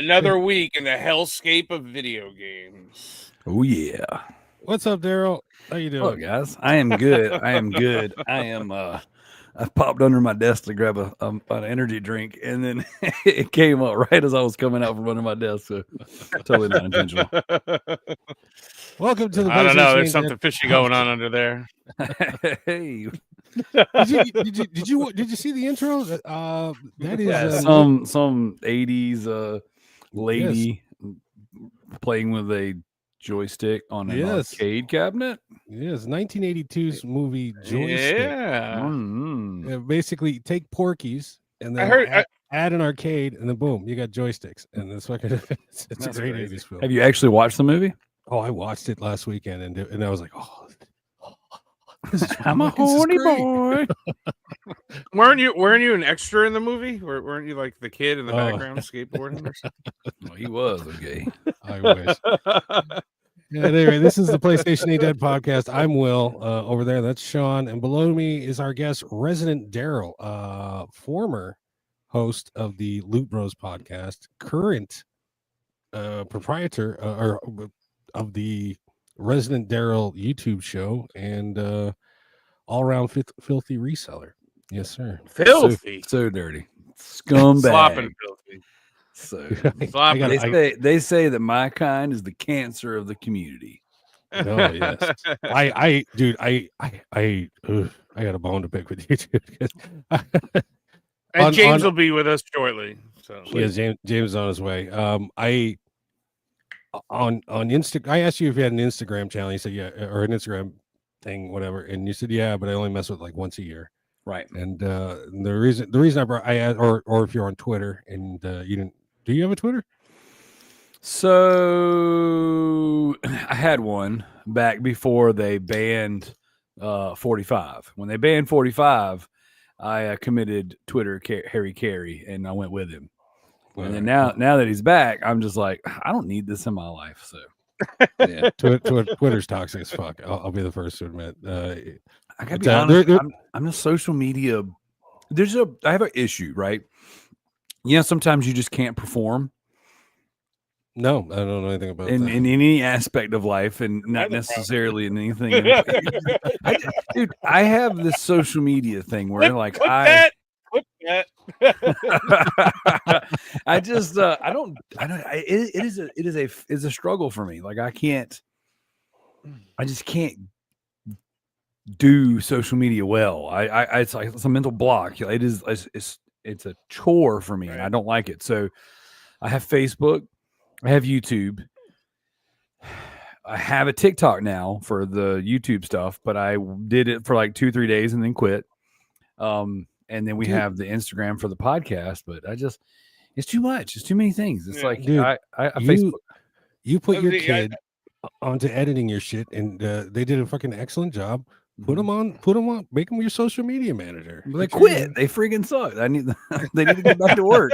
Another week in the hellscape of video games. Oh yeah. What's up, Darrell? How you doing? Look, guys, I am good. I am good. I am. I popped under my desk to grab an energy drink, and then it came up right as I was coming out from under my desk. So totally not intentional. Welcome to the. I don't know. There's PlayStation something fishy going on under there. Hey, did you see the intro? That is some 80s lady playing with a joystick on an arcade cabinet. Yes, 1982's movie Joystick. Yeah. Mm-hmm. Basically, take Porkies and then add an arcade, and then boom, you got joysticks. And that's fucking. It's a great 80s film. Have you actually watched the movie? Oh, I watched it last weekend, and I was like, oh. I'm a horny boy. Weren't you an extra in the movie? Weren't you like the kid in the background skateboarding or something? Well, he was okay. I wish. Yeah, anyway, this is the PlayStation 8 Dead podcast. I'm Will. Over there, that's Sean, and below me is our guest, resident Darrell, former host of the Loot Bros podcast, current proprietor of the Resident Darrell YouTube show, and all-around filthy reseller. Yes, sir. Filthy, so dirty, scumbag, slopping filthy. So they say that my kind is the cancer of the community. Oh yes, I got a bone to pick with you too. And James will be with us shortly. So yes, James is on his way. I on Instagram. I asked you if you had an Instagram channel. You said yeah, or an Instagram thing, whatever, and you said yeah, but I only mess with like once a year. Right. And the reason I asked, or if you're on Twitter and you didn't. Do you have a Twitter? So I had one back before they banned 45. When they banned 45, I committed Twitter Harry Carey, and I went with him. And then now that he's back, I'm just like, I don't need this in my life. So yeah, Twitter's toxic as fuck. I'll be the first to admit. I gotta be honest. I'm a social media. I have an issue, right? Yeah, sometimes you just can't perform. No, I don't know anything about in that. In any aspect of life, and not necessarily in anything. Dude, I have this social media thing where Quit that. I just I don't. It is a struggle for me. Like I just can't do social media well. It's like it's a mental block. It is. It's a chore for me, and I don't like it. So I have Facebook, I have YouTube, I have a TikTok now for the YouTube stuff, but I did it for like 2-3 days and then quit. And then we have the Instagram for the podcast, but it's too much. It's too many things. It's like, dude, I Facebook. You put your kid onto editing your shit, and they did a fucking excellent job. Put them on, make them your social media manager. They quit. They freaking suck. They need to get back to work.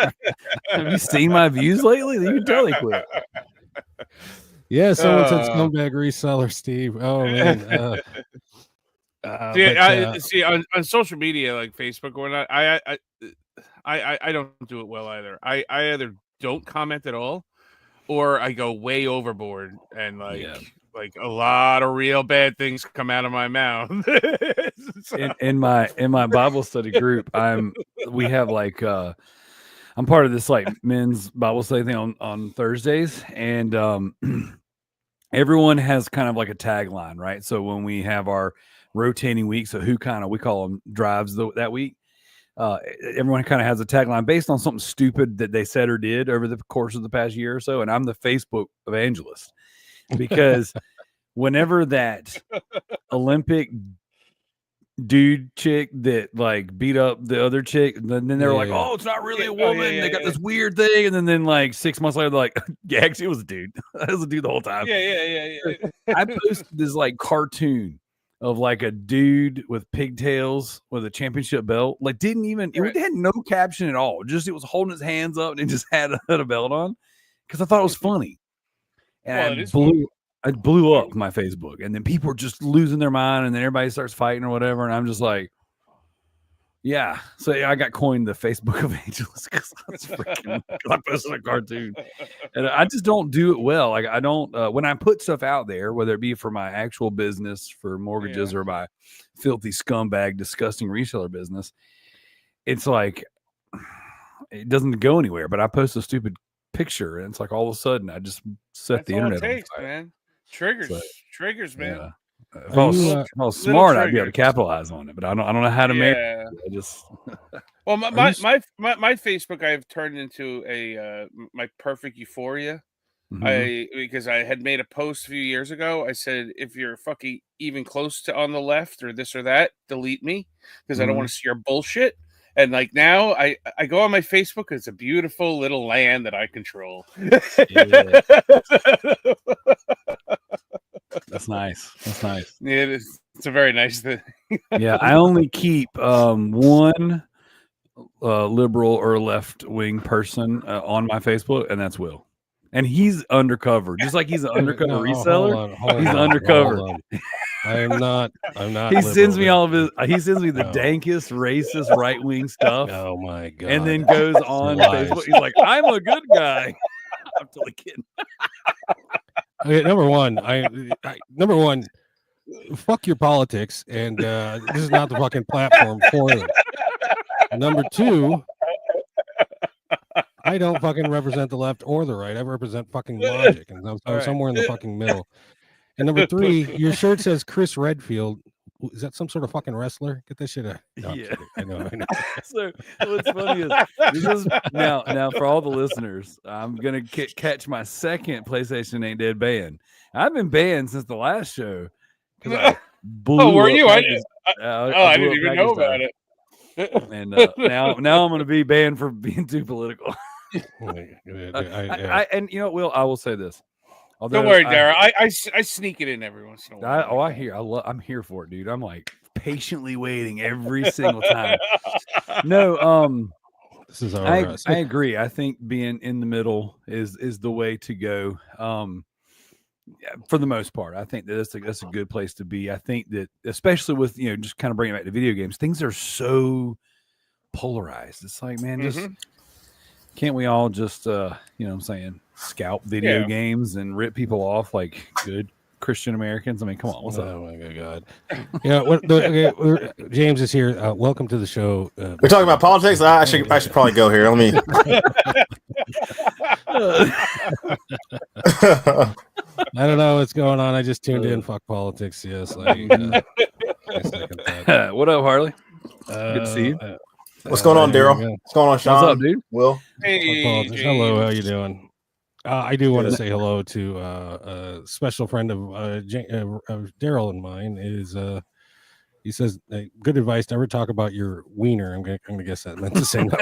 Have you seen my views lately? You can tell they quit. Yeah, someone said scumbag reseller, Steve. Oh man. See, on social media like Facebook or whatnot, I don't do it well either. I either don't comment at all, or I go way overboard and like a lot of real bad things come out of my mouth. in my Bible study group, we have like I'm part of this like men's Bible study thing on Thursdays, and everyone has kind of like a tagline, right? So when we have our rotating week, so we call them drives that week. Everyone kind of has a tagline based on something stupid that they said or did over the course of the past year or so, and I'm the Facebook evangelist. Because whenever that Olympic dude chick that like beat up the other chick, then they're like, oh, it's not really a woman. They got this weird thing. And then like 6 months later, they're like, yeah, actually it was a dude. It was a dude the whole time. Yeah. I posted this like cartoon of like a dude with pigtails with a championship belt. Like it had no caption at all. Just it was holding his hands up and it just had a belt on because I thought it was funny. And I blew up my Facebook, and then people were just losing their mind, and then everybody starts fighting or whatever, and I'm just like, Yeah. So I got coined the Facebook evangelist because I posted a cartoon, and I just don't do it well. Like I don't when I put stuff out there, whether it be for my actual business for mortgages or my filthy scumbag, disgusting reseller business, it's like it doesn't go anywhere. But I post a stupid picture, and it's like all of a sudden I just set the internet on fire. Man. Triggers, man. Yeah. If I was smart, I'd be able to capitalize on it, but I don't know how to make it. I just well, my Facebook I've turned into a my perfect euphoria. Because I had made a post a few years ago. I said, if you're fucking even close to on the left or this or that, delete me because I don't want to see your bullshit. And like now, I go on my Facebook. It's a beautiful little land that I control. Yeah. That's nice. Yeah, it is. It's a very nice thing. Yeah, I only keep one liberal or left wing person on my Facebook, and that's Will. And he's undercover, just like he's an undercover reseller. He's undercover. I'm not. He sends me all of his. He sends me the dankest, racist, right wing stuff. Oh my god! And then goes on Facebook. He's like, "I'm a good guy." I'm totally kidding. Okay, number one, fuck your politics, and this is not the fucking platform for them. Number two, I don't fucking represent the left or the right. I represent fucking logic, and I'm somewhere in the fucking middle. And number three, your shirt says Chris Redfield. Is that some sort of fucking wrestler? Get this shit out. No, yeah, I know. So what's funny is this is now for all the listeners, I'm gonna catch my second PlayStation Ain't Dead ban. I've been banned since the last show. Were you? I didn't even know about it. And now I'm going to be banned for being too political. And you know, Will, I will say this. Don't worry, Darrell. I sneak it in every once in a while. I'm here for it, dude. I'm like patiently waiting every single time. No, this is I agree. I think being in the middle is the way to go. For the most part, I think that's a good place to be. I think that especially with just kind of bringing it back to video games, things are so polarized. It's like, man, just can't we all just what I'm saying, scalp video games and rip people off like good Christian Americans? I mean, come on, what's up? Oh my god! Yeah, James is here. Welcome to the show. We're talking about politics. I should probably go here. Let me. I don't know what's going on. I just tuned in. Fuck politics. Yes. What up, Harley? Good to see you. What's going on, Darrell? What's going on, Sean? What's up, dude? Will. Hey, hello. How you doing? I do want to say hello to a special friend of Darrell and mine. He says, good advice. Never talk about your wiener. I'm gonna guess that meant to say no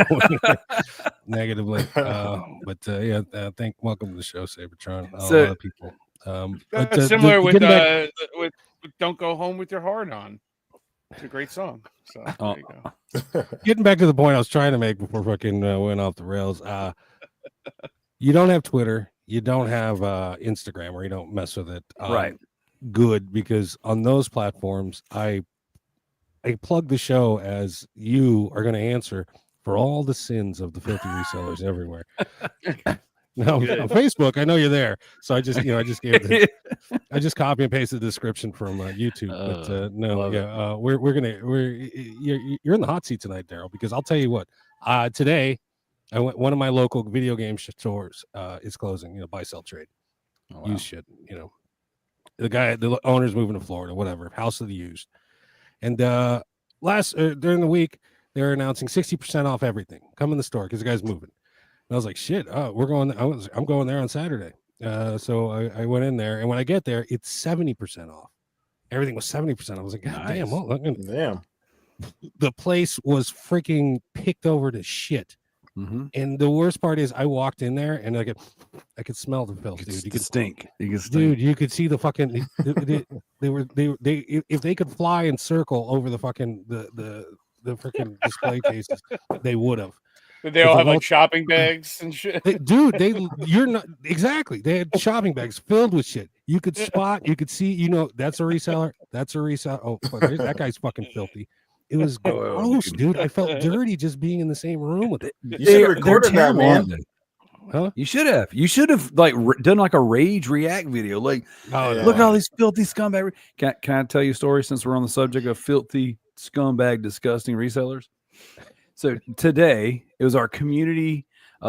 negatively. Welcome to the show, Sabertron. A lot of people. Similar with "Don't Go Home with Your Heart On." It's a great song. So there you go. Getting back to the point I was trying to make before fucking went off the rails. You don't have Twitter. You don't have Instagram, or you don't mess with it. Right. Good, because on those platforms, I plug the show as you are going to answer for all the sins of the filthy resellers everywhere. No, on Facebook, I know you're there, so I just gave I just copy and pasted the description from YouTube. You're in the hot seat tonight, Darrell, because I'll tell you what. Today, one of my local video game stores is closing. Buy sell trade, used shit. The owner's moving to Florida, whatever. House of the used, and during the week they're announcing 60% off everything. Come in the store because the guy's moving. And I was like, shit, we're going. I'm going there on Saturday. So I went in there, and when I get there, it's 70% off. Everything was 70%. I was like, God damn, damn. The place was freaking picked over to shit. Mm-hmm. And the worst part is, I walked in there, and I could smell the filth, dude. You could stink. Dude, you could see the fucking. They if they could fly and circle over the fucking the freaking display cases, they would have. Did they all have like shopping bags and shit? You're not exactly. They had shopping bags filled with shit. You could spot, you could see, that's a reseller. That's a reseller. Oh, that guy's fucking filthy. It was gross, dude. I felt dirty just being in the same room with it. You should have recorded that, man. Huh? You should have. You should have like done like a rage react video. Like, look at all these filthy scumbag. Can I tell you a story since we're on the subject of filthy scumbag, disgusting resellers? So today it was our community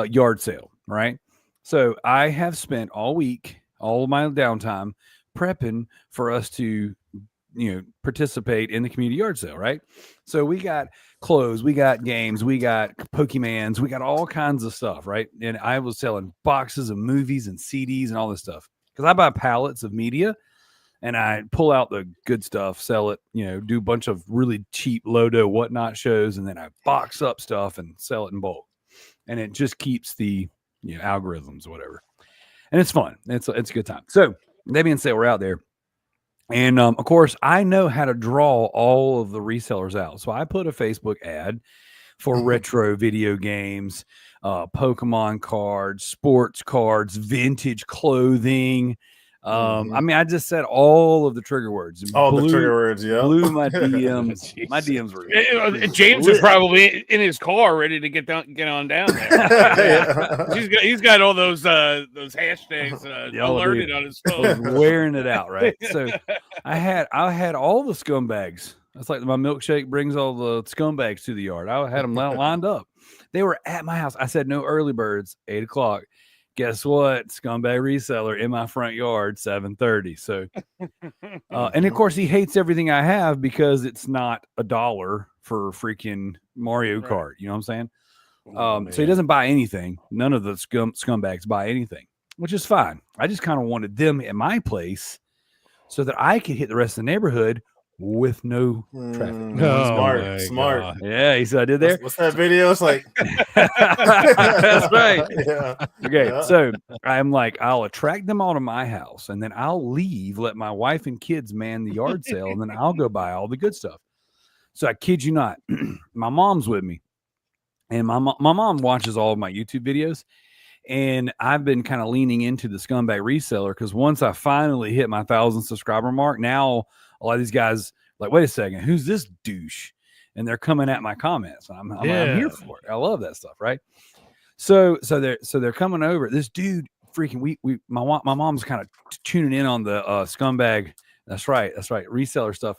yard sale, right? So I have spent all week, all of my downtime, prepping for us to, participate in the community yard sale, right? So we got clothes, we got games, we got Pokemans, we got all kinds of stuff, right? And I was selling boxes of movies and CDs and all this stuff because I buy pallets of media and I pull out the good stuff, sell it, do a bunch of really cheap Lodo whatnot shows, and then I box up stuff and sell it in bulk. And it just keeps the algorithms or whatever. And it's fun. It's a good time. So that being said, we're out there. And of course, I know how to draw all of the resellers out. So I put a Facebook ad for retro video games, Pokemon cards, sports cards, vintage clothing. I mean, I just said all of the trigger words. The trigger words, yeah. Blew my DMs. My DMs were. James is probably in his car, ready to get on down there. He's got all those hashtags alerted on his phone, wearing it out, right? So I had all the scumbags. That's like my milkshake brings all the scumbags to the yard. I had them lined up. They were at my house. I said no early birds, 8:00. Guess what? Scumbag reseller in my front yard, 7:30. So, and of course, he hates everything I have because it's not $1 for freaking Mario Kart. You know what I'm saying? So he doesn't buy anything. None of the scumbags buy anything, which is fine. I just kind of wanted them at my place so that I could hit the rest of the neighborhood with no traffic. Smart. God. Yeah, he said I did there. What's that video? It's like that's right. Yeah. Okay, Yeah. so I'm like, I'll attract them all to my house, and then I'll leave, let my wife and kids man the yard sale, and then I'll go buy all the good stuff. So I kid you not, my mom's with me, and my mom watches all of my YouTube videos, and I've been kind of leaning into the scumbag reseller because once I finally hit my 1,000 subscriber mark, now a lot of these guys like, wait a second, who's this douche? And they're coming at my comments. I'm here for it. I love that stuff, right? So they're coming over. This dude, freaking, my mom's kind of tuning in on the scumbag. That's right, reseller stuff.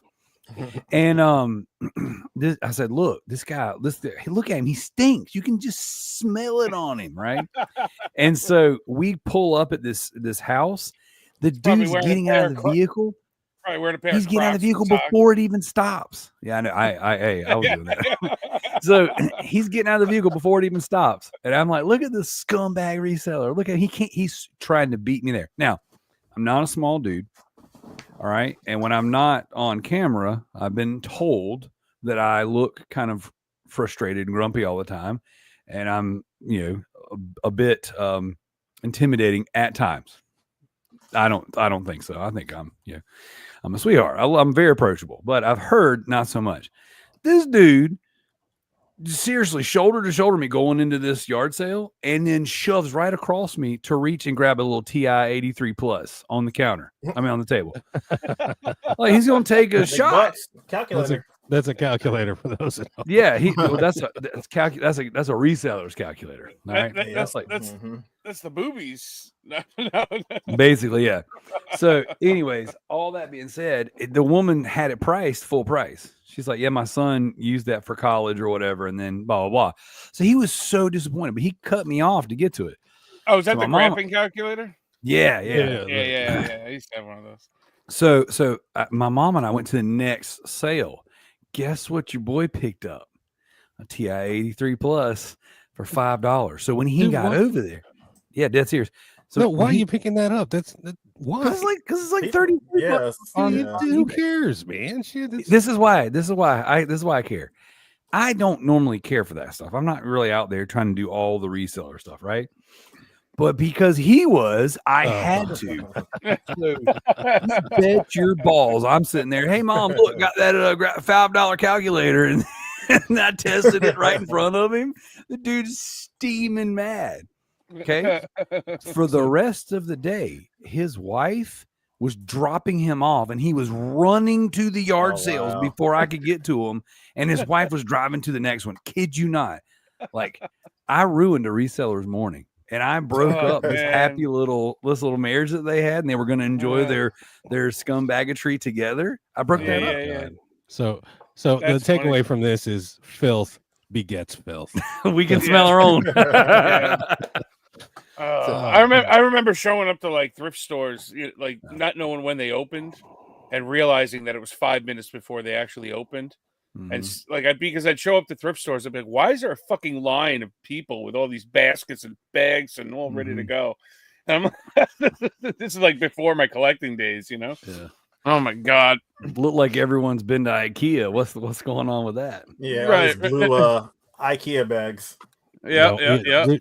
And I said, look, this guy, look at him. He stinks. You can just smell it on him, right? And so we pull up at this house. The dude's getting out of the vehicle. He's getting out of the vehicle before it even stops. Yeah, I know. I was doing that. So he's getting out of the vehicle before it even stops. And I'm like, look at this scumbag reseller. Look at he's trying to beat me there. Now, I'm not a small dude. All right. And when I'm not on camera, I've been told that I look kind of frustrated and grumpy all the time. And I'm, a bit intimidating at times. I don't think so. I think I'm a sweetheart. I'm very approachable, but I've heard not so much. This dude seriously shoulder to shoulder me going into this yard sale and then shoves right across me to reach and grab a little TI 83 plus on the counter. I mean, on the table. Like he's going to take a shot. Calculator. That's a calculator for those that know. Yeah, that's a reseller's calculator. All right, that's the boobies. No. Basically, yeah. So, anyways, all that being said, the woman had it priced full price. She's like, "Yeah, my son used that for college or whatever," and then blah blah blah. So he was so disappointed, but he cut me off to get to it. Oh, is that the graphing calculator? Yeah. I used to have one of those. So my mom and I went to the next sale. Guess what your boy picked up? A TI 83 plus for $5. So when he got over there, yeah, dead serious. So no, why are you picking that up? Why? Because it's like 30. Yeah, who cares, man? Shit, this is why I care. I don't normally care for that stuff. I'm not really out there trying to do all the reseller stuff, right? But because he was, I had to. So, bet your balls. I'm sitting there. Hey, mom, look, got that $5 calculator, and I tested it right in front of him. The dude's steaming mad. Okay. For the rest of the day, his wife was dropping him off, and he was running to the yard sales before I could get to him, and his wife was driving to the next one. Kid you not. Like, I ruined a reseller's morning, and I broke up this happy little marriage that they had, and they were going to enjoy their scumbaggery together. I broke that up. God. So the takeaway from this is filth begets filth. We can smell our own. I remember showing up to like thrift stores, like not knowing when they opened, and realizing that it was 5 minutes before they actually opened. Mm-hmm. And like because I'd show up to thrift stores, I'd be like, "Why is there a fucking line of people with all these baskets and bags and all ready to go?" And I'm this is like before my collecting days, Yeah. Oh my God! Look like everyone's been to IKEA. What's going on with that? Yeah, right. Blue IKEA bags. Yeah.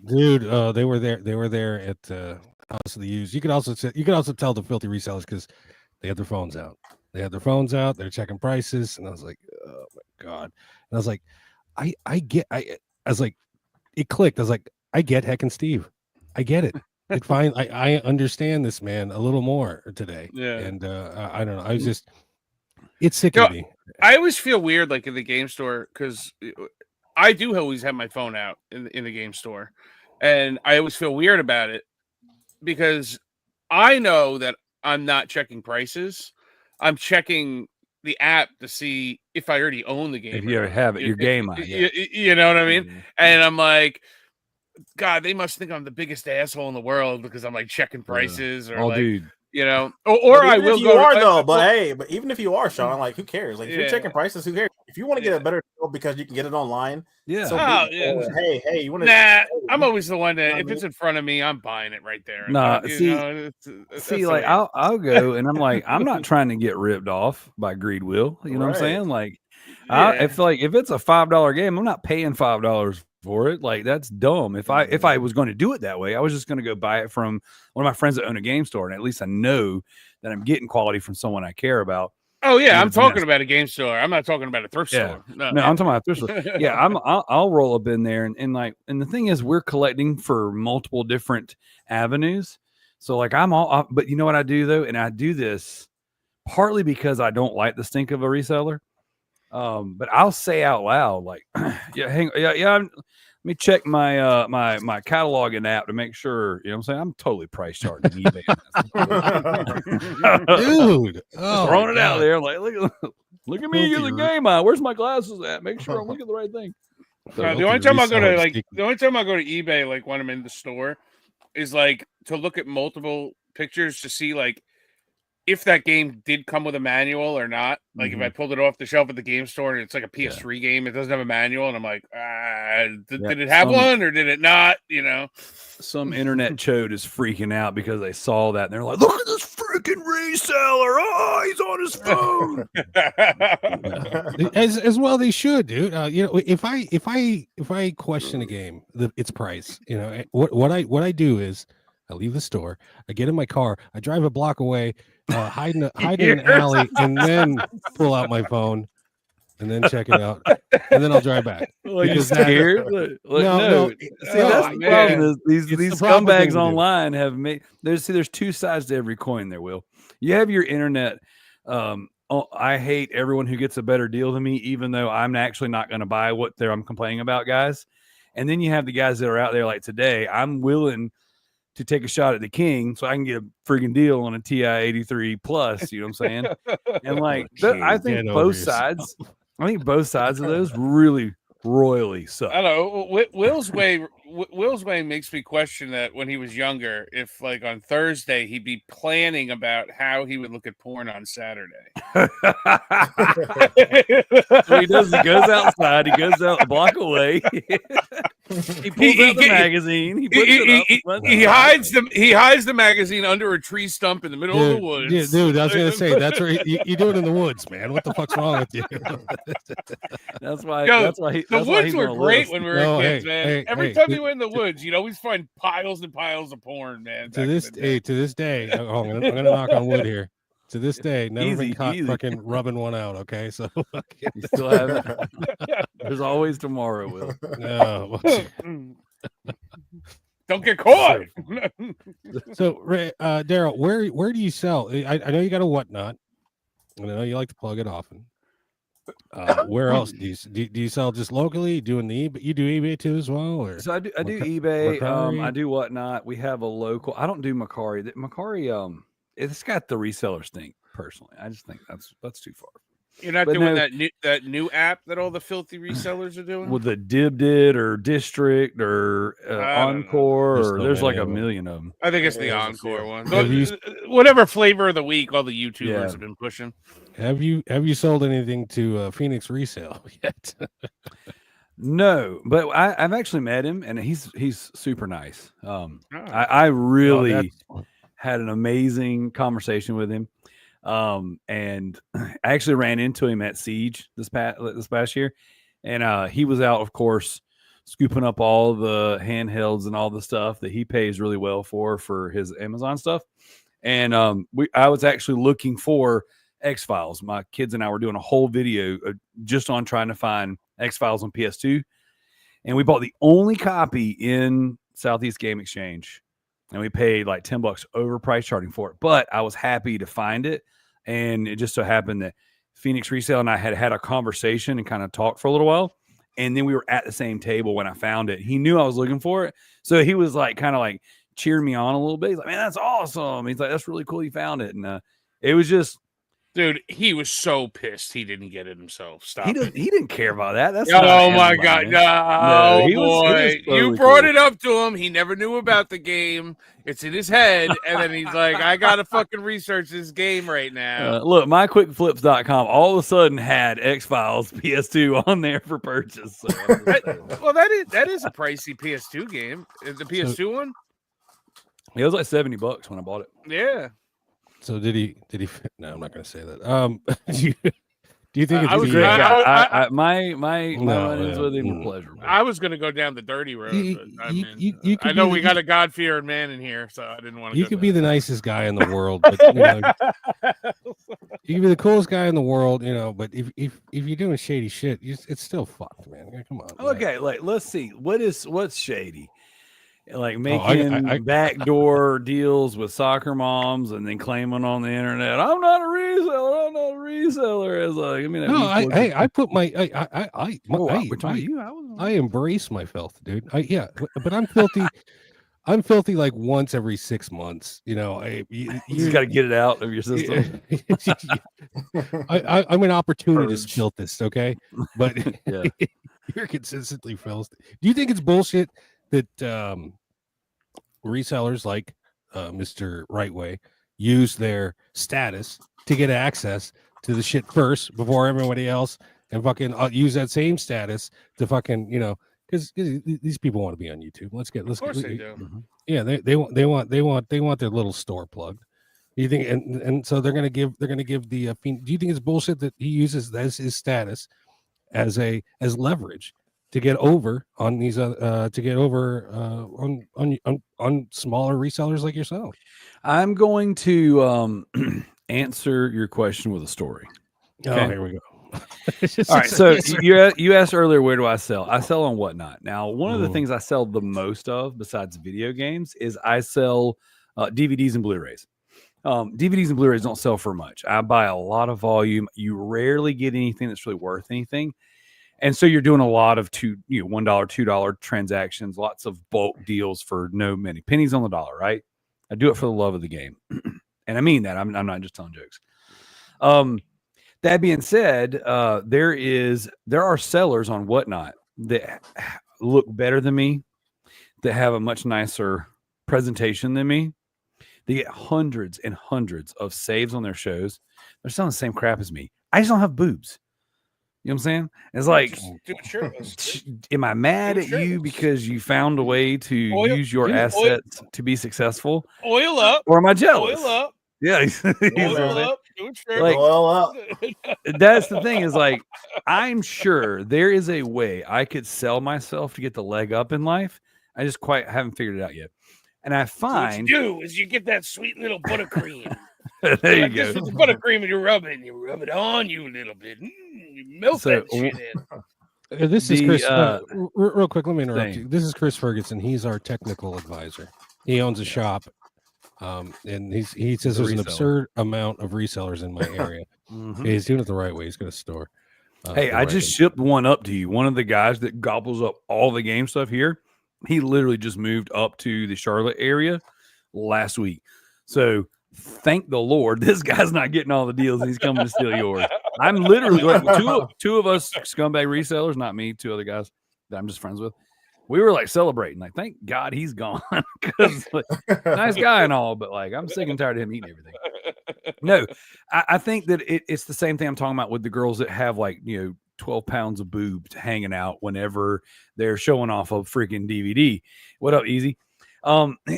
Dude, they were there at House of the Used. You could also tell the filthy resellers because they had their phones out. They're checking prices, and I was like, oh my God. And I was like, it clicked. I was like, I get Heck and Steve. I get it. It's fine. I understand this man a little more today. Yeah. And I don't know. I was just, it's sickening me. I always feel weird, like in the game store, because I do always have my phone out in the game store, and I always feel weird about it because I know that I'm not checking prices. I'm checking the app to see if I already own the game. If you have it, your game on. You know what I mean? Mm-hmm. And I'm like, God, they must think I'm the biggest asshole in the world because I'm like checking prices or dude. Or I will go. But even if you are, Sean, like, who cares? Like, if you're checking prices, who cares? If you want to get a better deal because you can get it online, hey, you want to? Nah, I'm always the one that if it's in front of me, I'm buying it right there. Like I'll go and I'm like, I'm not trying to get ripped off by Greed Will. You know what I'm saying? Like, I feel like if it's a $5 game, I'm not paying $5 for it. Like, that's dumb. If I was going to do it that way, I was just going to go buy it from one of my friends that own a game store, and at least I know that I'm getting quality from someone I care about. Oh yeah, I'm talking about a game store. I'm not talking about a thrift store. No, I'm talking about a thrift store. Yeah, I'll roll up in there and the thing is, we're collecting for multiple different avenues. So like but you know what I do though, and I do this partly because I don't like the stink of a reseller. But I'll say out loud, like, let me check my my cataloging app to make sure, you know what I'm saying? I'm totally price charting eBay. Dude, throwing it out there, like, look at me using game on. Where's my glasses at? Make sure I'm looking at the right thing. So, the only time I go to eBay, like when I'm in the store, is like to look at multiple pictures to see like if that game did come with a manual or not. Like if I pulled it off the shelf at the game store and it's like a PS3 game, it doesn't have a manual, and I'm like, did it have one or did it not? Some internet chode is freaking out because they saw that and they're like, look at this freaking reseller. Oh, he's on his phone. As well they should, dude. If I question a game, its price, what I do is I leave the store, I get in my car, I drive a block away, hide in an alley, and then pull out my phone and then check it out, and then I'll drive back. Well, you scared? No. See, that's the problem. Is these scumbags online have made. There's two sides to every coin. There, Will. You have your internet. I hate everyone who gets a better deal than me, even though I'm actually not going to buy what I'm complaining about, guys. And then you have the guys that are out there like today. I'm willing to take a shot at the king so I can get a freaking deal on a TI 83 plus, you know what I'm saying? And like, I think both sides of those really royally suck. I don't know. Will's way makes me question that when he was younger, if like on Thursday he'd be planning about how he would look at porn on Saturday. So he goes outside, he goes out a block away. He pulls out the magazine. He puts it up. He hides the magazine under a tree stump in the middle of the woods. Yeah, dude, I was gonna say that's where you do it in the woods, man. What the fuck's wrong with you? That's why. The woods were great when we were kids, man. Every time you were in the woods, you'd always find piles and piles of porn, man. To this day, I'm gonna knock on wood here. To this day, never been caught fucking rubbing one out. Okay, so you still have it. There's always tomorrow, Will. No. Don't get caught. So, Darrell, where do you sell? I know you got a Whatnot. I know you like to plug it often. Where else do you sell just locally? Doing the eBay? You do eBay too as well? Or so I do eBay. I do Whatnot. We have a local. I don't do Macari. Macari, it's got the reseller stink. Personally, I just think that's too far. You're not doing that new app that all the filthy resellers are doing with the Dibdit or District or Encore, or there's like a million of them. I think it's the Encore one. Whatever flavor of the week all the YouTubers have been pushing. Have you sold anything to Phoenix Resale yet? No, but I've actually met him, and he's super nice. I really had an amazing conversation with him. And I actually ran into him at Siege this past year, and he was out, of course, scooping up all the handhelds and all the stuff that he pays really well for his Amazon stuff. And I was actually looking for X-Files. My kids and I were doing a whole video just on trying to find X-Files on PS2, and we bought the only copy in Southeast Game Exchange. And we paid like $10 overpriced charging for it. But I was happy to find it. And it just so happened that Phoenix Resale and I had a conversation and kind of talked for a little while. And then we were at the same table when I found it. He knew I was looking for it. So he was like kind of like cheering me on a little bit. He's like, man, that's awesome. He's like, that's really cool you found it. And it was just. Dude, he was so pissed he didn't get it himself. Stop. He didn't care about that. That's oh my god, no, he was you brought it up to him. He never knew about the game. It's in his head, and then he's like, "I gotta fucking research this game right now." Look, myquickflips.com all of a sudden had X-Files PS2 on there for purchase. So well, that is a pricey PS2 game. The PS2 one. It was like $70 when I bought it. Yeah. So did he? No, I'm not going to say that. Do you think it's I was great guy? My run-ins with him were pleasurable. I was going to go down the dirty road. I know we got a God-fearing man in here, so I didn't want to. You could be the nicest guy in the world, but you could be the coolest guy in the world, But if you're doing shady shit, it's still fucked, man. Come on. Okay, like let's see. What's shady? Like making backdoor deals with soccer moms and then claiming on the internet, I'm not a reseller. As like, I mean, I put my, I embrace my filth, dude. But I'm filthy. I'm filthy like once every 6 months. You just got to get it out of your system. I'm an opportunist filthist, okay? But you're consistently filthy. Do you think it's bullshit that resellers like Mr. Rightway use their status to get access to the shit first before everybody else, and fucking use that same status to fucking because these people want to be on YouTube. Of course they do. Yeah, they want their little store plugged. You think and so they're gonna give the do you think it's bullshit that he uses as his status as leverage to get over on these on smaller resellers like yourself? I'm going to answer your question with a story. Okay. Oh, here we go. All right. So you asked earlier, where do I sell? I sell on Whatnot. Now, one of the things I sell the most of, besides video games, is I sell DVDs and Blu-rays. DVDs and Blu-rays don't sell for much. I buy a lot of volume. You rarely get anything that's really worth anything. And so you're doing a lot of $1, $2 transactions, lots of bulk deals for no many pennies on the dollar, right? I do it for the love of the game. And I mean that. I'm not just telling jokes. That being said, there are sellers on Whatnot that look better than me, that have a much nicer presentation than me. They get hundreds and hundreds of saves on their shows. They're selling the same crap as me. I just don't have boobs. You know what I'm saying? It's like, am I mad at you because you found a way to use your assets to be successful? Oil up. Or am I jealous? Oil up. Yeah. Oil up. Oil up. That's the thing is like, I'm sure there is a way I could sell myself to get the leg up in life. I just quite haven't figured it out yet. And I find. What you do is you get that sweet little buttercream. There you go. This is buttercream and you rub it on you a little bit. You melt that shit in. This is Chris. Real quick, let me interrupt you. This is Chris Ferguson. He's our technical advisor. He owns a shop, and he says there's an absurd amount of resellers in my area. He's doing it the right way. He's got a store. Hey, I just shipped one up to you. One of the guys that gobbles up all the game stuff here, he literally just moved up to the Charlotte area last week. So thank the Lord, this guy's not getting all the deals and he's coming to steal yours. I'm literally like two of us scumbag resellers, not me, two other guys that I'm just friends with. We were like celebrating, like, thank God he's gone. Because like, nice guy and all, but like I'm sick and tired of him eating everything. No, I think that it's the same thing I'm talking about with the girls that have like, 12 pounds of boobs hanging out whenever they're showing off a freaking DVD. What up, Easy?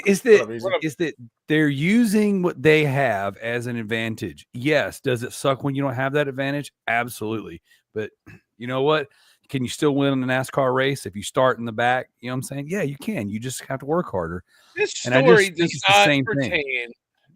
Is that they're using what they have as an advantage. Yes. Does it suck when you don't have that advantage? Absolutely. But you know what? Can you still win in a NASCAR race if you start in the back? You know what I'm saying? Yeah, you can. You just have to work harder. This story does not pertain.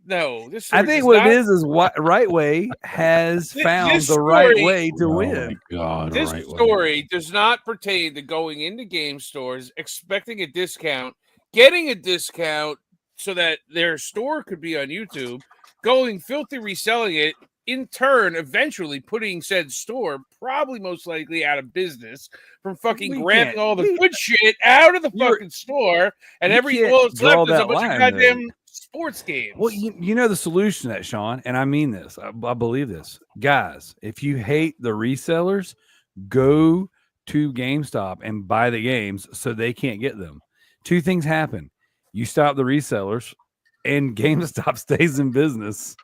No, this I think what it is what Right Way has found the right way to win. God, this story does not pertain to going into game stores, expecting a discount, getting a discount so that their store could be on YouTube, going filthy reselling it, in turn, eventually putting said store probably most likely out of business from fucking grabbing all the good shit out of the fucking store, and all that's left is a bunch of goddamn sports games. Well, you know the solution to that, Sean, and I mean this. I believe this. Guys, if you hate the resellers, go to GameStop and buy the games so they can't get them. Two things happen. You stop the resellers and GameStop stays in business.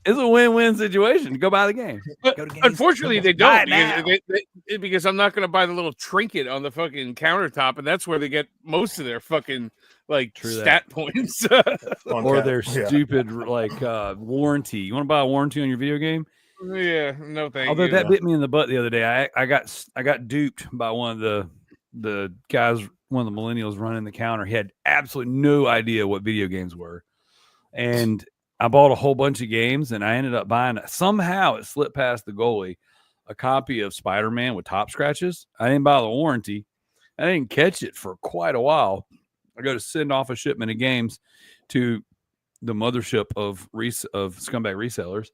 It's a win-win situation. Go buy the game. But unfortunately, they don't because I'm not going to buy the little trinket on the fucking countertop, and that's where they get most of their fucking stat points or their stupid warranty. You want to buy a warranty on your video game? Yeah, no thank you. Although that bit me in the butt the other day. I got duped by one of the guys, one of the millennials running the counter. He had absolutely no idea what video games were, and I bought a whole bunch of games, and I ended up buying, somehow it slipped past the goalie, a copy of Spider-Man with top scratches. I didn't buy the warranty. I didn't catch it for quite a while. I go to send off a shipment of games to the mothership of scumbag resellers,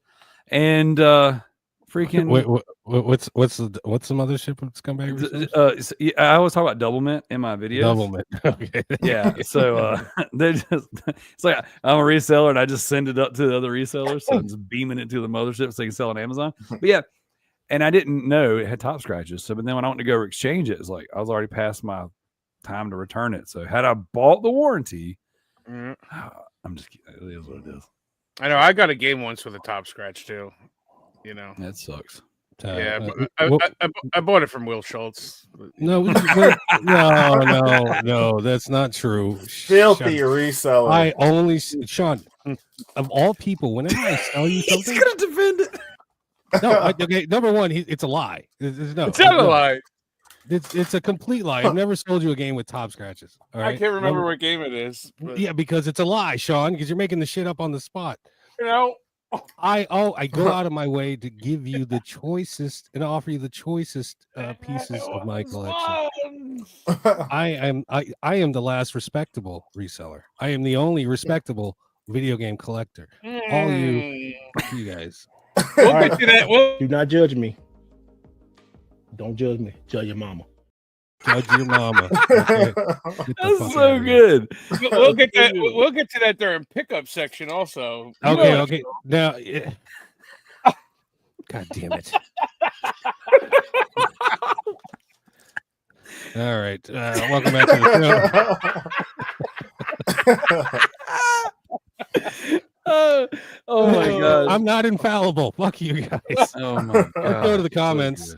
and freaking what's the mothership of scumbag resellers? I always talk about Doublemint in my videos. Doublemint, okay. Yeah, so they just, it's like I'm a reseller and I just send it up to the other resellers, so I'm just beaming it to the mothership so they can sell on Amazon. But yeah, and I didn't know it had top scratches. So, but then when I went to go exchange it, it's like I was already past my time to return it. So had I bought the warranty, I'm just kidding. It is what it is. I know. I got a game once with a top scratch too. That sucks. Yeah, I bought it from Will Schultz. No, that's not true. Filthy reseller. I only, Sean, of all people, whenever I sell you something, he's gonna defend it. No, okay. Number one, it's a lie. It's not a lie. It's a complete lie. I've never sold you a game with top scratches. All right? I can't remember what game it is. But... Yeah, because it's a lie, Sean. Because you're making the shit up on the spot. I go out of my way to give you the choicest and offer you the choicest pieces of my collection. I am the last respectable reseller. I am the only respectable video game collector. All you guys. We'll get to that. Do not judge me. Don't judge me. Judge your mama. Judge your mama. Okay. That's so good. We'll get to that during pickup section also. Okay. Now, God damn it. All right. Welcome back to the show. Oh my God. I'm not infallible. Fuck you guys. Oh my God. Let's go to the comments.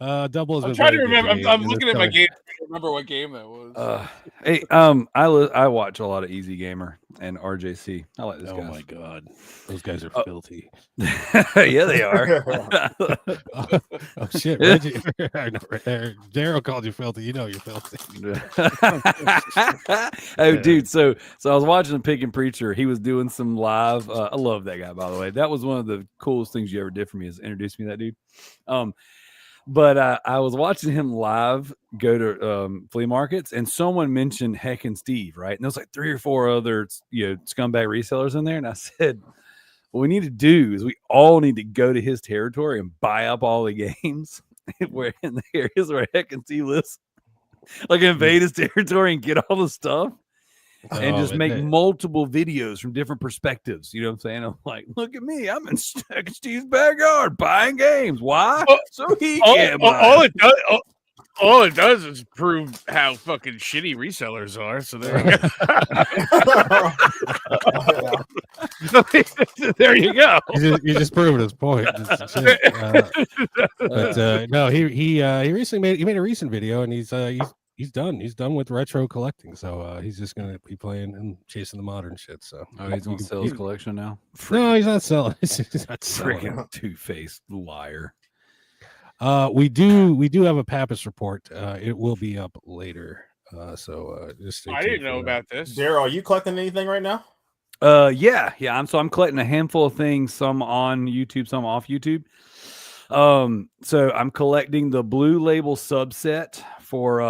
Double has I'm trying to remember. I'm looking at my game to remember what game that was. Hey, I watch a lot of Easy Gamer and RJC. I like this guy. Oh my god, those guys are filthy. Yeah, they are. Oh shit, Reggie, Darrell called you filthy. You know you're filthy. Oh, dude. So I was watching the Pick and Preacher. He was doing some live. I love that guy, by the way. That was one of the coolest things you ever did for me, is introduce me to that dude. But I was watching him live go to flea markets, and someone mentioned Heck and Steve, right? And there was like 3 or 4 other, scumbag resellers in there. And I said, what we need to do is we all need to go to his territory and buy up all the games where in the areas where Heck and Steve lives, like invade his territory and get all the stuff. And just make multiple videos from different perspectives. You know what I'm saying? I'm like, look at me. I'm in Steve's backyard buying games. Why? So he can't buy. All it does is prove how fucking shitty resellers are. So there you go. There you go. You just proved his point. No, he recently made a recent video, and he's done with retro collecting. So he's just gonna be playing and chasing the modern shit. So he's gonna sell his collection now. No, he's not selling. He's not selling. Freaking two-faced liar. We do have a Pappas report. It will be up later. So just I didn't know about this. Darrell, are you collecting anything right now? Yeah. I'm collecting a handful of things, some on YouTube, some off YouTube. So I'm collecting the Blue Label subset for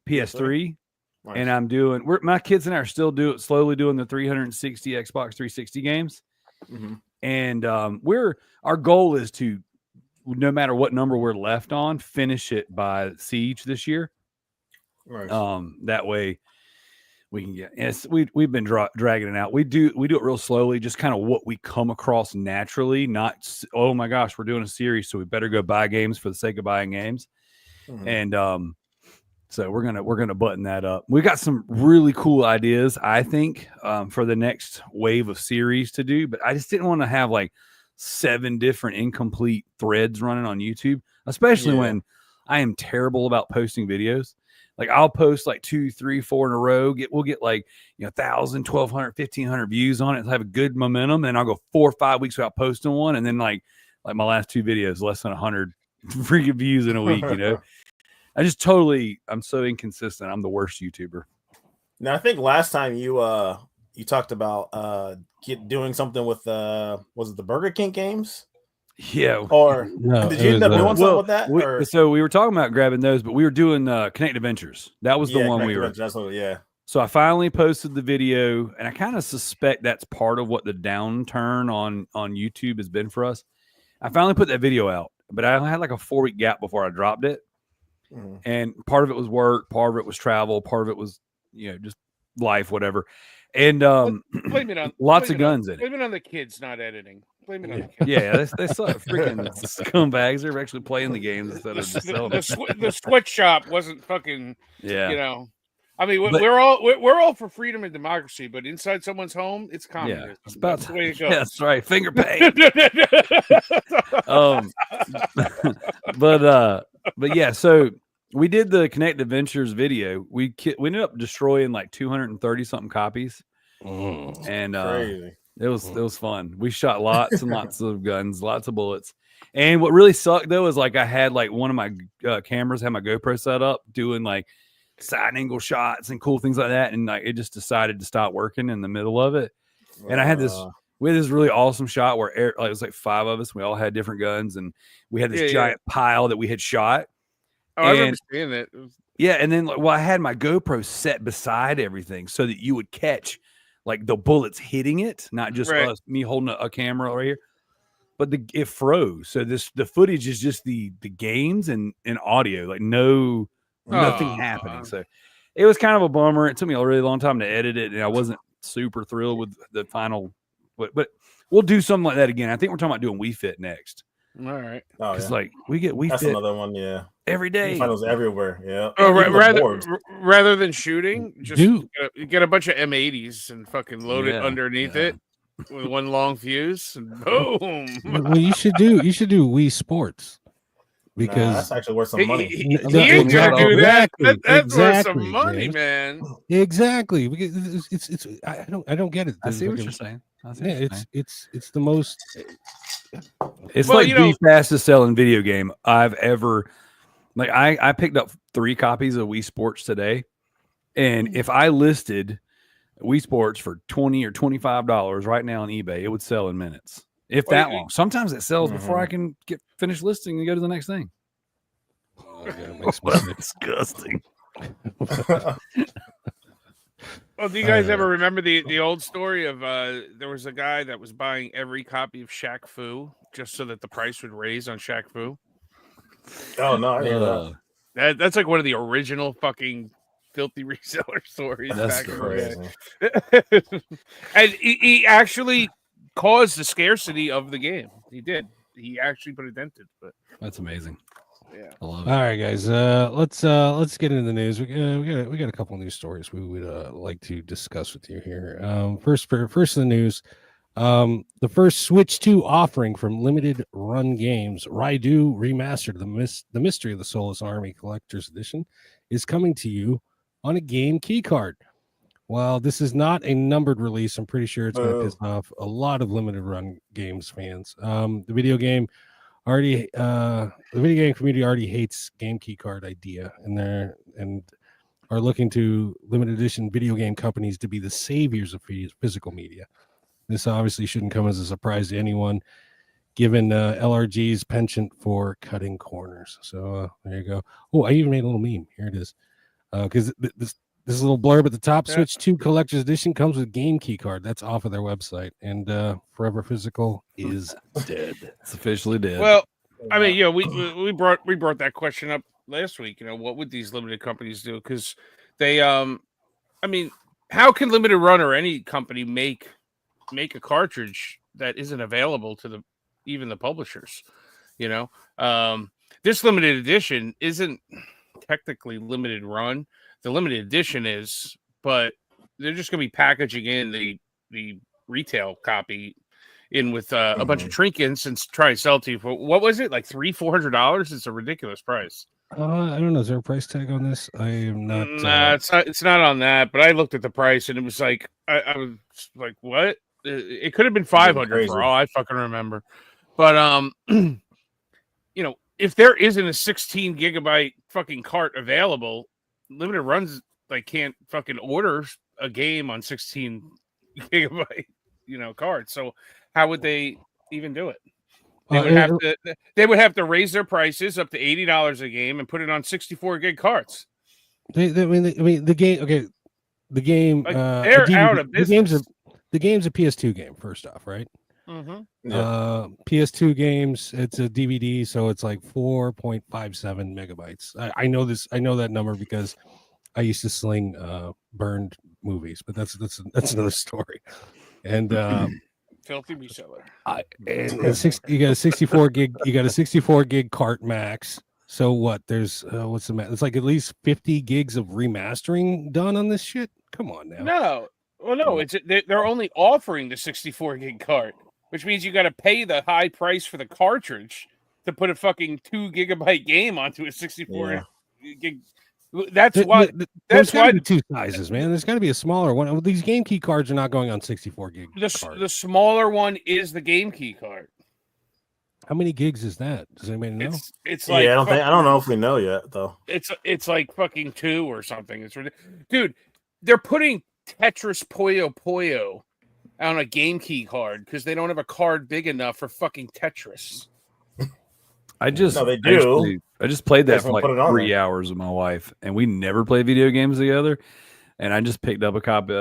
PS3. Nice. And I'm doing my kids and I are still slowly doing the 360 Xbox 360 games. Mm-hmm. And our goal is to, no matter what number we're left on, finish it by Siege this year. Right. That way we can get. Yes, we've been dragging it out. We do it real slowly, just kind of what we come across naturally. Not, oh my gosh, we're doing a series, so we better go buy games for the sake of buying games. Mm-hmm. And so we're gonna button that up. We got some really cool ideas, I think, for the next wave of series to do. But I just didn't want to have like 7 different incomplete threads running on YouTube, especially when I am terrible about posting videos. Like I'll post like 2, 3, 4 in a row. We'll get like 1,000, 1,200, 1,500 views on it. I'll have a good momentum, and I'll go 4 or 5 weeks without posting one, and then like my last 2 videos, less than 100 freaking views in a week. I'm so inconsistent. I'm the worst YouTuber. Now I think last time you talked about doing something with was it the Burger King games? Yeah. Or no, did you end up doing something with that? So we were talking about grabbing those, but we were doing Connect Adventures. That was the one we were. So I finally posted the video, and I kind of suspect that's part of what the downturn on YouTube has been for us. I finally put that video out, but I had like a 4-week gap before I dropped it. Mm-hmm. And part of it was work, part of it was travel, part of it was just life, whatever. And blame it on lots of guns in it. Blame it on the kids not editing. Blame it on the kids. Yeah, they suck. Freaking scumbags. They're actually playing the games instead of just selling the sweatshop wasn't fucking. Yeah. I mean, we're all for freedom and democracy, but inside someone's home, it's communism. Yeah, that's the way it goes. Yeah, that's right. Finger paint. But yeah, so we did the Connect Adventures video. We ended up destroying like 230 something copies, and it was fun. We shot lots and lots of guns, lots of bullets. And what really sucked though is like I had like one of my cameras had my GoPro set up doing like side angle shots and cool things like that, and like it just decided to stop working in the middle of it. And I had this. We had this really awesome shot where it was like 5 of us. We all had different guns, and we had this giant pile that we had shot. Oh, I remember seeing that. Yeah, and then I had my GoPro set beside everything so that you would catch like the bullets hitting it, not just me holding a camera right here. But it froze. So the footage is just the games and audio, like nothing happening. So it was kind of a bummer. It took me a really long time to edit it, and I wasn't super thrilled with the final. But we'll do something like that again. I think we're talking about doing Wii Fit next. All right. It's like we get Wii That's Fit another one, yeah. every day. Finals everywhere, yeah. Oh, rather than shooting, just get a bunch of M80s and fucking load it underneath it with one long fuse, and boom. Well, you should do Wii Sports. because that's actually worth some money. He ain't gonna do that. That's worth some money, man. Exactly. It's I don't get it. I see what you're saying. It's the most. It's like the fastest selling video game I've ever. Like I picked up 3 copies of Wii Sports today, and if I listed Wii Sports for $20 or $25 right now on eBay, it would sell in minutes, if that long. Sometimes it sells before I can get finished listing and go to the next thing. Oh, yeah, it makes me disgusting. Well, do you guys ever remember the old story of there was a guy that was buying every copy of Shaq Fu just so that the price would raise on Shaq Fu? Oh no, I hear that. That's like one of the original fucking filthy reseller stories. That's back crazy. in the day. And he actually caused the scarcity of the game. He did. He actually put a dent in it. But that's amazing. Yeah, I love it. All right, guys. Let's get into the news. We got a couple news stories we would like to discuss with you here. First in the news. The first Switch 2 offering from Limited Run Games, Raidu Remastered, the Mystery of the Soulless Army Collector's Edition, is coming to you on a game key card. While this is not a numbered release, I'm pretty sure it's going to piss off a lot of Limited Run Games fans. The video game community already hates game key card idea, and are looking to limited edition video game companies to be the saviors of physical media. This obviously shouldn't come as a surprise to anyone, given LRG's penchant for cutting corners. So there you go. Oh, I even made a little meme. Here it is. Because this little blurb at the top, Switch 2 Collector's Edition comes with game key card. That's off of their website. And Forever Physical is dead. It's officially dead. Well, I mean, we brought that question up last week. What would these limited companies do? Because they, I mean, how can Limited Run or any company make a cartridge that isn't available to even the publishers? This limited edition isn't technically Limited Run. The limited edition is, but they're just going to be packaging in the retail copy in with a bunch of trinkets and try and sell it to you for, what was it, like $300-$400? It's a ridiculous price. I don't know. Is there a price tag on this? I am not. Nah, it's not on that. But I looked at the price and it was like I was like, what? It could have been $500 for all I fucking remember. But if there isn't a 16 gigabyte fucking cart available, Limited Runs can't fucking order a game on 16 gigabyte cards. So how would they even do it? They would have to raise their prices up to $80 a game and put it on 64 gig carts. The game. Okay, the game. They're out of business. The game's a PS2 game. First off, right? Mm-hmm. Yeah. PS2 games. It's a DVD, so it's like 4.57 megabytes. I know this. I know that number because I used to sling burned movies, but that's another story. And filthy reseller. You got a 64 gig. You got a 64 gig cart max. So what? There's what's the max? It's like at least 50 gigs of remastering done on this shit. Come on now. No. Well, no. They're only offering the 64 gig cart, which means you got to pay the high price for the cartridge to put a fucking 2 gigabyte game onto a 64 gig. That's why. That's why the two sizes, man. There's got to be a smaller one. These game key cards are not going on 64 gig. The smaller one is the game key card. How many gigs is that? Does anybody know? It's like I don't know if we know yet though. It's like fucking 2 or something. It's ridiculous. Dude, they're putting Tetris Puyo Puyo on a game key card because they don't have a card big enough for fucking Tetris. They do. I just played that for like 3 hours with my wife, and we never played video games together. And I just picked up a copy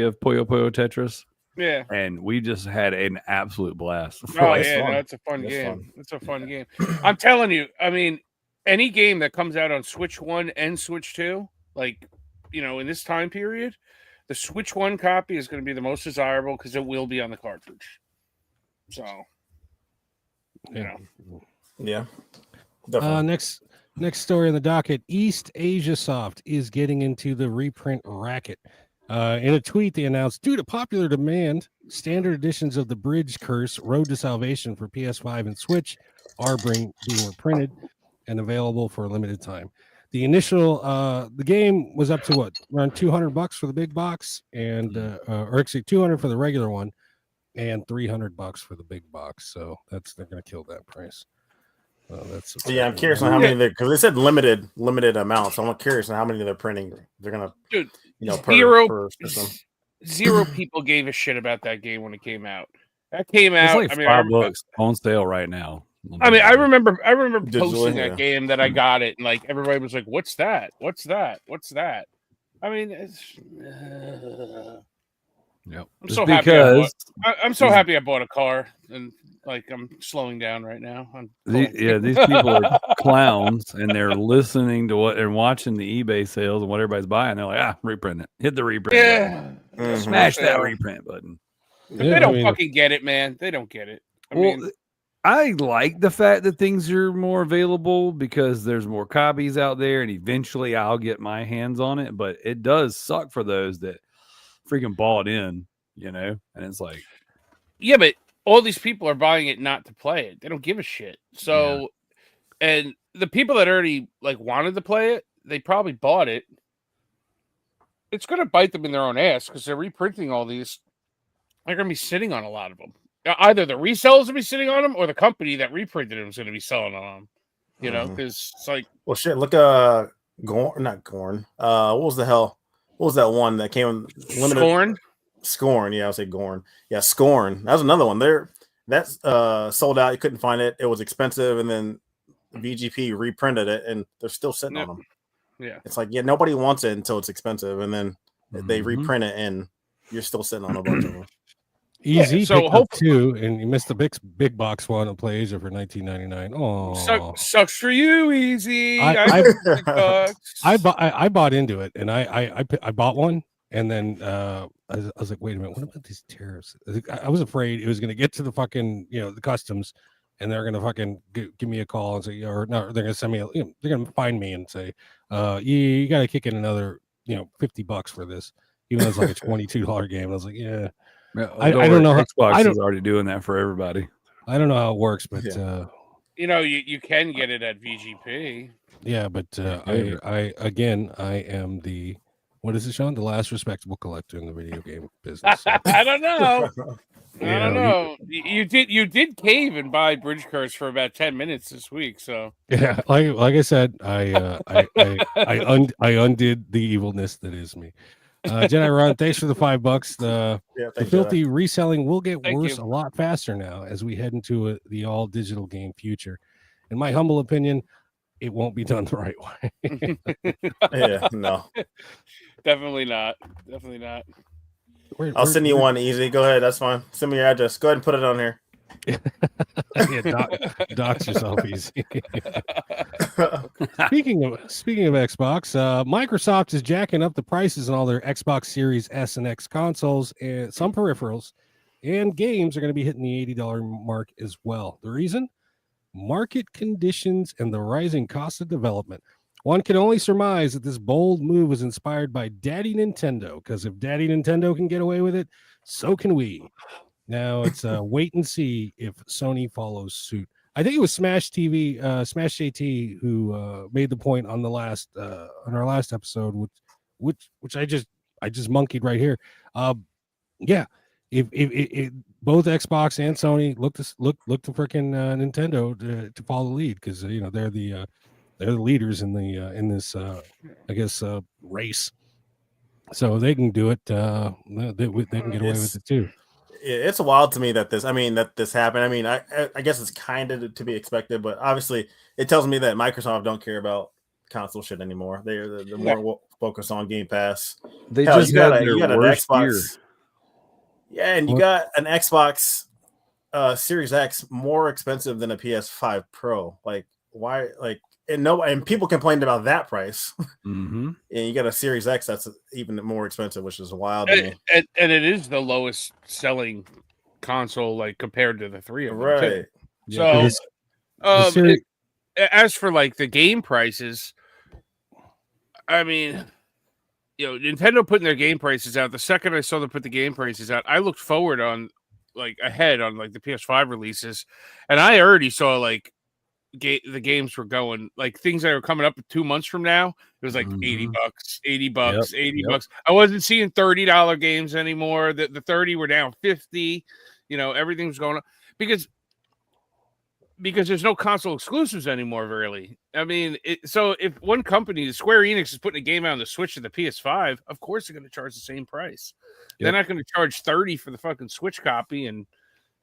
of Puyo Puyo Tetris. Yeah, and we just had an absolute blast. It's a fun game. It's a fun game. I'm telling you. I mean, any game that comes out on Switch 1 and Switch 2, in this time period, the Switch 1 copy is going to be the most desirable because it will be on the cartridge. So, Yeah. Definitely. Next story on the docket: EastAsiasoft is getting into the reprint racket. In a tweet, they announced, due to popular demand, standard editions of The Bridge Curse: Road to Salvation for PS5 and Switch are being reprinted. and available for a limited time. The initial the game was up to what, around $200 for the big box, and or actually $200 for the regular one, and $300 for the big box. So they're going to kill that price. That's yeah. I'm curious on how many because they said limited amounts. So I'm curious on how many they're printing. They're gonna, zero people gave a shit about that game when it came out. That came out. It's like $5 on sale right now. I remember posting that game that I got it, and like everybody was like, "What's that? What's that? What's that?" I mean, it's. Yep. I'm so happy. I'm so happy I bought a car, and like I'm slowing down right now. These people are clowns, and they're listening to what and watching the eBay sales and what everybody's buying. They're like, reprint it. Hit the reprint button. Smash that reprint button. They don't fucking get it, man. They don't get it. I like the fact that things are more available because there's more copies out there, and eventually I'll get my hands on it. But it does suck for those that freaking bought in, and it's like, yeah, but all these people are buying it not to play it. They don't give a shit. So, and the people that already like wanted to play it, they probably bought it. It's going to bite them in their own ass because they're reprinting all these. They're going to be sitting on a lot of them. Either the resellers will be sitting on them, or the company that reprinted them is going to be selling on them. Because it's like, well, shit. Look, not Gorn. What was the hell? What was that one that came limited? Scorn. Yeah, I'll say Gorn. Yeah, Scorn. That was another one. That's sold out. You couldn't find it. It was expensive, and then VGP reprinted it, and they're still sitting on them. Yeah, it's like nobody wants it until it's expensive, and then they reprint it, and you're still sitting on a bunch of them. Easy. So hope two, and you missed the big box one on PlayAsia for $19.99. Oh, sucks for you, Easy. I bought into it, and I bought one, and then I was like, wait a minute, what about these tariffs? I was afraid it was going to get to the fucking the customs, and they're going to fucking give me a call and say, or no, they're going to send me, they're going to find me and say, you got to kick in another $50 for this, even though it's like a $22 game. I was like, yeah. I don't know. Xbox is already doing that for everybody. I don't know how it works, but you can get it at VGP. Yeah, but I am the, what is it, Sean? The last respectable collector in the video game business. So. I don't know. I don't know. You did cave and buy Bridge Curse for about 10 minutes this week. So yeah, like I said, I undid the evilness that is me. Jedi Ron, thanks for the $5. The filthy reselling will get worse a lot faster now as we head into the all digital game future. In my humble opinion, it won't be done the right way. Yeah, no, definitely not. I'll send you one, Easy. Go ahead, that's fine. Send me your address. Go ahead and put it on here. Dox yourself, Easy. Speaking of Xbox, Microsoft is jacking up the prices on all their Xbox Series S and X consoles, and some peripherals and games are going to be hitting the $80 mark as well. The reason? Market conditions and the rising cost of development. One can only surmise that this bold move was inspired by Daddy Nintendo, because if Daddy Nintendo can get away with it, so can we. Now it's wait and see if Sony follows suit. I think it was Smash JT who made the point on on our last episode, which I just monkeyed right here. Yeah, if both Xbox and Sony look to freaking Nintendo to follow the lead, because they're the leaders in this I guess race, so they can do it. They can get away with it too. It's wild to me that this happened. I mean, I guess it's kind of to be expected, but obviously it tells me that Microsoft don't care about console shit anymore. They're more focused on Game Pass. They just got an Xbox. Year. Yeah, and you got an Xbox Series X more expensive than a PS5 Pro. Like, why? Like, and people complained about that price. Mm-hmm. And you got a Series X that's even more expensive, which is wild. And it is the lowest selling console, like compared to the three of them. Right. Too. So, as for like the game prices, I mean, Nintendo putting their game prices out. The second I saw them put the game prices out, I looked forward ahead on the PS5 releases, and I already saw like the games were going, like things that are coming up 2 months from now, it was like $80, $80. I wasn't seeing $30 games anymore. The 30 were down 50. Everything was going up because there's no console exclusives anymore, really. I mean, so if one company, Square Enix, is putting a game out on the Switch or the PS5, of course they're going to charge the same price. They're not going to charge 30 for the fucking Switch copy, and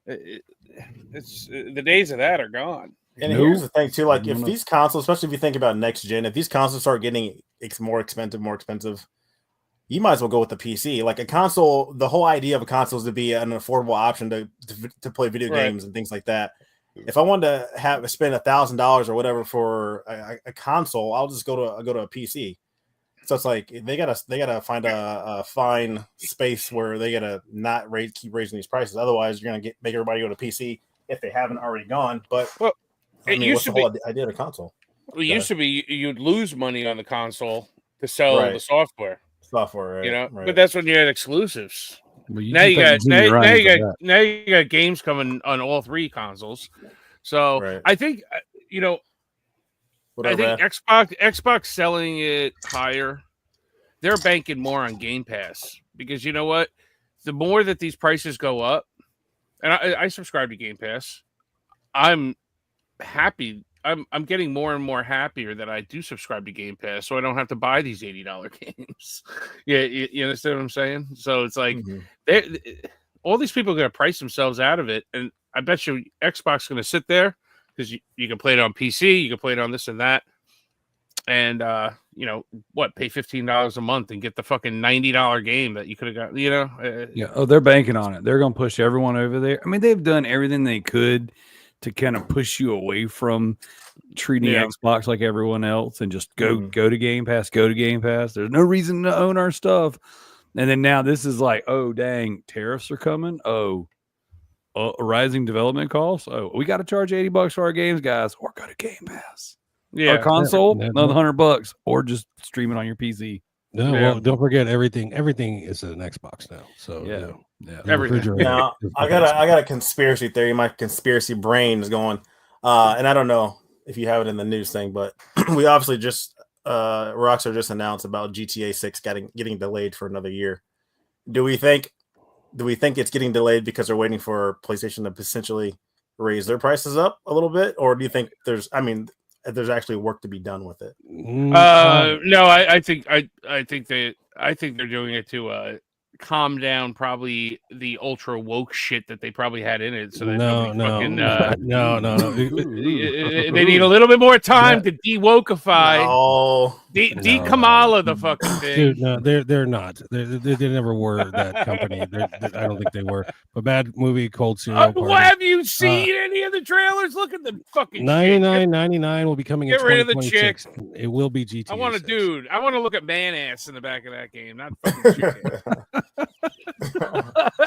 it's the days of that are gone. And here's the thing too, like if these consoles, especially if you think about next gen, if these consoles start getting more expensive, you might as well go with the PC. Like a console, the whole idea of a console is to be an affordable option to play video games and things like that. If I wanted to spend $1,000 or whatever for a console, I'll just go to a PC. So it's like they gotta find a fine space where they gotta not keep raising these prices. Otherwise, you're gonna make everybody go to PC if they haven't already gone. But what's the whole idea of a console? It used to be you'd lose money on the console to sell the software. Right? But that's when you had exclusives. Well, now you got games coming on all three consoles. So I think Xbox selling it higher. They're banking more on Game Pass because you know what? The more that these prices go up, and I subscribe to Game Pass, I'm happy. I'm getting more and more happier that I do subscribe to Game Pass, so I don't have to buy these $80 games. You understand what I'm saying? So it's like all these people are going to price themselves out of it, and I bet you Xbox is going to sit there because you can play it on PC, you can play it on this and that, and pay $15 a month and get the fucking $90 game that you could have got. They're banking on it. They're going to push everyone over there. I mean, they've done everything they could to kind of push you away from treating Xbox like everyone else and just go to Game Pass, There's no reason to own our stuff. And then now this is like, oh, dang, tariffs are coming. Rising development costs. Oh, we got to charge $80 for our games, guys, or go to Game Pass. Our console, another $100, or just stream it on your PC. No, well, don't forget everything is an Xbox now. So everything. Now, I got a conspiracy theory. My conspiracy brain is going, and I don't know if you have it in the news thing, but we obviously just Rockstar just announced about GTA 6 getting delayed for another year. Do we think it's getting delayed because they're waiting for PlayStation to potentially raise their prices up a little bit, or do you think there's actually work to be done with it? No, I think they're doing it to calm down probably the ultra woke shit that they probably had in it. So that no. They need a little bit more time to de-wokeify. De-Kamala the fucking thing. Dude, no, they're not. They never were that company. I don't think they were. A bad movie, Cold Serial Party. Have you seen any of the trailers? Look at the fucking $99.99 will be coming in 2026. Get rid of the chick. It will be GTA. I want a dude. I want to look at man ass in the back of that game, not fucking chicken.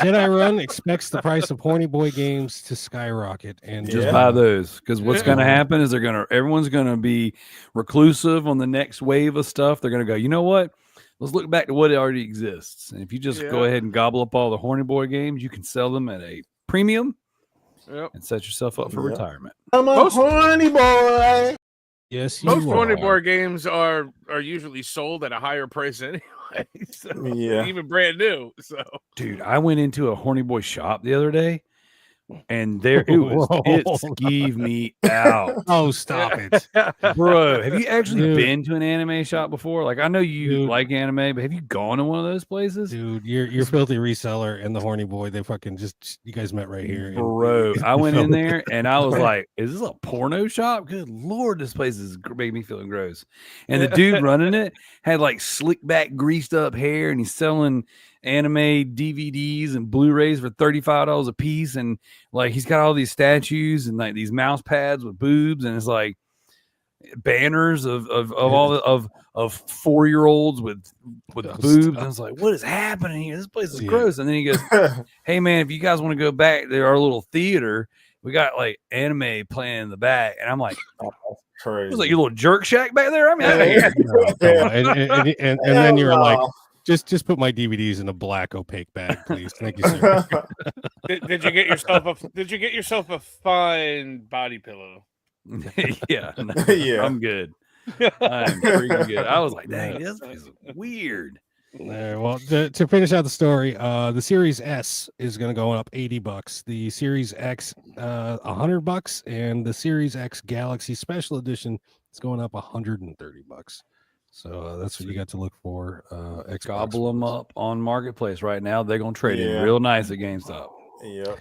Jedi Run expects the price of Horny Boy games to skyrocket, and just buy those, because what's going to happen is everyone's going to be reclusive on the next wave of stuff. They're going to go, you know what? Let's look back to what already exists, and if you just go ahead and gobble up all the Horny Boy games, you can sell them at a premium and set yourself up for retirement. I'm a horny boy. Yes, most Horny Boy games are usually sold at a higher price anyway. So, even brand new. So, dude, I went into a Horny Boy shop the other day, and it skeeved me out. Oh, stop it, bro! Have you actually been to an anime shop before? Like, I know you like anime, but have you gone to one of those places, dude? You're filthy reseller and the Horny Boy. They fucking you guys met right here, bro. I went in there and I was like, "Is this a porno shop?" Good lord, this place is making me feeling gross. And the dude running it had like slick back, greased up hair, and he's selling anime DVDs and Blu-rays for $35 a piece, and like he's got all these statues and like these mouse pads with boobs, and it's like banners of 4-year-olds with boobs. And I was like, what is happening here? This place is gross. And then he goes, hey man, if you guys want to go back to our little theater, we got like anime playing in the back. And I'm like, crazy. It was like your little jerk shack back there. I mean, and then you're like, just put my DVDs in a black opaque bag, please. Thank you, sir. Did you get yourself a fine body pillow? Yeah, no, Yeah. I'm good. I'm freaking good. I was like, dang, this is weird. Well, to finish out the story, the Series S is going to go up $80. The Series X, $100, and the Series X Galaxy Special Edition is going up $130. So that's what you got to look for. Xbox Gobble them ones. up on Marketplace right now. They're gonna trade in Yeah. real nice at GameStop. Yeah.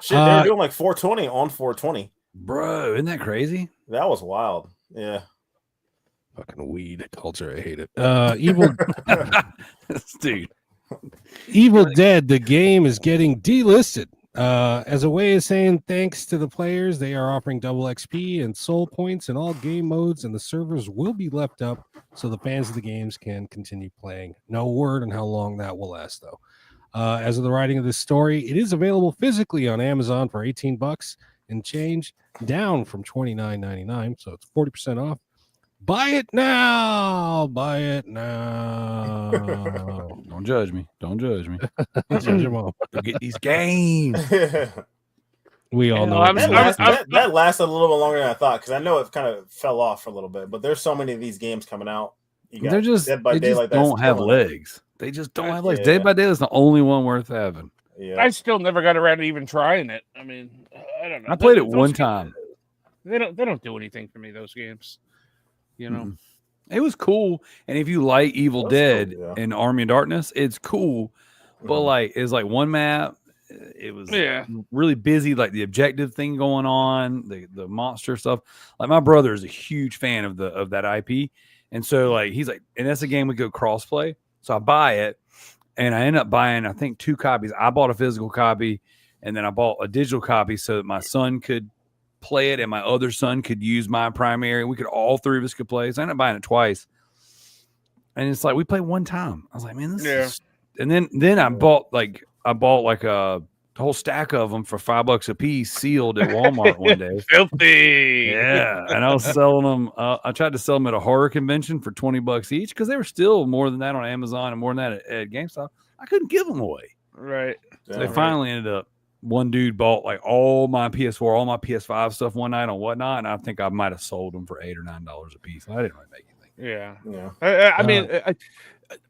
Shit, they're doing like 420 on 420. Bro, isn't that crazy? That was wild. Yeah. Fucking weed culture. I hate it. Evil Dude. Evil Dead, the game is getting delisted. As a way of saying thanks to the players, they are offering double XP and soul points in all game modes, and the servers will be left up so the fans of the games can continue playing. No word on how long that will last, though. As of the writing of this story, it is available physically on Amazon for $18 and change, down from $29.99, so it's 40% off. Buy it now. Buy it now. Don't judge me. Don't judge me. Judge them all. Go get these games. We all know that lasted a little bit longer than I thought, because I know it kind of fell off for a little bit, but there's so many of these games coming out. They're just, Dead by they just Daylight, don't have legs. They just don't have legs. Dead by Daylight is the only one worth having. I still never got around to even trying it. I mean, I don't know. I played it one time. They don't do anything for me, those games. You know, it was cool, and if you like Evil Dead and Army of Darkness, it's cool. But like, it's like one map. It was really busy, like the objective thing going on, the monster stuff. Like my brother is a huge fan of that IP, and so like he's like, and that's a game we go crossplay. So I buy it, and I end up buying I think 2 copies. I bought a physical copy, and then I bought a digital copy so that my son could play it and my other son could use my primary. We could all 3 of us could play. So I ended up buying it twice. And it's like we played one time. I was like, man, this is... And then I bought like a whole stack of them for $5 a piece, sealed at Walmart one day. Filthy. Yeah. And I was selling them. I tried to sell them at a horror convention for $20 each because they were still more than that on Amazon and more than that at GameStop. I couldn't give them away. Right. So they finally ended up. One dude bought like all my PS4, all my PS5 stuff one night on Whatnot, and I think I might have sold them for $8 or $9 a piece. I didn't really make anything. Yeah. I mean,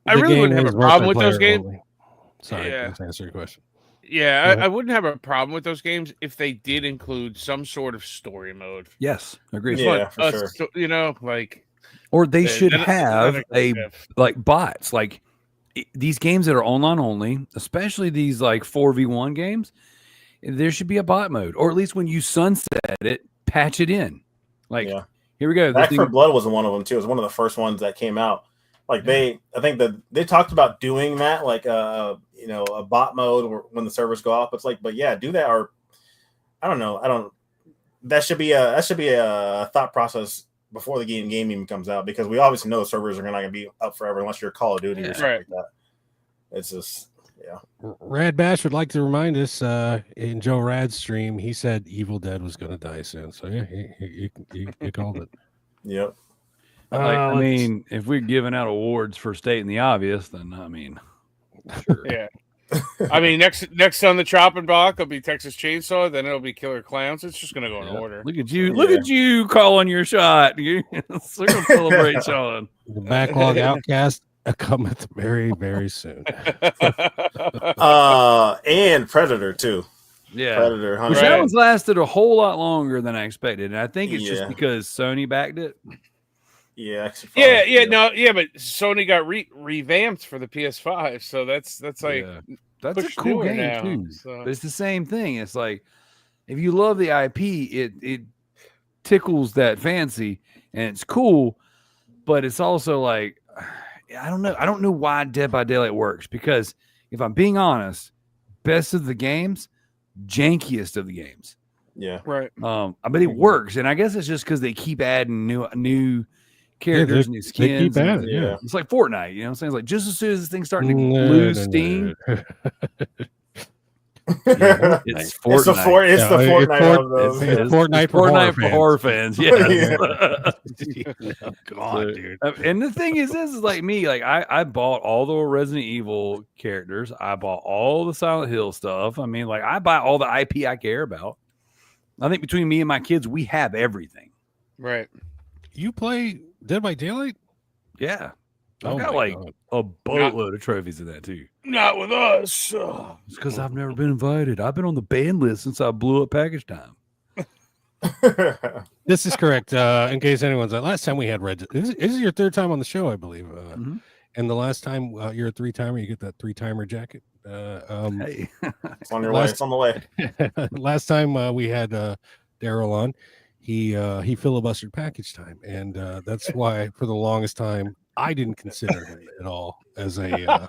I really wouldn't have a problem with those games. Only. Sorry, let's answer your question. Yeah, I wouldn't have a problem with those games if they did include some sort of story mode. Yes, agreed. Yeah, for sure. So, you know, like, or they should have like bots, like these games that are online only, especially these like 4v1 games. There should be a bot mode, or at least when you sunset it, patch it in. Like, here we go. Back 4 Blood was one of them too. It was one of the first ones that came out. Like I think that they talked about doing that, like a bot mode or when the servers go off. It's like, but yeah, do that, or I don't know. That should be a thought process before the game even comes out, because we obviously know the servers are not going to be up forever unless you're Call of Duty or something like that. It's just. Yeah. Rad Bash would like to remind us in Joe Rad's stream, he said Evil Dead was going to die soon. So yeah, he called it. Yep. I mean, if we're giving out awards for stating the obvious, then I mean, sure. Yeah. I mean, next on the chopping block will be Texas Chainsaw, then it'll be Killer Clowns. It's just going to go in order. Look at you! Look at you calling your shot. We're going to celebrate Sean. The Backlog Outcast. Cometh very, very soon. And Predator too. Yeah, Predator. Which that one's lasted a whole lot longer than I expected, and I think it's just because Sony backed it. Yeah, but Sony got revamped for the PS5, so that's like that's a cool game now, too. So. But it's the same thing. It's like if you love the IP, it tickles that fancy, and it's cool, but it's also like. I don't know. I don't know why Dead by Daylight works, because if I'm being honest, best of the games, jankiest of the games. Yeah. Right. I bet it works, and I guess it's just because they keep adding new characters, new skins. They keep adding, It's like Fortnite, you know what I'm saying? It's like just as soon as this thing's starting to lose steam. It's Fortnite. It's the Fortnite of those. It's Fortnite for horror fans. Yes. Come on, dude. And the thing is, this is like me. Like I bought all the Resident Evil characters. I bought all the Silent Hill stuff. I mean, like I buy all the IP I care about. I think between me and my kids, we have everything. Right. You play Dead by Daylight? Yeah. Oh I've got my like God. a boatload of trophies in that too. Not with us. It's because I've never been invited. I've been on the ban list since I blew up package time. This is correct. In case anyone's last time we had Red. This is your third time on the show, I believe. And the last time you're a 3-timer, you get that 3-timer jacket. Hey, it's on your way. It's on the way. Last time we had Darrell on, he filibustered package time, and that's why for the longest time I didn't consider him at all as a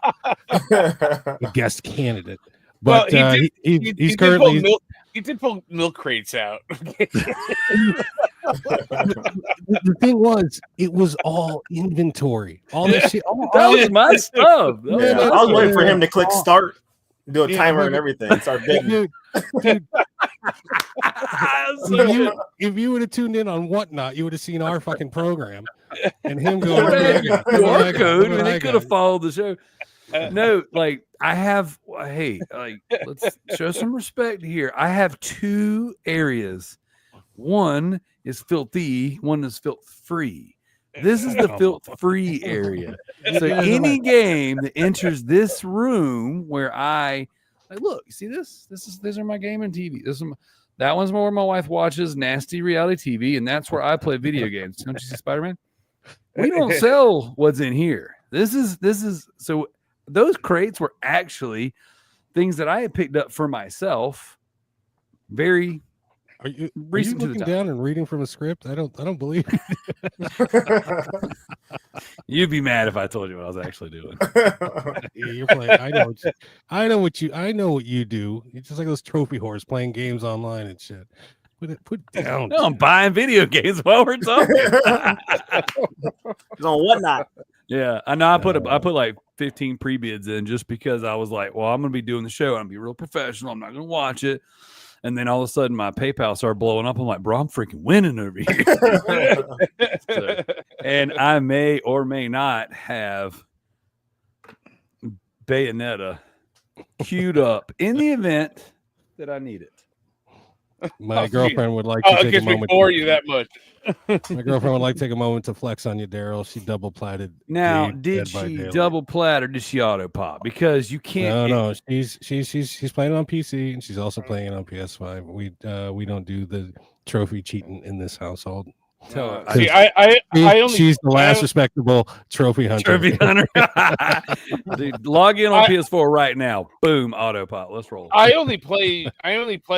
guest candidate. But well, he's currently he did pull milk crates out. The thing was, it was all inventory. All this shit. That was my stuff. Yeah, I was waiting for him to click start, do a timer and everything, start bidding. Dude, if you would have tuned in on Whatnot, you would have seen our fucking program and him going QR code. I mean, they could have followed the show. No, like I have. Hey, like let's show some respect here. I have 2 areas. One is filthy. One is filth free. This is the filth free area. So any game that enters this room where I like, look, you see this? These are my gaming TV. That one's where my wife watches nasty reality TV, and that's where I play video games. Don't you see Spider-Man? We don't sell what's in here. This is so. Those crates were actually things that I had picked up for myself. Very Are you recent to the looking time. down and reading from a script? I don't believe it. You'd be mad if I told you what I was actually doing. You're playing. I know what you do. You're just like those trophy whores playing games online and shit. Put it down. No, I'm buying video games while we're talking. It's on Whatnot. Yeah, I know. I put like 15 pre-bids in just because I was like, well, I'm gonna be doing the show. I'm gonna be real professional. I'm not gonna watch it. And then all of a sudden, my PayPal started blowing up. I'm like, bro, I'm freaking winning over here. And I may or may not have Bayonetta queued up in the event that I need it. My girlfriend would like to take a moment. Before you that much. My girlfriend would like to take a moment to flex on you, Darrell. She double platted. Now, did she double plat or did she auto pop? Because you can't. No, she's playing it on PC and she's also playing it on PS5. We don't do the trophy cheating in this household. Tell her. See, she's the last respectable trophy hunter. Trophy hunter. Dude, log in on PS4 right now. Boom, auto pop. Let's roll. I only play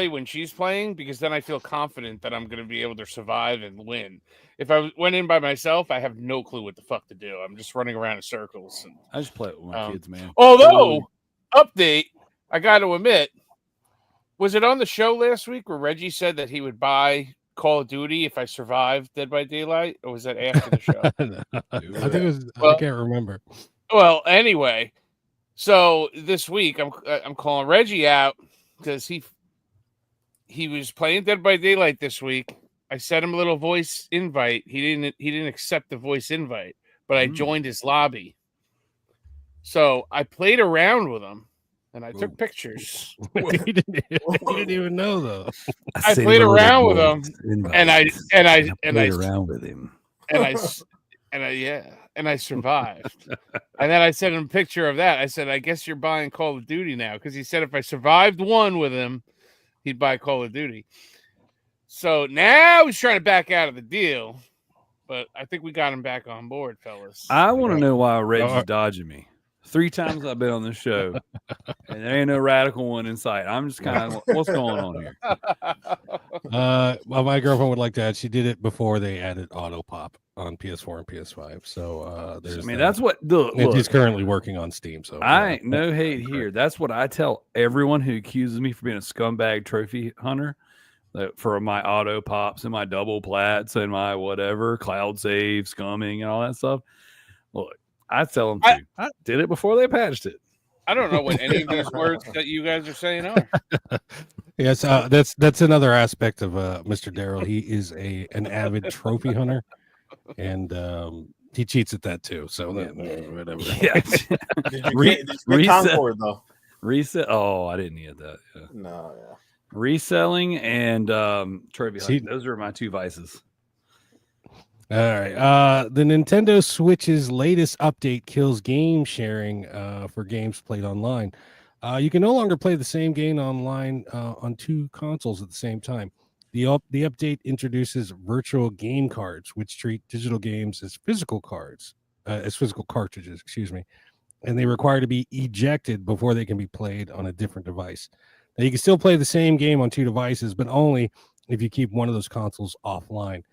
when she's playing because then I feel confident that I'm going to be able to survive and win. If I went in by myself, I have no clue what the fuck to do. I'm just running around in circles. And, I just play it with my kids, man. Although, update, I got to admit, was it on the show last week where Reggie said that he would buy Call of Duty if I survived Dead by Daylight, or was that after the show? I think it was. I can't remember. Well, anyway, so this week I'm calling Reggie out because he was playing Dead by Daylight this week. I sent him a little voice invite. He didn't accept the voice invite, but I joined his lobby. So I played around with him. And I took pictures. He didn't even know though. I played around with him, and I played around with him, and I survived. And then I sent him a picture of that. I said, "I guess you're buying Call of Duty now," because he said if I survived one with him, he'd buy Call of Duty. So now he's trying to back out of the deal, but I think we got him back on board, fellas. I want to know why Reggie's dodging me. 3 times I've been on this show, and there ain't no radical one in sight. I'm just kind of, what's going on here? Well, my girlfriend would like to add, she did it before they added auto pop on PS4 and PS5. So there's. I mean, that's what he's currently working on Steam. So I ain't no hate here. That's what I tell everyone who accuses me for being a scumbag trophy hunter. For my auto pops and my double plats and my whatever cloud save scumming and all that stuff. Look. I tell them to. I did it before they patched it. I don't know what any of these words that you guys are saying are. Yes, that's another aspect of Mr. Darrell. He is an avid trophy hunter, and he cheats at that too. So whatever. Yeah. Concord though. Reset. Oh, I didn't get that. Yeah. No, yeah. Reselling and trophy hunting. Those are my 2 vices. All right. The Nintendo Switch's latest update kills game sharing for games played online. You can no longer play the same game online on two consoles at the same time. The update introduces virtual game cards, which treat digital games as physical cartridges, excuse me, and they require to be ejected before they can be played on a different device. Now, you can still play the same game on two devices, but only if you keep one of those consoles offline.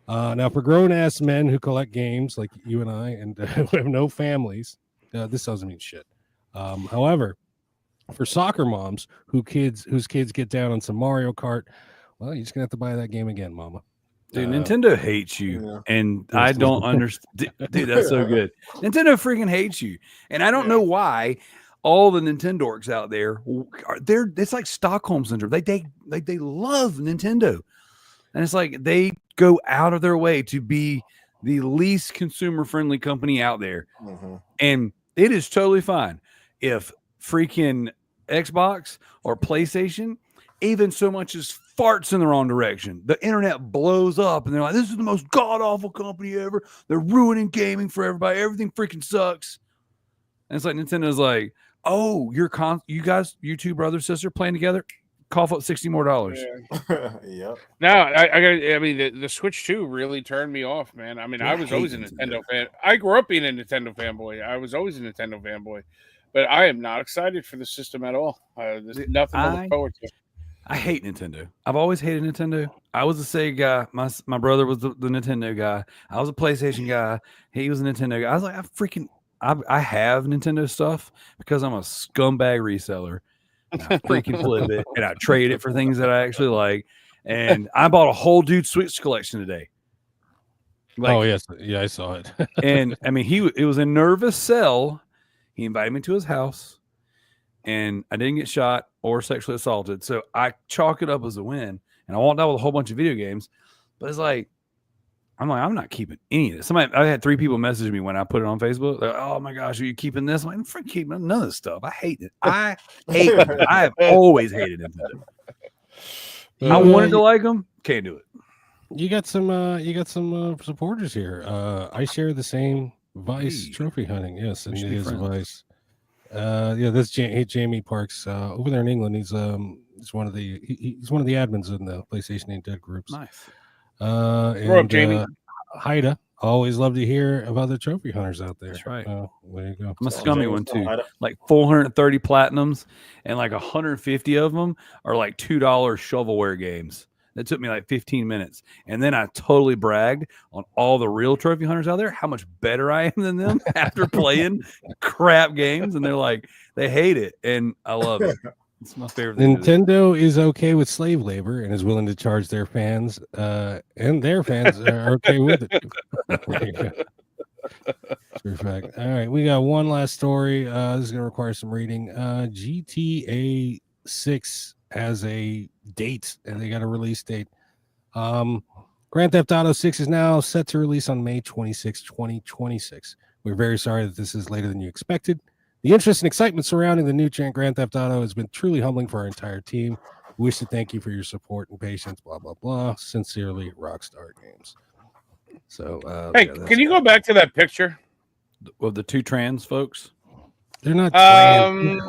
Now, for grown-ass men who collect games like you and I and who have no families, this doesn't mean shit. However, for soccer moms whose kids get down on some Mario Kart, well, you're just gonna have to buy that game again, mama. Dude, Nintendo hates you, and I don't understand. Dude, that's so good. Nintendo freaking hates you, and I don't know why. All the Nintendorks out there, it's like Stockholm syndrome. They love Nintendo, and it's like they go out of their way to be the least consumer friendly company out there, and it is totally fine if freaking Xbox or PlayStation even so much as farts in the wrong direction. The internet blows up and they're like, this is the most god-awful company ever. They're ruining gaming for everybody. Everything freaking sucks. And it's like Nintendo's like, oh, you guys, you two brother, sister playing together? Cough up $60 more. Yep. Now, I mean, the Switch 2 really turned me off, man. I mean, I was always a Nintendo fan. I grew up being a Nintendo fanboy. I was always a Nintendo fanboy. But I am not excited for the system at all. There's nothing to look forward to. I hate Nintendo. I've always hated Nintendo. I was a Sega guy. My brother was the Nintendo guy. I was a PlayStation guy. He was a Nintendo guy. I was like, I have Nintendo stuff because I'm a scumbag reseller. And I freaking flip it and I trade it for things that I actually like. And I bought a whole dude Switch collection today. Like, oh yes, yeah, I saw it. And I mean, it was a nervous sell. He invited me to his house, and I didn't get shot or sexually assaulted, so I chalk it up as a win. And I walked out with a whole bunch of video games, but it's like, I'm not keeping any of this. I had 3 people message me when I put it on Facebook. They're like, oh my gosh, are you keeping this? I'm like, I'm freaking keeping none of this stuff. I hate it. I hate it. I have always hated Nintendo. I wanted to like them, can't do it. You got some supporters here. I share the same Vice trophy hunting. Yes, and it is a Vice. That's Jamie Parks over there in England. He's one of the admins in the PlayStation Ain't Dead groups. Nice. Grow up, Jamie. Haida. Always love to hear of other trophy hunters out there. That's right. There you go. I'm a scummy one too. Like 430 platinums, and like 150 of them are like $2 shovelware games. That took me like 15 minutes. And then I totally bragged on all the real trophy hunters out there, how much better I am than them after playing crap games. And they're like, they hate it. And I love it. It's my favorite thing. Nintendo is okay with slave labor and is willing to charge their fans, and their fans are okay with it. True fact. All right, we got one last story. This is going to require some reading. GTA 6 has a date, and they got a release date. Grand Theft Auto 6 is now set to release on May 26, 2026. We're very sorry that this is later than you expected. The interest and excitement surrounding the new Grand Theft Auto has been truly humbling for our entire team. We wish to thank you for your support and patience, blah, blah, blah. Sincerely, Rockstar Games. So, hey, can you go back to that picture? Of the 2 trans folks? They're not trans.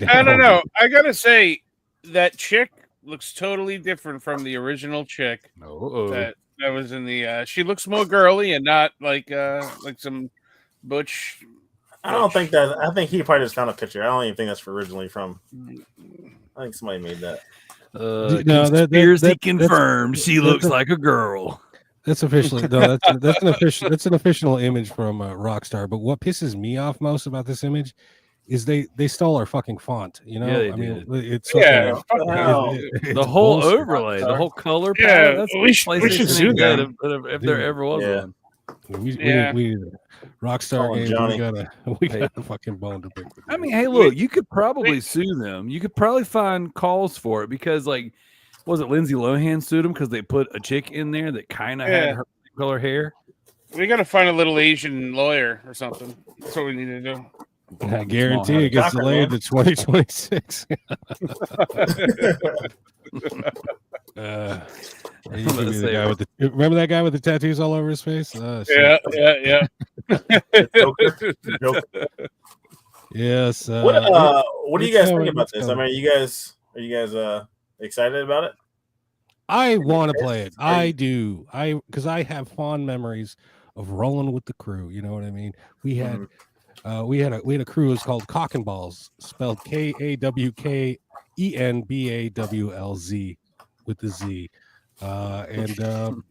I don't know. I got to say, that chick looks totally different from the original chick that was in the she looks more girly and not like some butch. I don't think that. I think he probably just found a picture. I don't even think that's originally from. I think somebody made that. Conspiracy confirmed. She looks like a girl. That's officially that's an official image from Rockstar. But what pisses me off most about this image is they stole our fucking font. You know, yeah, I mean, it's the whole overlay, the whole color palette. That's we should sue them if there ever was one. We Rockstar Games, we got a fucking bone to pick with. I mean, hey, look, you could probably sue them. You could probably find calls for it because, like, was it Lindsay Lohan sued them because they put a chick in there that kind of had her color hair? We got to find a little Asian lawyer or something. That's what we need to do. I guarantee it gets delayed to 2026. Remember that guy with the tattoos all over his face? Yeah. Joker. Yes. What do you guys think about this? I mean, are you guys excited about it? I want to play it. I do. Because I have fond memories of rolling with the crew. You know what I mean? We had a crew. It was called Cock and Balls, spelled KAWKENBAWLZ with the Z. And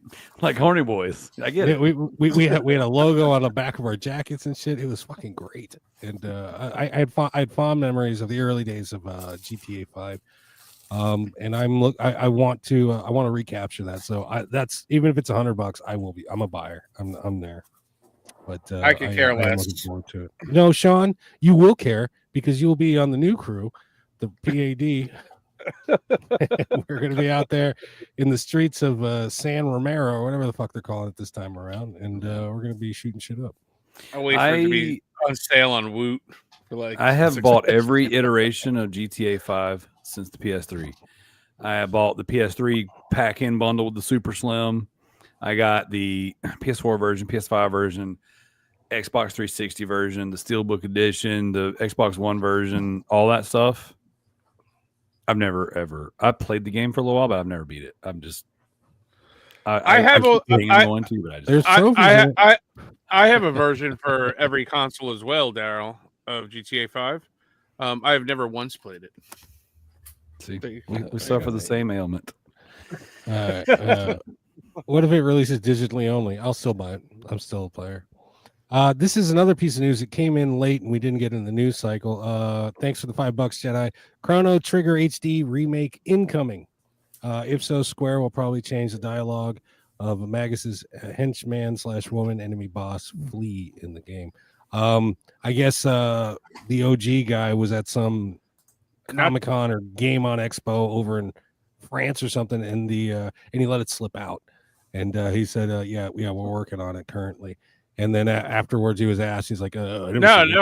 like Horny Boys. I get it. We had a logo on the back of our jackets and shit. It was fucking great. And I had fond memories of the early days of GTA 5. And I want to recapture that. So that's, even if it's $100, I'm a buyer. I'm there. But I could care less. I'm looking forward to it. No, Sean, you will care because you'll be on the new crew, the PAD. We're going to be out there in the streets of San Romero or whatever the fuck they're calling it this time around, and we're going to be shooting shit up. I'll wait for it to be on sale on Woot. I have bought every iteration of GTA 5 since the PS3. I bought the PS3 pack-in bundle with the Super Slim. I got the PS4 version, PS5 version, Xbox 360 version, the Steelbook edition, the Xbox One version, all that stuff. I've never ever. I played the game for a little while, but I've never beat it. I'm just. I have a version for every console as well, Darrell, of GTA 5. I have never once played it. See, we suffer the same ailment. What if it releases digitally only? I'll still buy it. I'm still a player. This is another piece of news that came in late and we didn't get in the news cycle. Thanks for the $5, Jedi. Chrono Trigger HD remake incoming. If so, Square will probably change the dialogue of Magus's henchman / woman enemy boss Flea in the game. I guess the OG guy was at some Comic-Con or Game On Expo over in France or something, and he let it slip out. And he said, yeah, we're working on it currently. And then afterwards, he was asked, he's like, I didn't see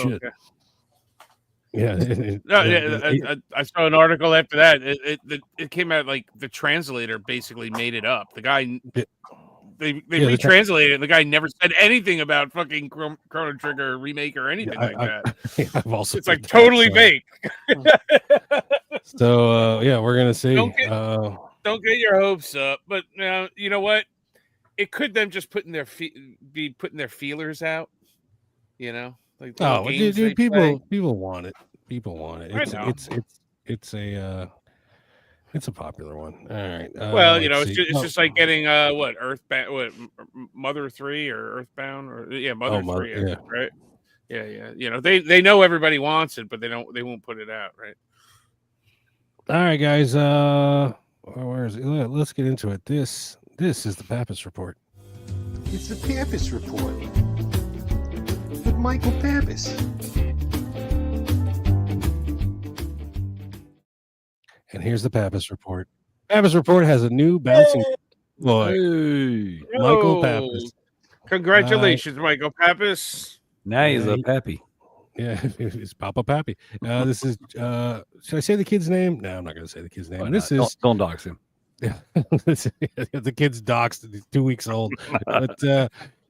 shit. Okay. Yeah. I saw an article after that. It came out like the translator basically made it up. The guy, they retranslated it. The guy never said anything about fucking Chrono Trigger remake or anything like that. I've also it's like totally fake. So we're gonna see. Don't get your hopes up, but you know what? It could them just putting their putting their feelers out, like dude, people want it. People want it. It's a popular one. All right. Well, it's just like getting Earthbound, Mother 3 or Earthbound or Mother 3, right? Yeah. They know everybody wants it, but they won't put it out, right? All right, guys. Where is it? Let's get into it. This is the Pappas Report. It's the Pappas Report with Michael Pappas. And here's the Pappas Report. Pappas Report has a new bouncing boy. Hey. Michael Pappas. Congratulations, Michael Pappas. Now he's a pappy. Yeah, it's Papa Pappy. This is should I say the kid's name? No, I'm not gonna say the kid's name. This is don't dox him. Yeah, the kid's doxed. He's 2 weeks old. But he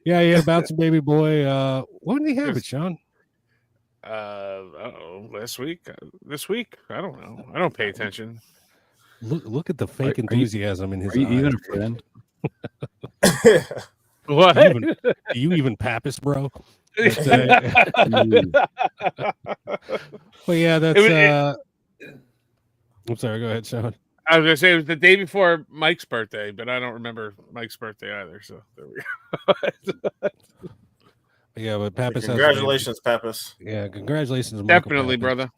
had a bouncing baby boy. When did he have it, Sean? Last week, this week, I don't know. I don't pay attention. Look at the fake enthusiasm in his eyes. Are you even a friend? What? Do you even Pappas, bro? Well, yeah, that's. I'm sorry. Go ahead, Sean. I was gonna say it was the day before Mike's birthday, but I don't remember Mike's birthday either. So there we go. Yeah, but Pappas. Congratulations, Pappas. Yeah, congratulations, definitely, brother.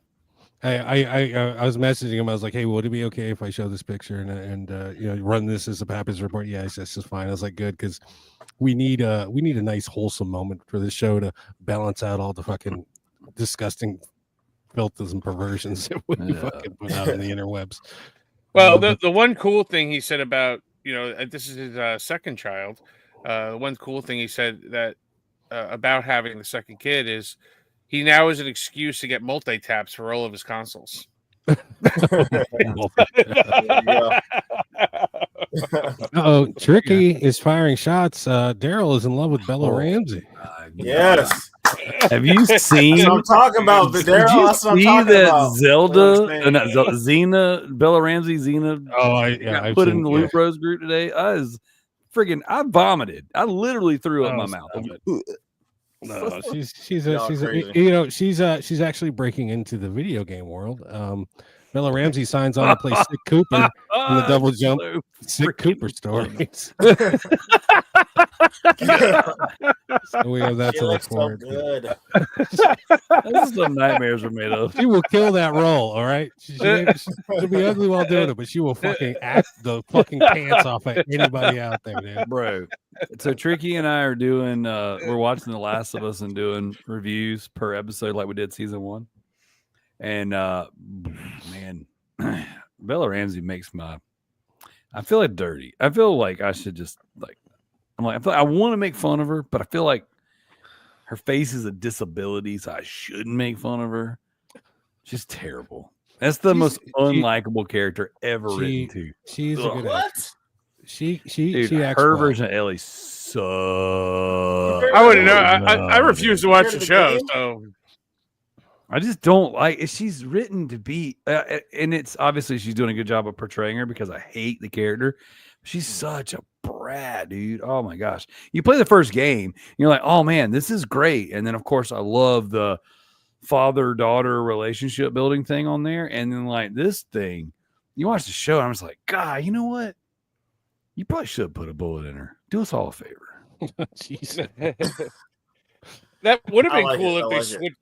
I was messaging him. I was like, "Hey, would it be okay if I show this picture and run this as a Pappas Report?" Yeah, he says it's fine. I was like, "Good," because we need a nice wholesome moment for this show to balance out all the fucking disgusting filths and perversions that we fucking put out on the interwebs. Well, the one cool thing he said about this is his second child. One cool thing he said that about having the second kid is he now has an excuse to get multi-taps for all of his consoles. Oh, Tricky is firing shots. Darrell is in love with Bella Ramsey. Yes. Have you seen? That's what I'm talking about. The Darrell. That's what I'm talking about. Zelda, not Xena, Bella Ramsey, Xena. Oh, I put in the Loot Bros group today. I vomited. I literally threw up my mouth. No, she's actually breaking into the video game world. Bella Ramsey signs on to play Sick Cooper in the Double Jump Sick Cooper stories. So we have that to look forward to. This is what nightmares are made of. She will kill that role, all right? She'll be ugly while doing it, but she will fucking act the fucking pants off of anybody out there, dude. Bro. So Tricky and I are doing we're watching The Last of Us and doing reviews per episode like we did season 1. And man, Bella Ramsey makes I feel like dirty. I feel like I should just I want to make fun of her, but I feel like her face is a disability, so I shouldn't make fun of her. She's terrible. That's the most unlikable character ever written too. She's a good actress. She acts her version of Ellie sucks. I wouldn't know. I refuse to watch the show, so I just don't like it. She's written to be, and it's obviously she's doing a good job of portraying her because I hate the character. She's such a brat, dude. Oh my gosh. You play the first game, you're like, oh man, this is great. And then of course I love the father-daughter relationship building thing on there. And then like this thing, you watch the show and I'm just like, God, you know what? You probably should put a bullet in her. Do us all a favor. Jesus. That would have been cool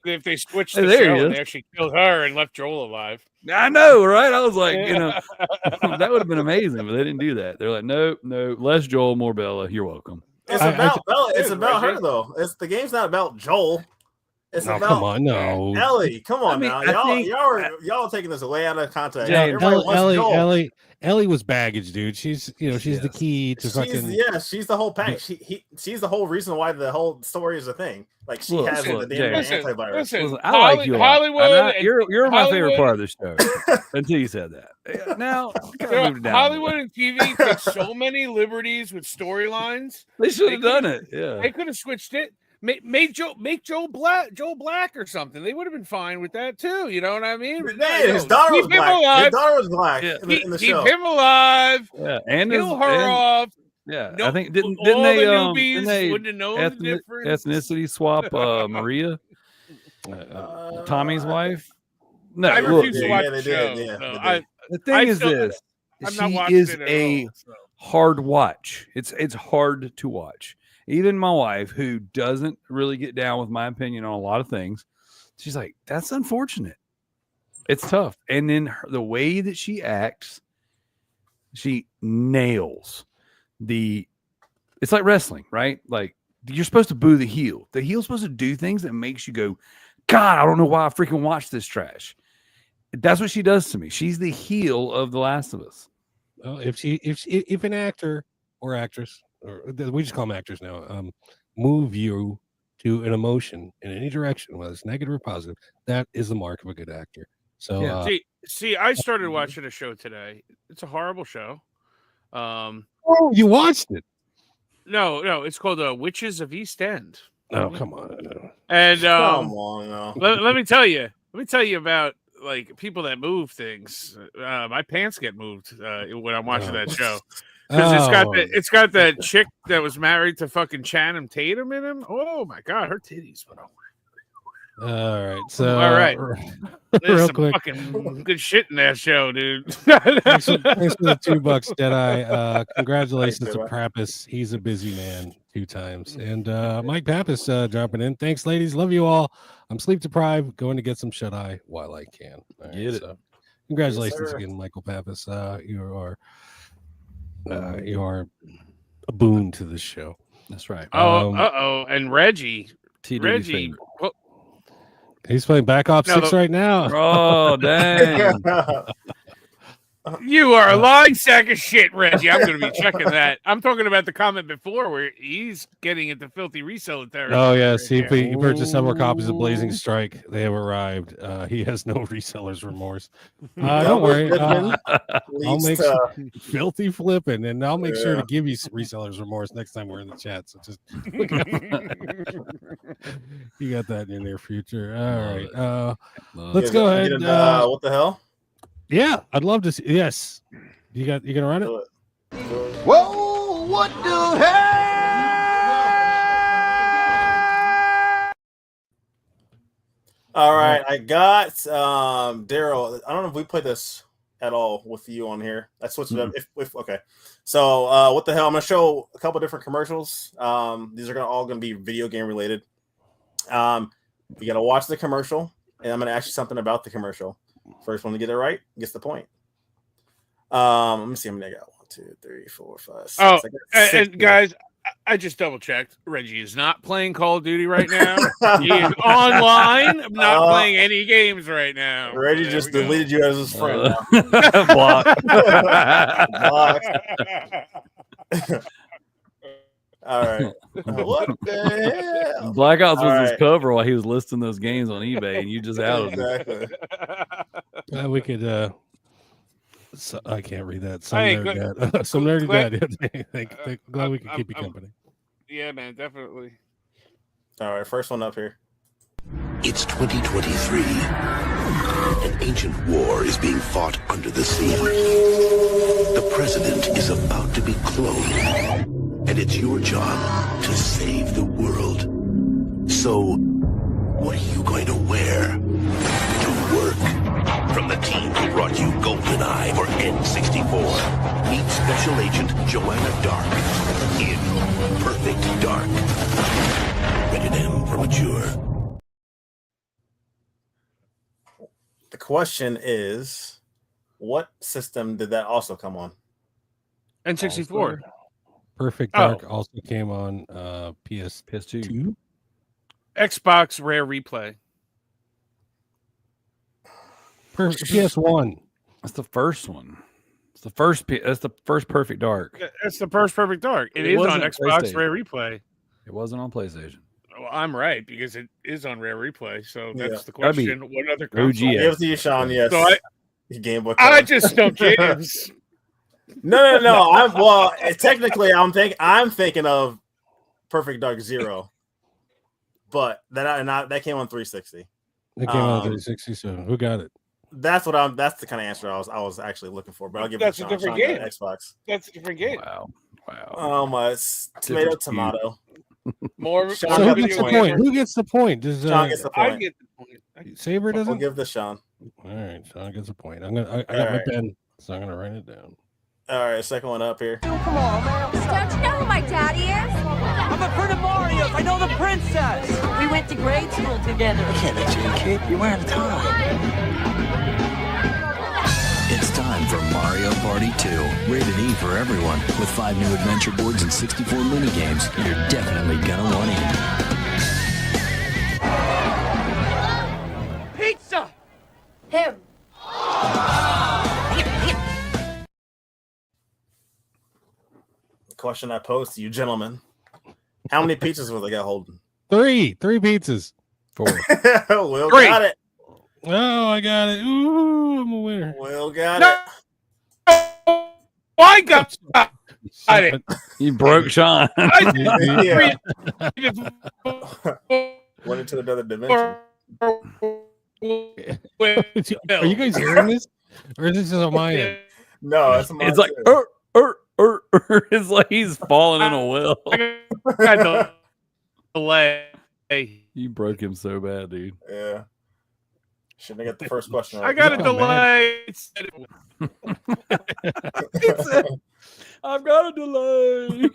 if they switched the show and they actually killed her and left Joel alive. I know, right? I was like, that would have been amazing, but they didn't do that. They're like, no, less Joel, more Bella. You're welcome. It's about Bella. It's about her though. The game's not about Joel. It's about come on, no. Ellie. Come on now. Y'all are taking this way out of context. Yeah, Ellie was baggage, dude. She's the key to fucking. She's the whole pack. She's the whole reason why the whole story is a thing. Like she has the damn antivirus. Listen, I like you. Hollywood. You're my favorite part of the show. Until you said that. Now Hollywood and TV take so many liberties with storylines. They should have done it. Yeah, they could have switched it. Make Joe Black or something. They would have been fine with that too. You know what I mean? His daughter was black. His daughter was black in the show. Keep him alive. Yeah, and kill her off. Yeah, I think didn't they wouldn't have known the difference. Ethnicity swap Maria, Tommy's wife? No, I refuse to watch the show. The thing is this: she is a hard watch. It's hard to watch. Even my wife, who doesn't really get down with my opinion on a lot of things, she's like, "That's unfortunate. It's tough." And then the way that she acts, she nails it's like wrestling, right? Like you're supposed to boo the heel. The heel's supposed to do things that makes you go, God, I don't know why I freaking watch this trash. That's what she does to me. She's the heel of The Last of Us. Well, if an actor or actress, or we just call them actors now, move you to an emotion in any direction, whether it's negative or positive, that is the mark of a good actor. So yeah. See, I started watching a show today. It's a horrible show. Oh, you watched it? No, it's called Witches of East End. Oh, come on. And come on, no. let me tell you about like people that move things. My pants get moved when I'm watching that show because it's got that chick that was married to fucking Channing Tatum in him. Oh my god, her titties, bro. All right, so there's real some quick, fucking good shit in that show, dude. thanks for the $2, Deadeye. Congratulations to Pappas. He's a busy man 2 times, and Mike Pappas dropping in. Thanks, ladies. Love you all. I'm sleep deprived. Going to get some shut eye while I can. All right, so congratulations again, Michael Pappas. You are a boon to this show. That's right. And Reggie. Well, he's playing Back Ops 6 right now. Oh, dang. You are a lying sack of shit, Reggie. I'm going to be checking that. I'm talking about the comment before where he's getting into filthy reseller territory. Oh yeah, see, he purchased several copies of Blazing Strike. They have arrived. He has no reseller's remorse. Don't worry. I'll make filthy flipping, and I'll make sure to give you reseller's remorse next time we're in the chat. So just you got that in the near future. All right, let's go ahead. What the hell? Yeah, I'd love to see. Yes, you gonna run it? Whoa, what the hell? All right, I got Darrell. I don't know if we played this at all with you on here. I switched it up. If okay, so what the hell? I'm gonna show a couple different commercials. These are all gonna be video game related. You gotta watch the commercial, and I'm gonna ask you something about the commercial. First one to get it right gets the point. Let me see how many I got. 1, 2, 3, 4, 5, 6. Oh, and guys, I just double checked. Reggie is not playing Call of Duty right now. He is online, not playing any games right now. Reggie just deleted you as his friend. Block. Block. All right. What the hell? Black Ops was his cover while he was listing those games on eBay, and you just outed him. Exactly. We could. So, I can't read that. Some nerdy dad. Glad we could keep you company. Yeah, man, definitely. All right, first one up here. It's 2023. An ancient war is being fought under the sea. The president is about to be cloned, and it's your job to save the world. So, what are you going to wear to work? From the team who brought you GoldenEye or N64, meet Special Agent Joanna Dark in Perfect Dark. Rated M for mature. The question is, what system did that also come on? N64. Perfect Dark also came on PS2. Xbox Rare Replay. PS1. That's the first one. It's the first. That's the first Perfect Dark. That's the first Perfect Dark. It is on Xbox Rare Replay. It wasn't on PlayStation. Well, I'm right because it is on Rare Replay. So that's the question. What other console? I'll give it to you, Sean. Yes. So Game Boy. I just don't James. No. Technically, I'm thinking of Perfect Dark 0, but that came on 360. It came on 360. So who got it? That's the kind of answer I was actually looking for. But I'll give that's it a to different Sean game. Xbox. That's a different game. Wow. Oh my! Tomato. More. So who gets the point? Who gets the point? Sean gets the point. I get the point. Saber doesn't. We'll give this Sean. All right, Sean gets a point. I got my pen, so I'm gonna write it down. All right, second one up here. Come on, man. Don't you know who my daddy is? I'm a friend of Mario's. I know the princess. We went to grade school together. I can't let you, kid. You're wearing a tie. It's time for Mario Party 2. Rated E for everyone. With 5 new adventure boards and 64 minigames. You're definitely gonna want in. Pizza! Him. Question I posed to you, gentlemen. How many pizzas was I got holding? 3 pizzas. 4. Will 3. got it. Oh, I got it. Ooh, I'm a winner. Will got it. I got it. You broke Sean. Yeah. Went into another dimension. Are you guys hearing this? Or is this just on my end? No, it's mine. It's like it's like he's falling in a well. Delay. You broke him so bad, dude. Yeah. Shouldn't have got the first question right. I got a delay. I've got a delay.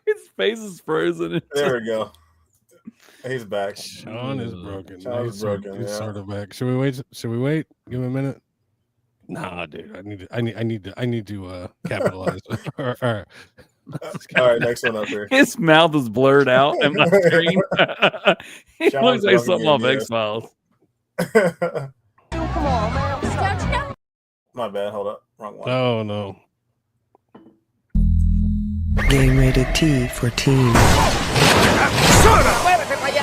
His face is frozen. There we go. He's back. Sean is broken. Sean's broken. He's sort of back. Should we wait? Give him a minute. Nah, dude. I need to capitalize. All right. All right, next one up here. His mouth is blurred out on my screen. He looks like something off X-Files. Come on, man. Don't you know? My bad. Hold up. Wrong one. Oh no. Game rated T for teen.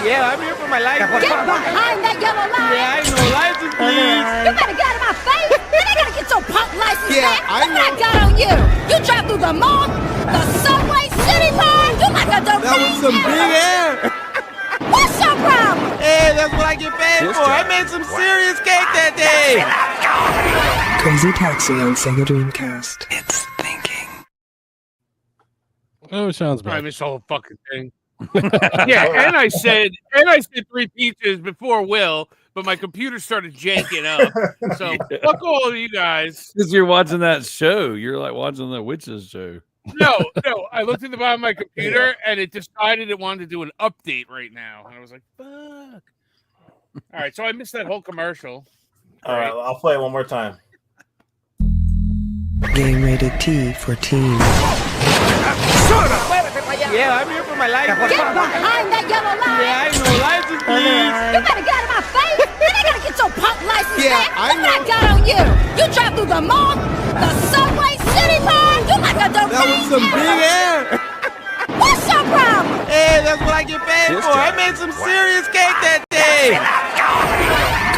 Yeah, I'm here for my license. Get behind that yellow line! Yeah, I know. License, please. You better get out of my face! And I gotta get your punk license Yeah, back! I Look what I know. got on you! You drive through the mall, the subway, city line, you like a direct That was some big air. What's your problem? Hey, that's what I get paid This for. I guy. made some serious cake that day. Crazy Taxi on Sega Dreamcast. It's thinking. Oh, Sean's I back. missed the whole fucking thing. Yeah, and I said 3 pizzas before Will, but my computer started janking up. So fuck all of you guys. Because you're watching that show. You're like watching the witches show. No, I looked at the bottom of my computer and it decided it wanted to do an update right now. And I was like, fuck. All right, so I missed that whole commercial. All right, I'll play it one more time. Game rated T for teen. Yeah, I'm here for my license. Get behind that yellow line! Yeah, I know. License, please. You better get out of my face! And I gotta get your punk license Yeah, back! I Look what I know. got on you! You drive through the mall, the subway, city line, you like a direct That was some big air. What's your problem? Hey, that's what I get paid This for. I guy. made some serious cake that day.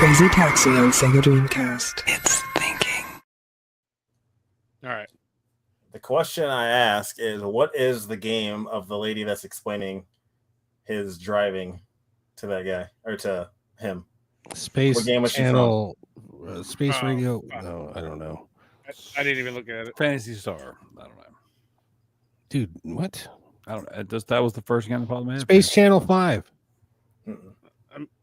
Crazy Taxi on Sega Dreamcast. It's thinking. All right. The question I ask is, what is the game of the lady that's explaining his driving to that guy or to him? Space What game was she channel, space Oh, radio. fuck. No, I don't know. I didn't even look at it. Fantasy Star. I don't know. Dude, what? I don't. That was the first game that popped in my head. Space Channel 5.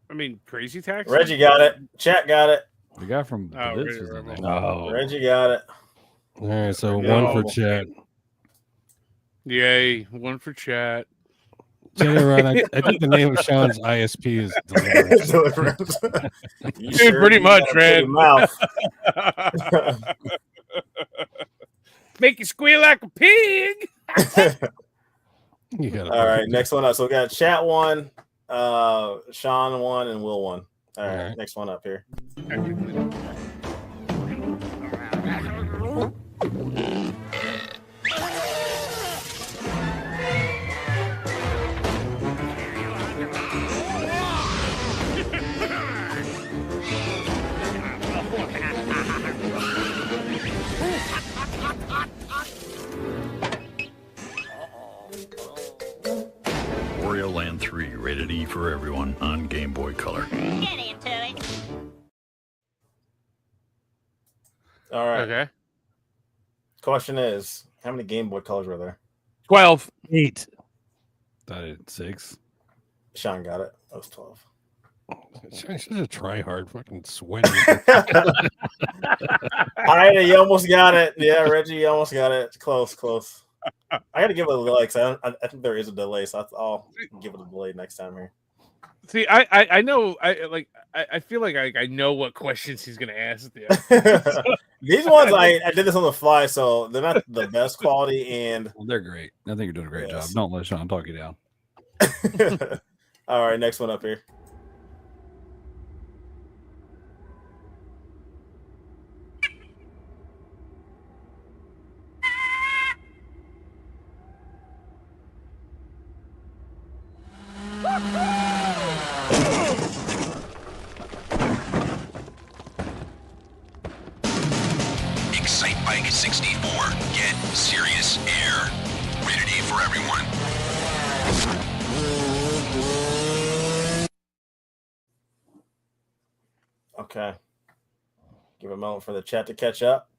I mean, Crazy Taxi? Reggie got it. Chat got it. The guy from Oh, the Reggie Bits is in there. Oh. Reggie got it. All right, so Yeah. one for chat. Yay, one for chat. Chat, right? I think the name of Sean's ISP is Deliverance. Deliverance. You Dude, pretty do much, got a big man. mouth. Make you squeal like a pig. You got All right, next one up. So we got chat one, Sean one, and Will one. All right, next one up here. Wario Land 3, rated E for everyone, on Game Boy Color. Get into it. All right. Okay. Question is, how many Game Boy colors were there? 12. 8. I did 6. Sean got it. That was 12. Sean's such a try hard, fucking sweaty. You almost got it. Yeah, Reggie, you almost got it. Close. I got to give it a delay because I think there is a delay, so I'll give it a delay next time here. See, I know. I feel like I know what questions he's gonna ask. There. These ones I did this on the fly, so they're not the best quality, and Well, they're great. I think you're doing a great job. Don't let Sean talk you down. all right, next one up here. Excite Bike 64. Get serious air. Rated E for everyone. Okay. Give a moment for the chat to catch up.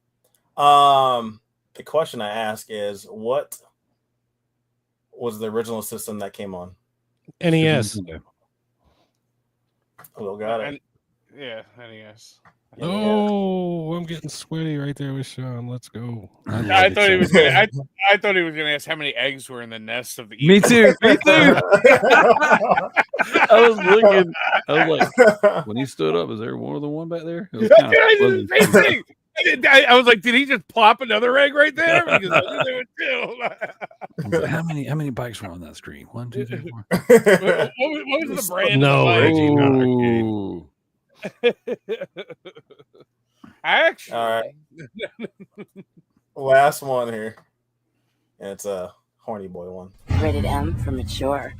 The question I ask is, what was the original system that came on? NES. Will got it. Yeah, NES. Oh, I'm getting sweaty right there with Sean. Let's go. I thought he was. I thought he was going to ask how many eggs were in the nest of the. Me too. Me too. I was looking. I was like, when he stood up, is there more than one back there? It was kind I of did the same thing. I was like, did he just plop another egg right there? Because I was doing it too. How many bikes were on that screen? 1, 2, 3, 4. What was the brand? No, of the bike? Reggie, not. Ooh. Actually, all right. Last one here. And it's a horny boy one. Rated M for mature.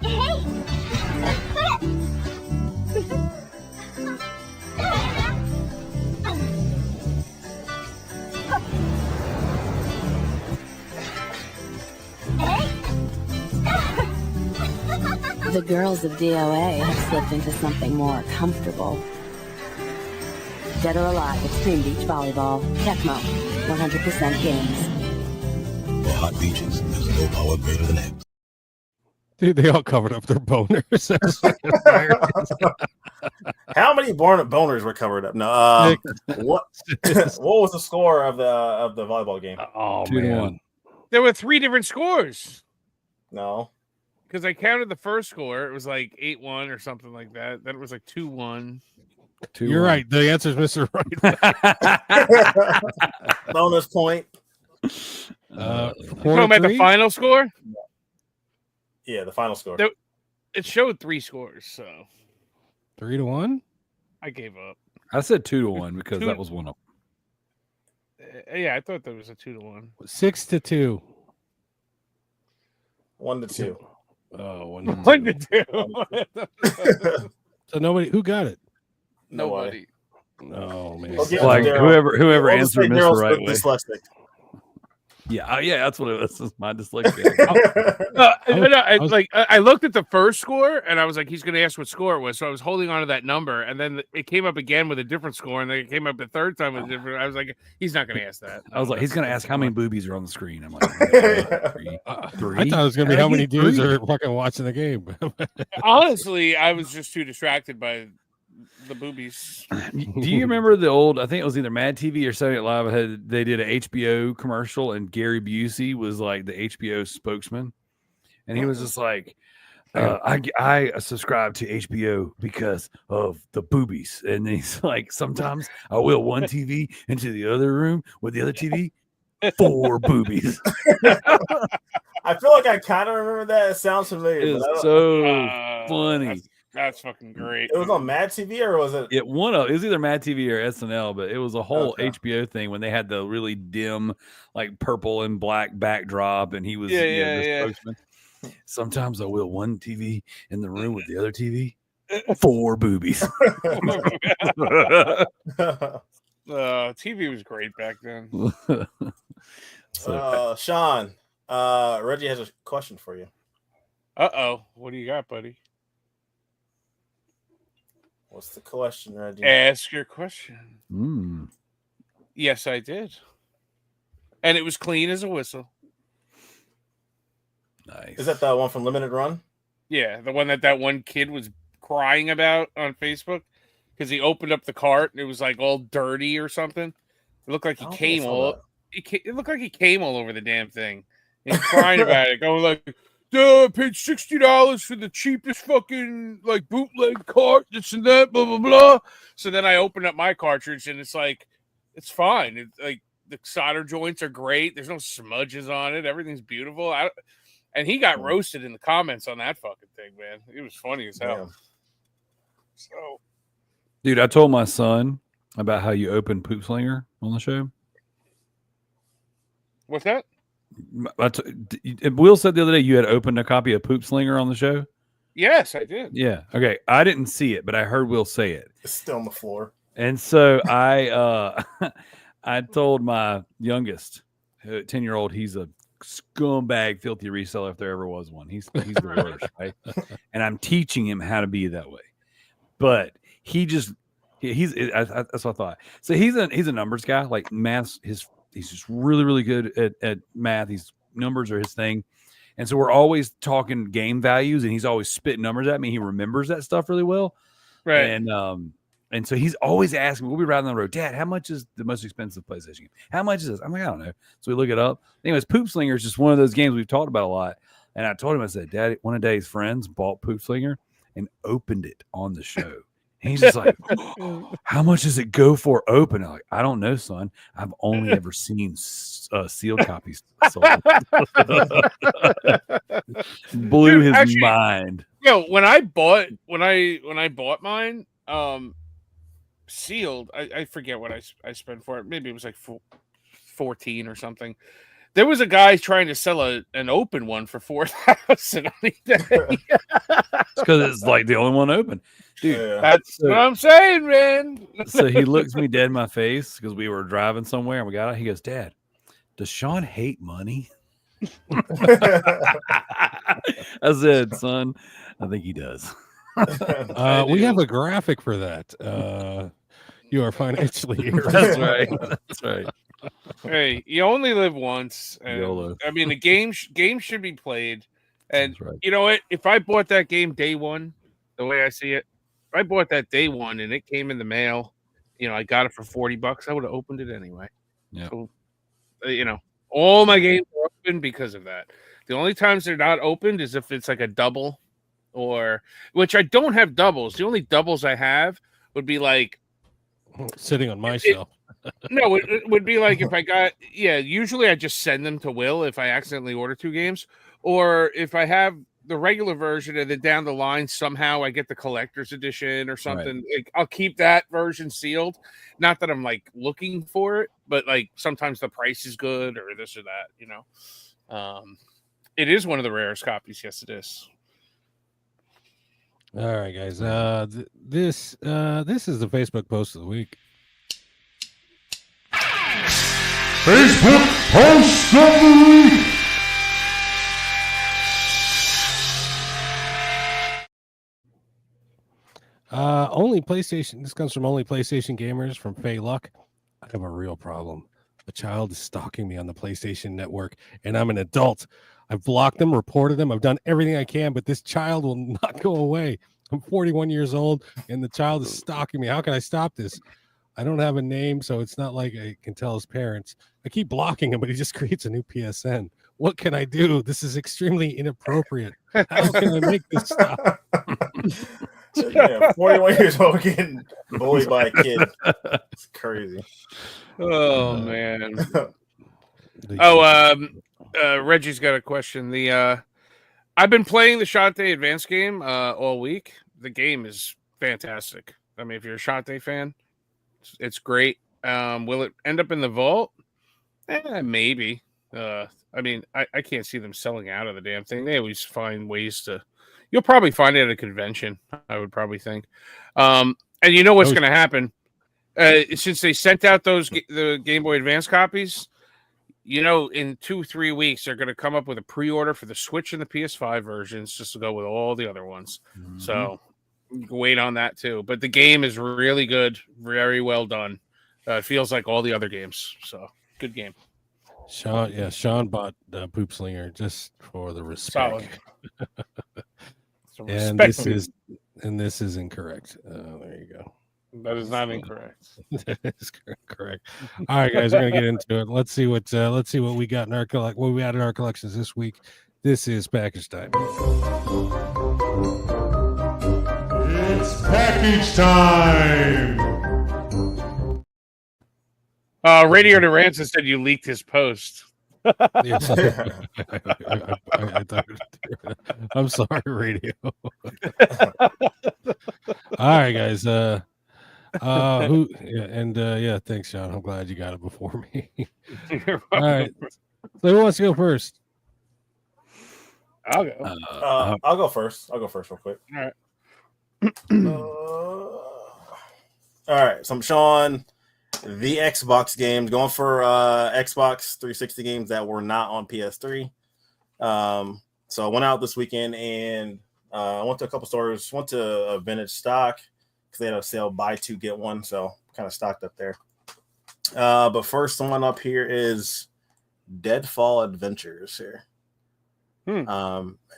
The girls of DOA have slipped into something more comfortable. Dead or Alive Extreme Beach Volleyball. Tecmo. 100% games. For hot beaches, there's no power greater than X. Dude, they all covered up their boners. How many boners were covered up? No. What was the score of the volleyball game? Oh, 2-1. There were 3 different scores. No. Because I counted the first score. It was like 8-1 or something like that. Then it was like 2-1. You're right. The answer is Mr. Right. Bonus point. Talking about the final score? Yeah, the final score. It showed 3 scores, so 3-1. I gave up. I said 2-1 because that was one of them. Yeah, I thought there was a 2-1. 6-2. 1-2. Oh, 1-2. So nobody who got it? Nobody. Oh man. Like whoever answered this the right way. Dyslexic. Yeah, that's what it was. This is my dyslexia. I looked at the first score and I was like, he's going to ask what score it was. So I was holding on to that number, and then it came up again with a different score, and then it came up the third time with a different. I was like, he's not going to ask that. I was like, he's going to ask how many boobies are on the screen. I'm like, 3. I thought it was going to be how many dudes are fucking watching the game. Honestly, I was just too distracted by the boobies. Do you remember the old? I think it was either Mad TV or Saturday Night Live. They did an HBO commercial, and Gary Busey was like the HBO spokesman, and he was just like, "I subscribe to HBO because of the boobies," and he's like, "Sometimes I will one TV into the other room with the other TV, 4 boobies." I feel like I kind of remember that. It sounds familiar. It's so funny. That's fucking great. It was on Mad TV, or was it? It was either Mad TV or SNL, but it was a whole HBO thing when they had the really dim, like purple and black backdrop, and he was the spokesman. Sometimes I will one TV in the room with the other TV, 4 boobies. TV was great back then. Sean, Reggie has a question for you. Uh-oh. What do you got, buddy? What's the question, Reggie? Ask your question. Yes, I did. And it was clean as a whistle. Nice. Is that the one from Limited Run? Yeah, the one that one kid was crying about on Facebook because he opened up the cart and it was like all dirty or something. It looked like he came all. It looked like he came all over the damn thing. And he's crying about it, going like, "Duh, I paid $60 for the cheapest fucking like bootleg cart, this and that, blah blah blah." So then I opened up my cartridge and it's like, it's fine. It's like the solder joints are great. There's no smudges on it. Everything's beautiful. And he got roasted in the comments on that fucking thing, man. It was funny as hell. So, dude, I told my son about how you open Poop Slinger on the show. What's that? Will said the other day you had opened a copy of Poop Slinger on the show. Yes, I did. Yeah. Okay. I didn't see it, but I heard Will say it. It's still on the floor. And so I told my youngest 10-year-old, he's a scumbag, filthy reseller if there ever was one. He's the worst, right? And I'm teaching him how to be that way. But that's what I thought. So he's a numbers guy, like math. He's just really, really good at math. Numbers are his thing. And so we're always talking game values, and he's always spitting numbers at me. He remembers that stuff really well. Right. And so he's always asking me, we'll be riding on the road, "Dad, how much is the most expensive PlayStation game? How much is this?" I'm like, "I don't know." So we look it up. Anyways, Poop Slinger is just one of those games we've talked about a lot. And I told him, I said, "Daddy, one of Daddy's friends bought Poop Slinger and opened it on the show." And he's just like, "How much does it go for open?" I'm like, "I don't know, son. I've only ever seen sealed copies sold." Blew his mind. Yo, when I bought mine, sealed. I forget what I spent for it. Maybe it was like 14 or something. There was a guy trying to sell an open one for 4,000 on eBay. Because it's like the only one open, dude. Yeah. That's what I'm saying, man. So he looks me dead in my face because we were driving somewhere and we got out. He goes, "Dad, does Sean hate money?" I said, "Son, I think he does." We have a graphic for that. You are financially That's right. That's right. Hey, you only live once. And, YOLO. I mean, the game should be played. And That's right. you know what? If I bought that game day one, the way I see it, if I bought that day one and it came in the mail, I got it for $40, I would have opened it anyway. Yeah. So, all my games are open because of that. The only times they're not opened is if it's like a double, which I don't have doubles. The only doubles I have would be like sitting on my shelf. No, it would be like if I got, usually I just send them to Will if I accidentally order 2 games, or if I have the regular version and then down the line somehow I get the collector's edition or something. Right. Like, I'll keep that version sealed. Not that I'm like looking for it, but like sometimes the price is good or this or that, It is one of the rarest copies. Yes, it is. All right, guys. This is the Facebook post of the week. Facebook post of the week. Only PlayStation. This comes from Only PlayStation Gamers from Faye Luck. I have a real problem. A child is stalking me on the PlayStation Network, and I'm an adult. I've blocked them, reported them. I've done everything I can, but this child will not go away. I'm 41 years old, and the child is stalking me. How can I stop this? I don't have a name, so it's not like I can tell his parents. I keep blocking him, but he just creates a new PSN. What can I do? This is extremely inappropriate. How can I make this stop? 41 years old getting bullied by a kid. It's crazy. Oh, man. Reggie's got a question. I've been playing the Shantae Advance game all week. The game is fantastic. I mean, if you're a Shantae fan, it's great. Will it end up in the vault? Maybe. I mean, I can't see them selling out of the damn thing. They always find ways to. You'll probably find it at a convention, I would probably think. And you know what's going to happen? Since they sent out the Game Boy Advance copies, in 2-3 weeks, they're going to come up with a pre-order for the Switch and the PS5 versions just to go with all the other ones. Mm-hmm. So you can wait on that too. But the game is really good, very well done. It feels like all the other games. So good game. Sean bought Poop Slinger just for the respect. And this is incorrect. There you go. That is not incorrect. That is correct. All right, guys, we're gonna get into it. Let's see what we got in our what we had in our collections this week. This is package time. It's package time. Radio to Ransom said you leaked his post. Yes, I thought, I'm sorry, Radio. All right, guys. Thanks, Sean. I'm glad you got it before me. All right. So who wants to go first? I'll go. I'll go first. I'll go first real quick. All right. All right. So I'm Sean. The Xbox games, going for Xbox 360 games that were not on PS3. So I went out this weekend and I went to a couple stores. Went to a vintage stock because they had a sale, buy 2 get 1. So kind of stocked up there. But first one up here is Deadfall Adventures here.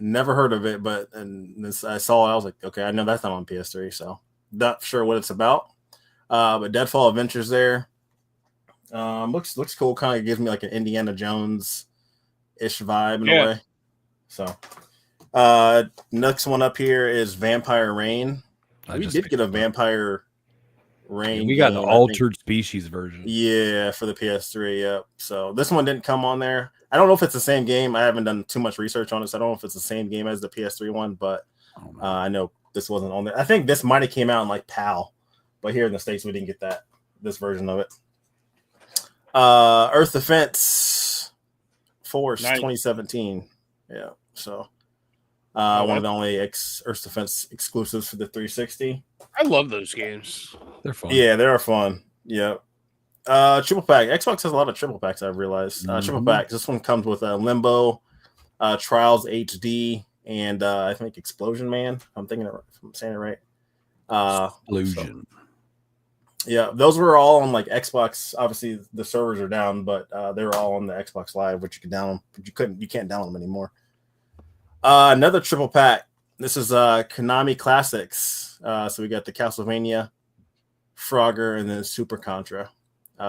Never heard of it, but I saw it. I was like, okay, I know that's not on PS3, so not sure what it's about. But Deadfall Adventures there. Looks cool. Kind of gives me like an Indiana Jones ish vibe in a way. So next one up here is Vampire Rain. We did get a Vampire Rain. We got the altered species version. Yeah, for the PS3. Yep. So this one didn't come on there. I don't know if it's the same game. I haven't done too much research on this. I don't know if it's the same game as the PS3 one, but I know this wasn't on there. I think this might have came out in like PAL. but here in the States we didn't get this version of it. Earth Defense Force 2017. Yeah, so one of the only Earth Defense exclusives for the 360. I love those games. They're fun. Yeah, they're fun. Yeah. Triple pack. Xbox has a lot of triple packs, I've realized. Triple packs. This one comes with Limbo, Trials HD, and I think Explosion Man. If I'm saying it right. Explosion. Yeah, those were all on like Xbox. Obviously, the servers are down, but they were all on the Xbox Live, which you could download. But you can't download them anymore. Another triple pack. This is Konami Classics. So we got the Castlevania, Frogger, and then Super Contra.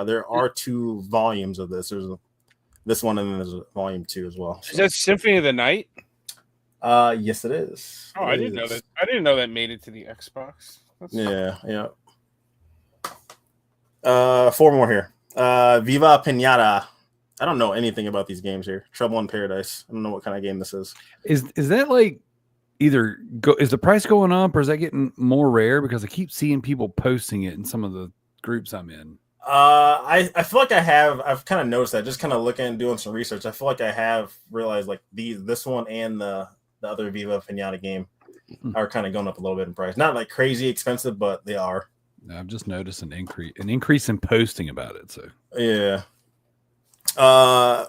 There are 2 volumes of this. There's this one, and then there's a volume 2 as well. So. Is that Symphony of the Night? Yes, it is. Oh, I didn't know that. I didn't know that made it to the Xbox. Yeah. 4 more here. Viva Pinata. I don't know anything about these games here. Trouble in Paradise. I don't know what kind of game this is. Is that like is the price going up, or is that getting more rare? Because I keep seeing people posting it in some of the groups I'm in. I feel like I've kind of noticed that, just kind of looking and doing some research. I feel like I have realized like this one and the other Viva Pinata game are kind of going up a little bit in price. Not like crazy expensive, but they are. I've just noticed an increase in posting about it. So yeah.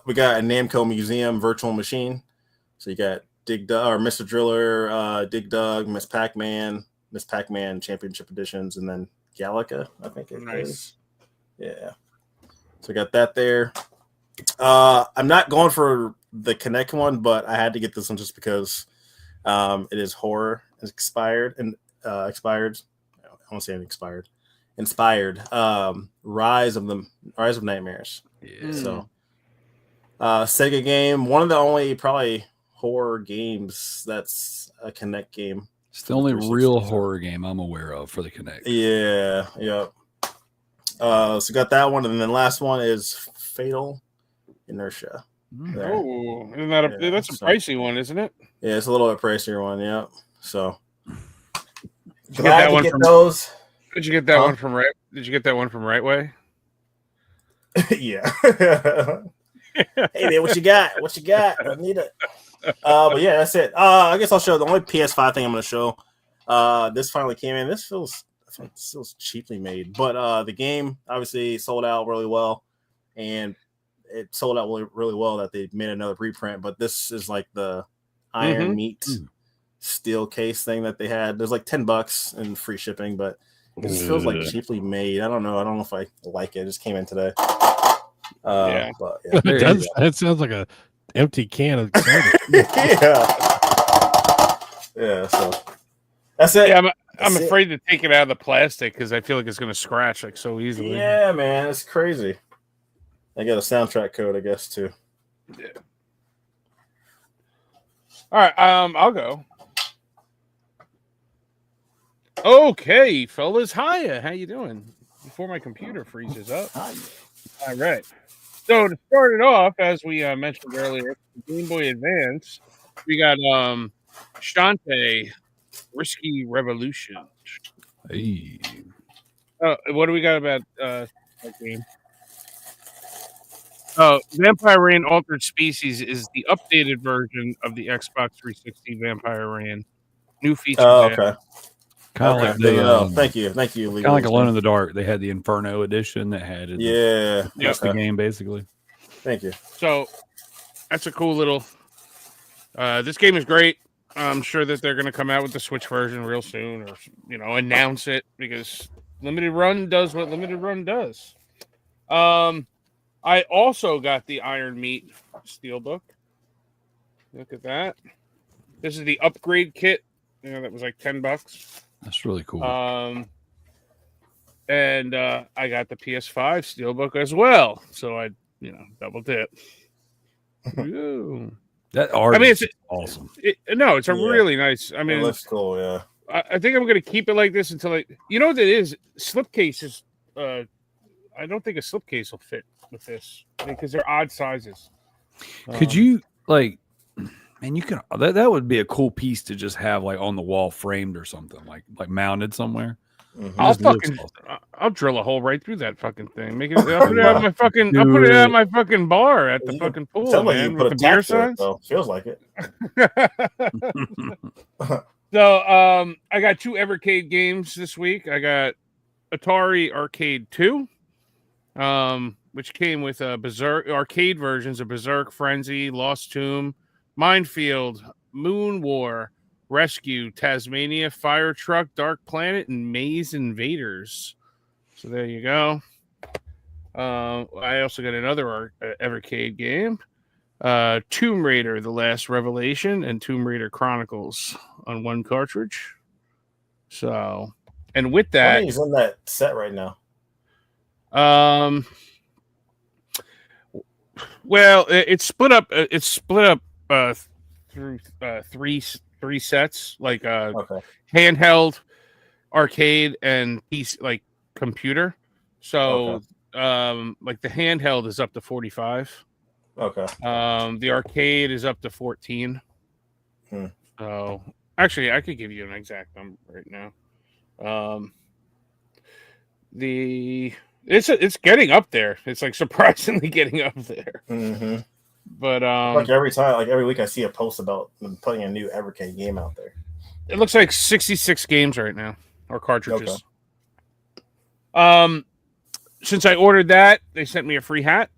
We got a Namco Museum virtual machine. So you got Dig Dug or Mr. Driller, Dig Dug, Miss Pac-Man Championship Editions, and then Galaga, I think it is. Yeah. So we got that there. I'm not going for the Kinect one, but I had to get this one just because it is horror expired. I won't say expired. Inspired. Rise of Nightmares. Yeah. So Sega game, one of the only probably horror games that's a Kinect game. It's the only real horror game I'm aware of for the Kinect. Yeah. So got that one, and then last one is Fatal Inertia. Oh, isn't that that's a pricey one, isn't it? Yeah, it's a little bit pricier one. Yeah. So did you get that one from those? Did you get that one from Right? Did you get that one from Right Way? Yeah. Hey man, what you got? I need it. But yeah, that's it. I guess I'll show the only PS5 thing I'm going to show. This finally came in. This feels cheaply made, but the game obviously sold out really well, and it sold out really well that they made another reprint. But this is like the Iron Meat steel case thing that they had. There's like $10 and free shipping, but it just feels like cheaply made. I don't know if I like it. It just came in today. Yeah. But yeah. That sounds like a empty can of yeah. So that's it. Yeah, I'm afraid to take it out of the plastic because I feel like it's going to scratch like so easily. Yeah, man, it's crazy. I got a soundtrack code, I guess, too. Yeah. All right, I'll go. Okay, fellas, hiya. How you doing? Before my computer freezes up. All right. So to start it off, as we mentioned earlier, Game Boy Advance, we got Shantae Risky Revolution. Hey. What do we got about that game? Vampire Rain Altered Species is the updated version of the Xbox 360 Vampire Rain. New features. Oh, okay. Kind of like the, thank you. Kind of like Alone in the Dark. They had the Inferno edition that had it. Yeah. That's the game, basically. Thank you. So that's a cool little. This game is great. I'm sure that they're going to come out with the Switch version real soon, or announce it, because Limited Run does what Limited Run does. I also got the Iron Meat Steelbook. Look at that. This is the upgrade kit. That was like $10. That's really cool. And I got the PS5 Steelbook as well. So I, double dip. Ooh. That art is awesome. It's a really nice. I mean, it looks cool. Yeah. I think I'm going to keep it like this until what it is. Slipcases. I don't think a slipcase will fit with this because they're odd sizes. Could you man, you can that would be a cool piece to just have like on the wall framed or something like mounted somewhere. I'll drill a hole right through that fucking thing. Make it. I'll put it out my fucking. I'll put it out my fucking bar at the fucking pool, Sounds like man. you put With a the beer tap there, signs. though. Feels like it. So I got 2 Evercade games this week. I got Atari Arcade 2, which came with Berserk arcade versions of Berserk, Frenzy, Lost Tomb, Minefield, Moon War, Rescue, Tasmania, Fire Truck, Dark Planet, and Maze Invaders. So there you go. I also got another Evercade game, Tomb Raider: The Last Revelation and Tomb Raider Chronicles on 1 cartridge. So, and with that, he's on that set right now. Well, it's split up. It's split up through three sets, like handheld, arcade, and piece like computer. So, like the handheld is up to 45. Okay. The arcade is up to 14. So, actually, I could give you an exact number right now. It's getting up there. It's like surprisingly getting up there. Mm-hmm. But like every week, I see a post about them putting a new Evercade game out there. It looks like 66 games right now, or cartridges. Okay. Since I ordered that, they sent me a free hat.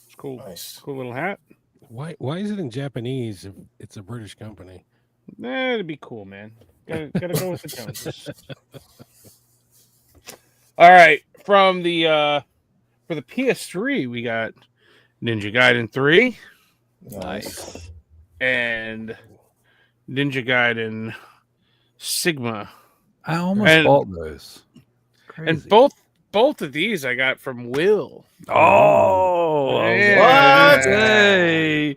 It's cool. Nice. Cool little hat. Why is it in Japanese if it's a British company? It'd be cool, man. Gotta go with the Joneses. All right, from the for the PS3, we got Ninja Gaiden 3. Nice. And Ninja Gaiden Sigma. I almost bought those. Crazy. And both of these I got from Will. Oh, yeah. What? Hey.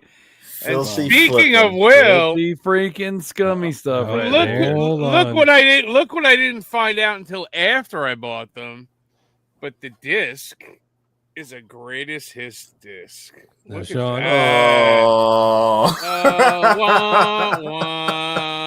And speaking of Will, freaking scummy stuff. Right look what I didn't find out until after I bought them. But the disc is a greatest hits disc. Sean.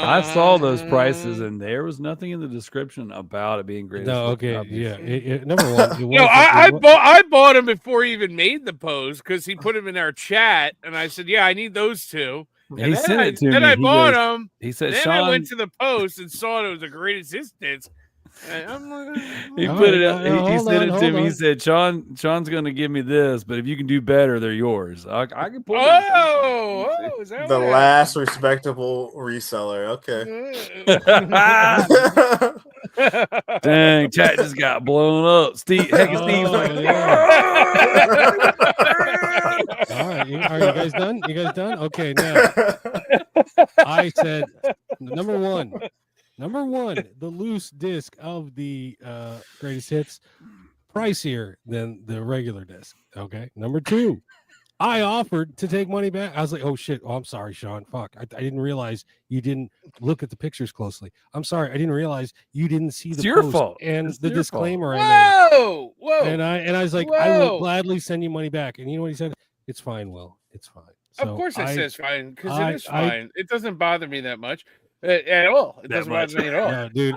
I saw those prices, and there was nothing in the description about it being greatest. No, okay, yeah. Number one, I bought him before he even made the post because he put him in our chat, and I said, "Yeah, I need those 2." And he sent it to me. Then I bought them. He said, then Sean, I went to the post and saw it was the greatest hits disc. He put it up. He sent it to me. He said, Sean's going to give me this, but if you can do better, they're yours. I can pull it. Is that the last respectable reseller? Okay. Dang, chat just got blown up. Steve's like, all right, are you guys done? You guys done? Okay, now I said number one, the loose disc of the greatest hits, pricier than the regular disc. Okay. Number 2, I offered to take money back. I was like, oh shit. Oh, I'm sorry, Sean. Fuck. I didn't realize you didn't look at the pictures closely. I'm sorry. I didn't realize you didn't see the your post fault. and it's the disclaimer fault. I made. Whoa. And I was like, I will gladly send you money back. And you know what he said? It's fine, Will. It's fine. So of course it says fine, because it is fine. It doesn't bother me that much. At all. It doesn't bother me at all. Yeah, dude.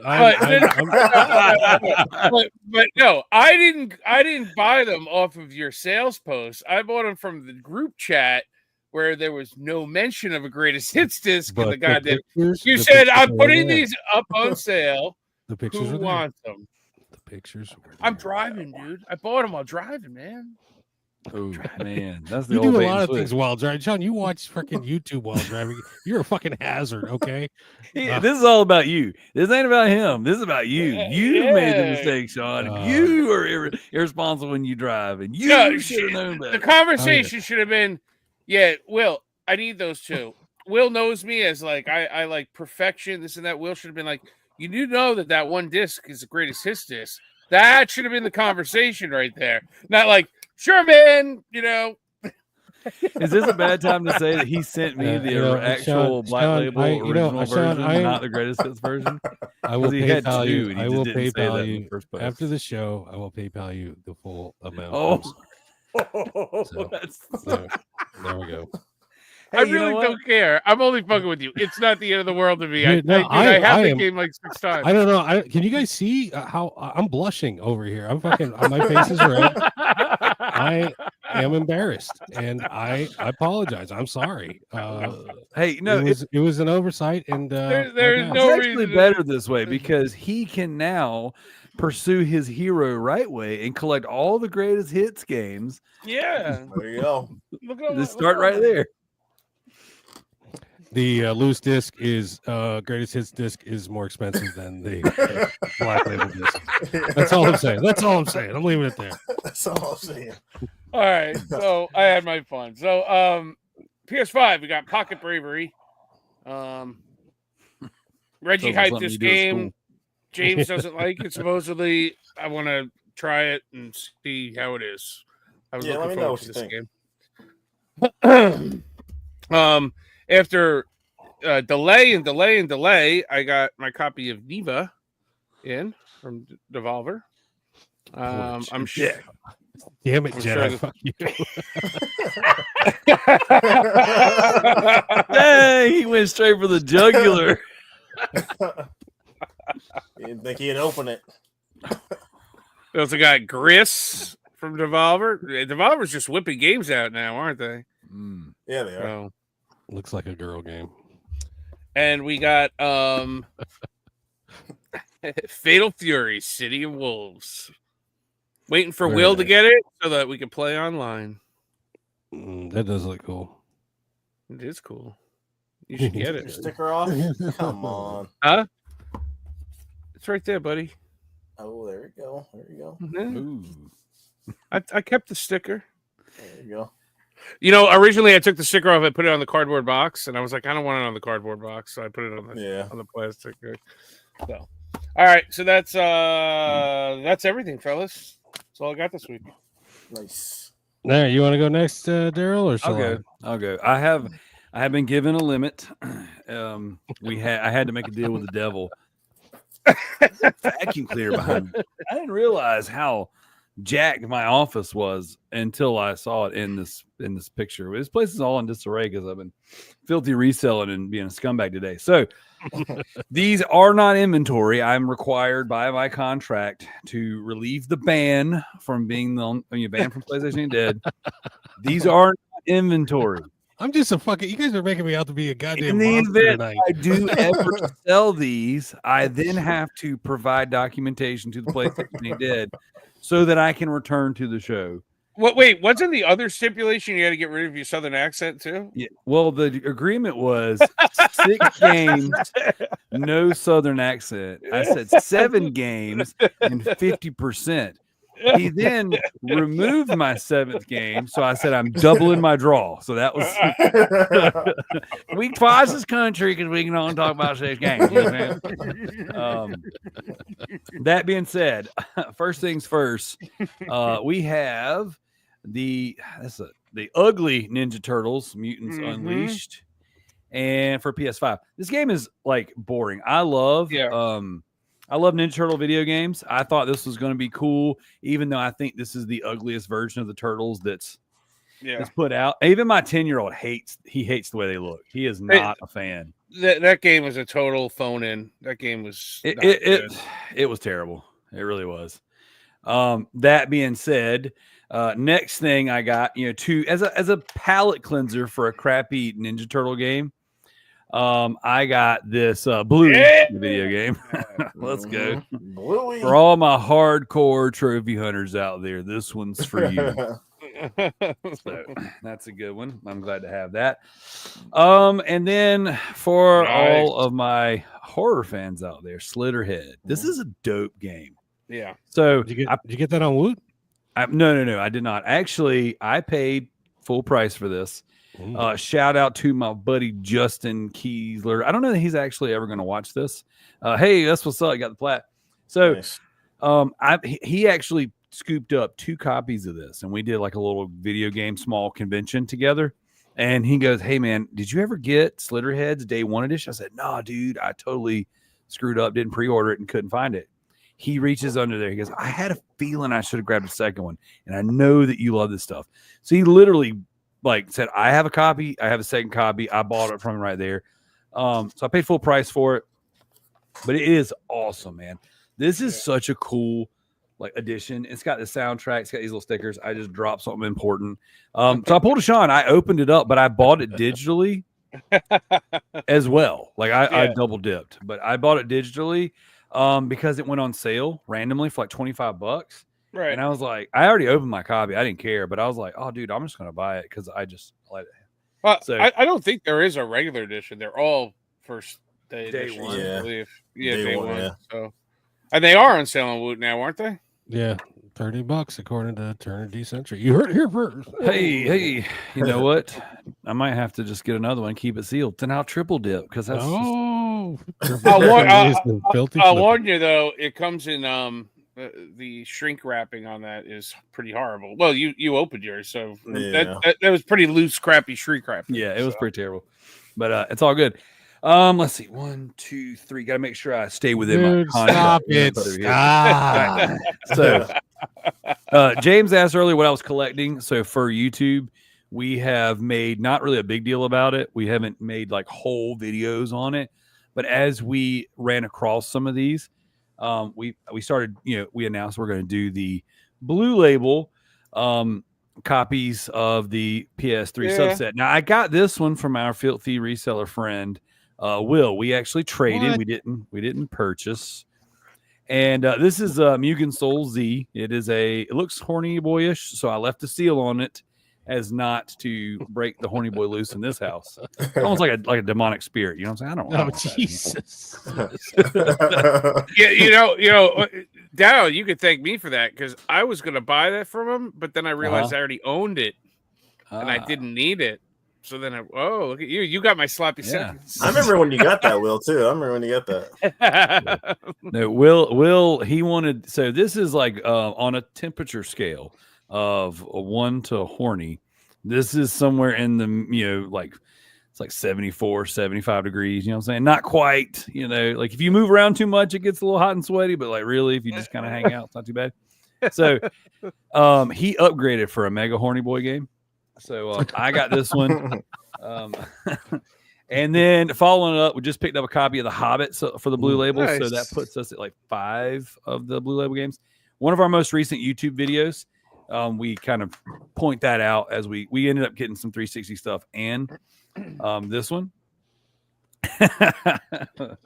But no, I didn't buy them off of your sales post. I bought them from the group chat where there was no mention of a greatest hits disc. And the guy that you said, I'm putting these up on sale. The pictures Who wants them? The pictures were there. I'm driving, dude. I bought them while driving, man. Oh man, that's the you old do a bait lot and of things switch. while driving. John, you watch freaking YouTube while driving. You're a fucking hazard, okay? This is all about you. This ain't about him. This is about you. You made the mistake, Sean. You are irresponsible when you drive, and you should have known better. The conversation should have been, yeah, Will, I need those 2. Will knows me as like I like perfection, this and that. Will should have been like, you do know that one disc is the greatest hits disc. That should have been the conversation right there. Not like, sure, man, you know. Is this a bad time to say that he sent me the actual Black Label original version, not the greatest hits version? I will PayPal you. I will PayPal you after the show. I will PayPal you the full amount. Oh, so, there we go. I really don't care. I'm only fucking with you. It's not the end of the world to me. I have the game like 6 times. I don't know. Can you guys see how I'm blushing over here? I'm fucking. My face is red. I am embarrassed, and I apologize. I'm sorry. Hey, no, it was an oversight, and there's no it's actually better this way because he can now pursue his hero right way and collect all the greatest hits games. Yeah, there you go. Just start right there. The loose disc is greatest hits disc is more expensive than the black label disc. That's all I'm saying. That's all I'm saying. I'm leaving it there. That's all I'm saying. All right, so I had my fun. So PS5, we got Pocket Bravery. Reggie hyped this game. James doesn't like it. Supposedly, I want to try it and see how it is. I was looking forward to this game. After delay, I got my copy of Neva in from Devolver. I'm sure. Damn it, Jedi! Fuck you. Dang, he went straight for the jugular. You didn't think he'd open it. We also got Gris from Devolver. Devolver's just whipping games out now, aren't they? Yeah, they are. So, looks like a girl game. And we got Fatal Fury, City of Wolves. Waiting for Will to get it so that we can play online. That does look cool. It is cool. You should get it. Sticker off? Come on. Huh? It's right there, buddy. Oh, there you go. There you go. Mm-hmm. I kept the sticker. There you go. You know, originally I took the sticker off. I put it on the cardboard box, and I was like, I don't want it on the cardboard box, so I put it on the plastic. So, all right. So that's everything, fellas. That's all I got this week. Nice. All right, you want to go next, Darrell, or shall I'll go. I have been given a limit. I had to make a deal with the devil. Vacuum cleaner behind me. I didn't realize how jacked my office was until I saw it in this picture. This place is all in disarray because I've been filthy reselling and being a scumbag today. So these are not inventory. I'm required by my contract to relieve the ban from being banned from PlayStation Dead. These are not inventory. I'm just a fucking. You guys are making me out to be a goddamn. In the monster event tonight. I do ever sell these, I then have to provide documentation to the PlayStation Dead so that I can return to the show. Wait, wasn't the other stipulation you had to get rid of your southern accent too? Yeah. Well, the agreement was 6 games, no southern accent. I said 7 games and 50%. He then removed my 7th game, so I said I'm doubling my draw. So that was we twice this country because we can only talk about 6 games. That being said, first things first, we have the ugly Ninja Turtles Mutants Unleashed, and for PS5. This game is like boring. I love Ninja Turtle video games. I thought this was going to be cool, even though I think this is the ugliest version of the Turtles that's put out. Even my 10-year-old hates the way they look. He is not a fan. That game was a total phone in. That game was it was terrible. It really was. That being said, next thing I got, as a palate cleanser for a crappy Ninja Turtle game. I got this Blue video game. Let's go. Bluey. For all my hardcore trophy hunters out there, this one's for you. So, that's a good one. I'm glad to have that. And then for all of my horror fans out there, Slitterhead. This is a dope game. Yeah. So did you get that on Woot? No, I did not. Actually, I paid full price for this. Shout out to my buddy Justin Kiesler. I don't know that he's actually ever going to watch this. Hey, that's what's up. I got the plat. So, nice. He actually scooped up 2 copies of this, and we did like a little video game small convention together. And he goes, "Hey man, did you ever get Slitterheads Day 1 edition?" I said, "No, dude, I totally screwed up, didn't pre-order it, and couldn't find it." He reaches under there. He goes, "I had a feeling I should have grabbed a second one, and I know that you love this stuff." So he literally like said, I have a copy. I have a second copy. I bought it from him right there. So I paid full price for it, but it is awesome, man. This is such a cool like edition. It's got the soundtrack. It's got these little stickers. I just dropped something important. So I pulled a Sean. I opened it up, but I bought it digitally as well. Like I double dipped, but I bought it digitally because it went on sale randomly for like $25. Right. And I was like, I already opened my copy. I didn't care, but I was like, oh, dude, I'm just going to buy it because I just let it. Well, so, I don't think there is a regular edition. They're all first day editions, one. I believe. Yeah, day one. Yeah. So, and they are on sale on Woot now, aren't they? Yeah, $30 according to Eternity Century. You heard it here first. Hey, you know what? I might have to just get another one and keep it sealed. Then I'll triple dip because that's. I'll warn you though. It comes in the shrink wrapping on that is pretty horrible. Well, you opened yours, so that was pretty loose, crappy shrink wrapping. Yeah, it was pretty terrible, but it's all good. Let's see, 1, 2, 3. Got to make sure I stay within my contract. Stop it! Stop. So, James asked earlier what I was collecting. So for YouTube, we have made not really a big deal about it. We haven't made like whole videos on it, but as we ran across some of these. We started, we announced we're going to do the Blue Label copies of the PS3 subset. Now, I got this one from our filthy reseller friend, Will. We actually traded. What? We didn't purchase. And this is Mugen Soul Z. It looks horny boyish, so I left a seal on it as not to break the horny boy loose in this house. Almost like a demonic spirit. You know what I'm saying? I don't know. Oh, Jesus. Yeah, Darrell, you could thank me for that because I was going to buy that from him, but then I realized I already owned it and I didn't need it. So then look at you. You got my sloppy seconds. I remember when you got that, Will, too. I remember when you got that. No, Will, he wanted, so this is like on a temperature scale of a 1 to horny. This is somewhere in the, like, it's like 74, 75 degrees, you know what I'm saying? Not quite, like if you move around too much, it gets a little hot and sweaty, but like really, if you just kind of hang out, it's not too bad. So he upgraded for a mega horny boy game. So I got this one. And then following it up, we just picked up a copy of The Hobbit for the Blue Label. Nice. So that puts us at like 5 of the Blue Label games. One of our most recent YouTube videos, we kind of point that out as we ended up getting some 360 stuff and this one. Check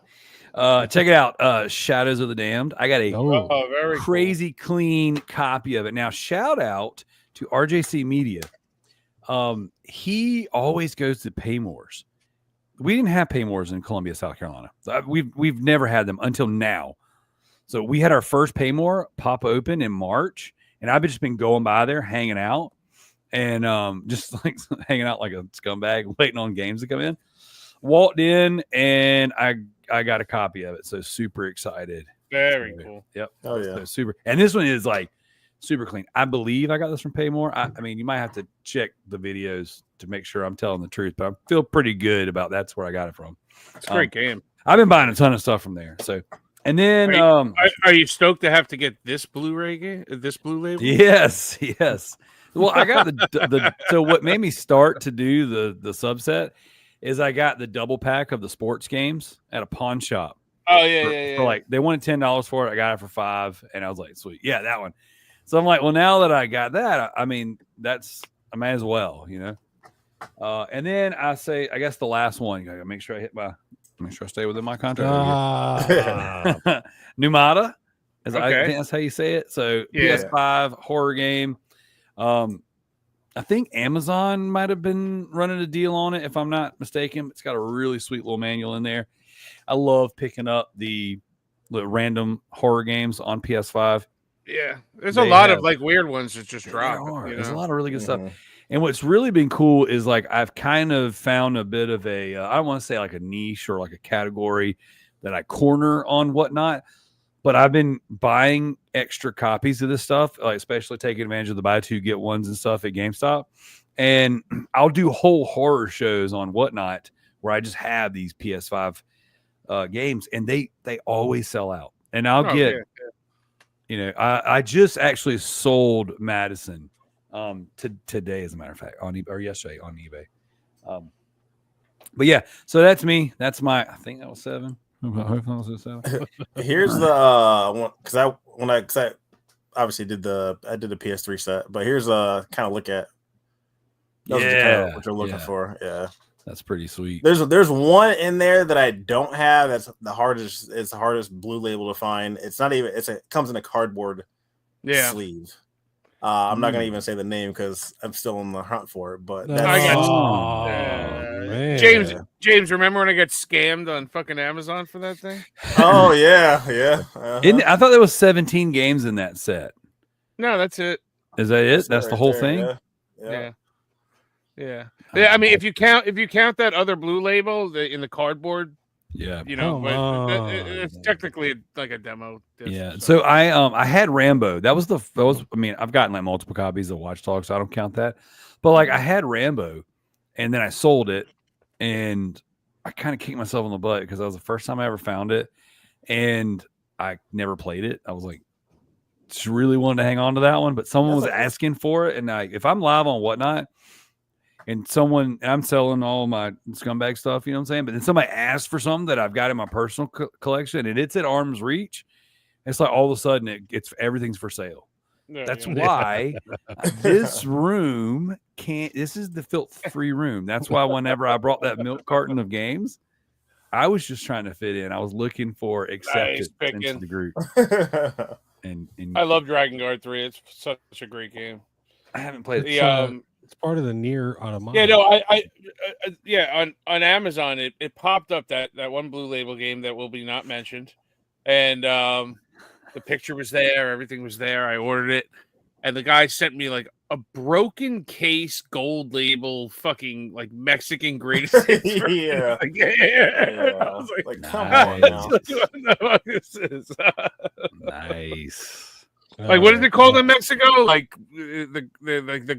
it out. Shadows of the Damned. I got a crazy clean copy of it. Now, shout out to RJC Media. He always goes to Paymores. We didn't have Paymores in Columbia, South Carolina. We've never had them until now. So we had our first Paymore pop open in March, and I've just been going by there, hanging out, and just like hanging out like a scumbag, waiting on games to come in. Walked in, and I got a copy of it. So super excited. Very cool. Yep. Oh yeah. So super. And this one is like super clean. I believe I got this from Paymore. I mean, you might have to check the videos to make sure I'm telling the truth, but I feel pretty good about that's where I got it from. It's a great game. I've been buying a ton of stuff from there. So, and then are you stoked to have to get this Blu-ray game, this Blue Label? Yes. Well, I got the so what made me start to do the subset is I got the double pack of the sports games at a pawn shop. Oh yeah. For like they wanted $10 for it. I got it for $5, and I was like, sweet, yeah, that one. So I'm like, well, now that I got that, I mean, I might as well, And then I guess the last one, you gotta make sure I stay within my contract. Numata, I think that's how you say it. So PS5 horror game. I think Amazon might have been running a deal on it, if I'm not mistaken. It's got a really sweet little manual in there. I love picking up the random horror games on PS5. Yeah, there's a lot of like weird ones that just drop. There's a lot of really good stuff. And what's really been cool is like I've kind of found a bit of a I don't want to say like a niche or like a category that I corner on whatnot, but I've been buying extra copies of this stuff, like especially taking advantage of the buy two get ones and stuff at GameStop. And I'll do whole horror shows on whatnot where I just have these PS5 games, and they always sell out. And I'll get. I just actually sold Madison Today, as a matter of fact, on eBay, or yesterday on eBay. But yeah, so that's me. That's my. I think that was 7. Here's the one because I obviously did the PS3 set, but here's a kind of look at. What you're looking for. Yeah, that's pretty sweet. There's one in there that I don't have. That's the hardest. It's the hardest blue label to find. It's not even. It comes in a cardboard sleeve. I'm not gonna even say the name because I'm still on the hunt for it. But James, remember when I got scammed on fucking Amazon for that thing? Oh yeah. I thought there was 17 games in that set. No, that's it. Is that it? That's the whole thing. Yeah. I mean, if you count that other blue label in the cardboard. Yeah, it's technically like a demo. Yeah, so I had Rambo. That was I mean, I've gotten like multiple copies of Watch Dogs, so I don't count that. But like, I had Rambo, and then I sold it, and I kind of kicked myself in the butt because that was the first time I ever found it, and I never played it. I was like, just really wanted to hang on to that one, but someone was asking for it, and if I'm live on Whatnot. And I'm selling all my scumbag stuff, you know what I'm saying? But then somebody asked for something that I've got in my personal collection, and it's at arm's reach. It's like all of a sudden everything's for sale. That's why this room can't. This is the filth-free room. That's why whenever I brought that milk carton of games, I was just trying to fit in. I was looking for acceptance into the group. And I love Dragon Guard 3. It's such a great game. I haven't played it. It's part of the Nier Automata. Yeah, no, on Amazon it popped up that one blue label game that will be not mentioned, and the picture was there, everything was there. I ordered it, and the guy sent me like a broken case gold label, fucking like Mexican greatest hits. Yeah. I was like come on now. What this is. Nice. Like, what is it called in Mexico? Like the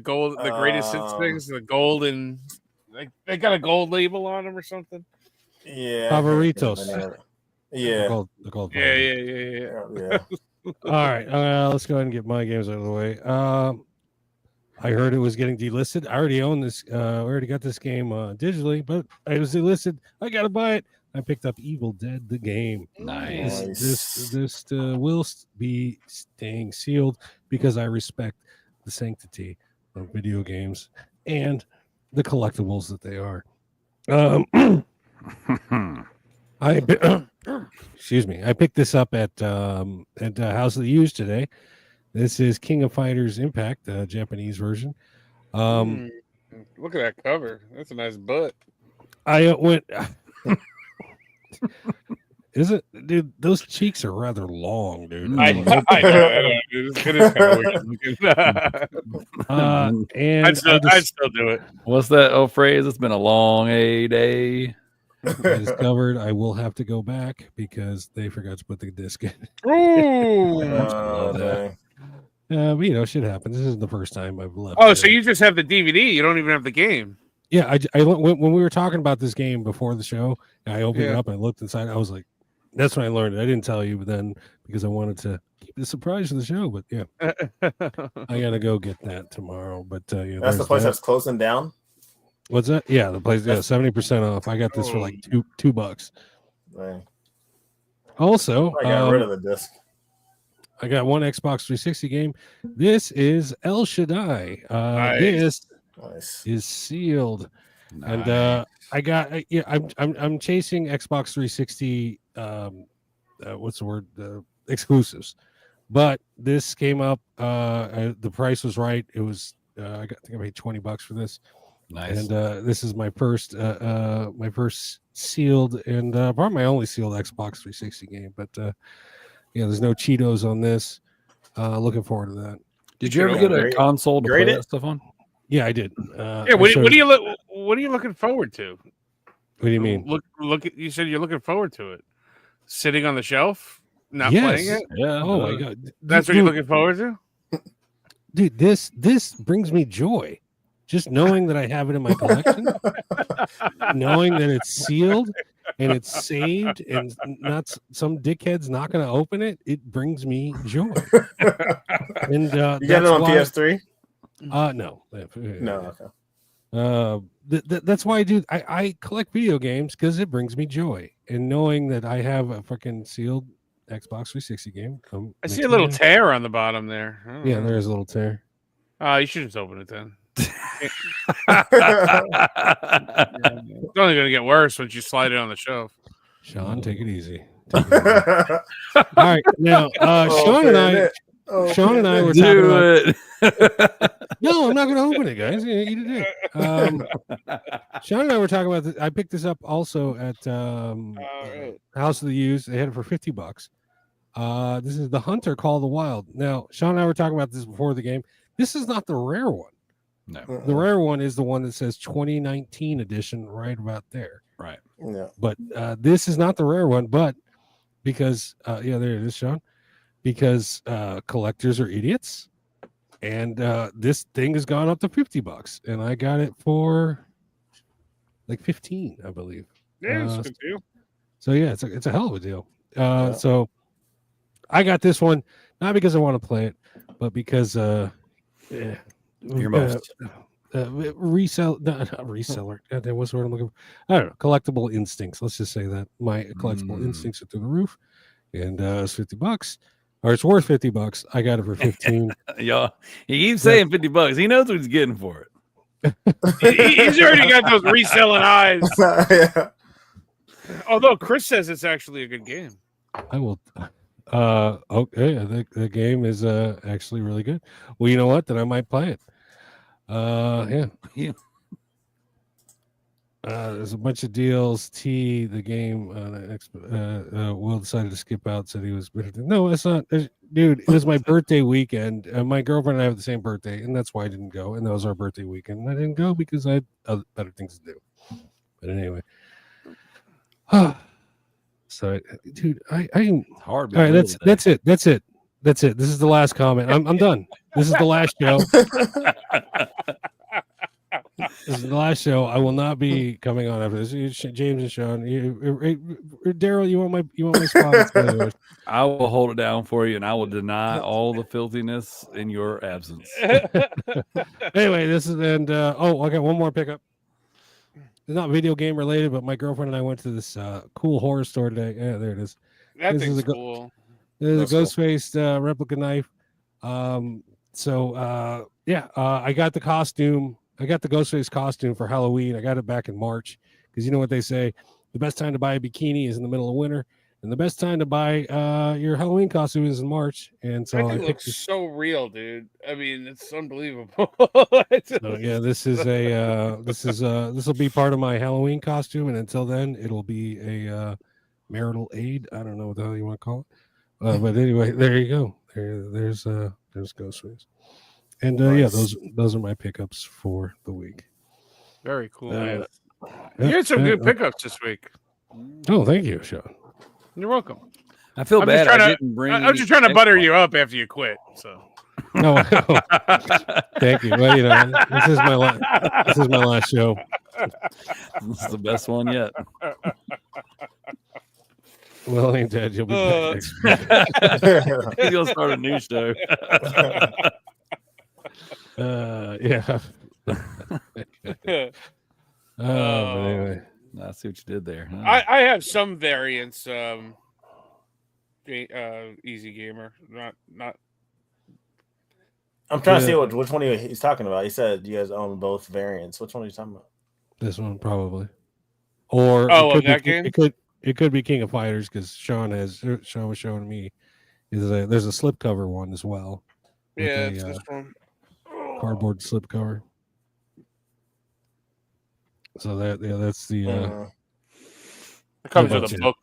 gold, the greatest hits things, the golden. Like they got a gold label on them or something. Yeah, Favoritos. Yeah, they're called yeah. All right, let's go ahead and get my games out of the way. I heard it was getting delisted. I already own this. I already got this game digitally, but it was delisted. I gotta buy it. I picked up Evil Dead, the game. Nice. This will be staying sealed because I respect the sanctity of video games and the collectibles that they are. Excuse me. I picked this up at House of the Used today. This is King of Fighters Impact, the Japanese version. Look at that cover. That's a nice butt. I went. Is it, dude? Those cheeks are rather long, dude. I know, dude. It is kind of weird looking. And I'd still do it. What's that old phrase? It's been a long day. I discovered I will have to go back because they forgot to put the disc in. But shit happens. This isn't the first time I've left. Oh, so you just have the DVD? You don't even have the game? Yeah, when we were talking about this game before the show, I opened it up and I looked inside. I was like, that's when I learned it. I didn't tell you, but then because I wanted to keep the surprise for the show. But yeah, I gotta go get that tomorrow. But that's the place that's closing down. What's that? Yeah, the place. Yeah, 70% off. I got this for like $2. Right. Also, I got rid of the disc. I got one Xbox 360 game. This is El Shaddai. This is sealed, and I got. I'm chasing Xbox 360. What's the word? Exclusives, but this came up. The price was right. It was. I think I paid $20 for this. Nice. And this is my first sealed and probably my only sealed Xbox 360 game. But there's no Cheetos on this. Looking forward to that. Did you ever get a console to play that stuff on? Yeah, I did. What are you looking forward to? What do you mean? Look. You said you're looking forward to it. Sitting on the shelf, not playing it. Yeah. Oh my god. That's what you're looking forward to, dude. This brings me joy. Just knowing that I have it in my collection, knowing that it's sealed and it's saved, and not some dickhead's not going to open it. It brings me joy. And you got it on PS3. No. No. Okay. That's why I collect video games because it brings me joy. And knowing that I have a freaking sealed Xbox 360 game. I see a little tear on the bottom there. Yeah, there is a little tear. You should just open it then. It's only going to get worse once you slide it on the shelf. Sean, take it easy. All right, now Sean and I were talking about. No, I'm not going to open it, guys. Eat it in. Sean and I were talking about this. I picked this up also at House of the Used. They had it for $50. This is the Hunter Call of the Wild. Now, Sean and I were talking about this before the game. This is not the rare one. No, the rare one is the one that says 2019 edition right about there. Right. Yeah. But this is not the rare one, but because there it is, Sean. Because collectors are idiots, and this thing has gone up to $50, and I got it for like 15, I believe. Yeah, it's a good deal. So yeah, it's a hell of a deal. So I got this one not because I want to play it, but because Your most reseller. God damn, what's the word I'm looking for? I don't know. Collectible instincts. Let's just say that my collectible instincts are through the roof, and it's $50, or it's worth $50. I got it for 15. Y'all, he keeps saying $50. He knows what he's getting for it. He's already got those reselling eyes. Yeah. Although Chris says it's actually a good game. I will. Okay, I think the game is actually really good. Well, you know what? Then I might play it. Yeah. There's a bunch of deals. The game. Will decided to skip out. Said he was better. No, it's not, dude. It was my birthday weekend. My girlfriend and I have the same birthday, and that's why I didn't go. And that was our birthday weekend. And I didn't go because I had better things to do. But anyway. So, dude, I hard. All right, that's it. This is the last comment. I'm done. This is the last show. This is the last show. I will not be coming on after this. James and Sean, Darrell, you want my spot? I will hold it down for you, and I will deny all the filthiness in your absence. Anyway, this is I got one more pickup. It's not video game related, but my girlfriend and I went to this cool horror store today. Yeah, there it is. That thing's cool. There's a ghost-faced replica knife. I got the costume. I got the ghost-faced costume for Halloween. I got it back in March because you know what they say: the best time to buy a bikini is in the middle of winter, and the best time to buy your Halloween costume is in March. And so it looks so real, dude. I mean, it's unbelievable. So yeah, this will be part of my Halloween costume, and until then, it'll be a marital aid. I don't know what the hell you want to call it, but anyway, there you go. There's Ghostface, and nice. Those are my pickups for the week. Very cool. You had some good pickups this week. Oh, thank you, Sean. You're welcome. I feel bad. I'm just trying to butter you up after you quit. So. No, thank you. Well, this is my last show. This is the best one yet. Well, ain't dead. You'll be back next week. He's gonna start a new show. Yeah. But anyway. I see what you did there. Huh? I have some variants. Easy gamer, not. I'm trying to see which one he's talking about. He said you guys own both variants. Which one are you talking about? This one probably. Or game. It could be King of Fighters because Sean was showing me there's a slipcover one as well. Yeah, it's this one. Cardboard slipcover. So that's the. It comes with a book.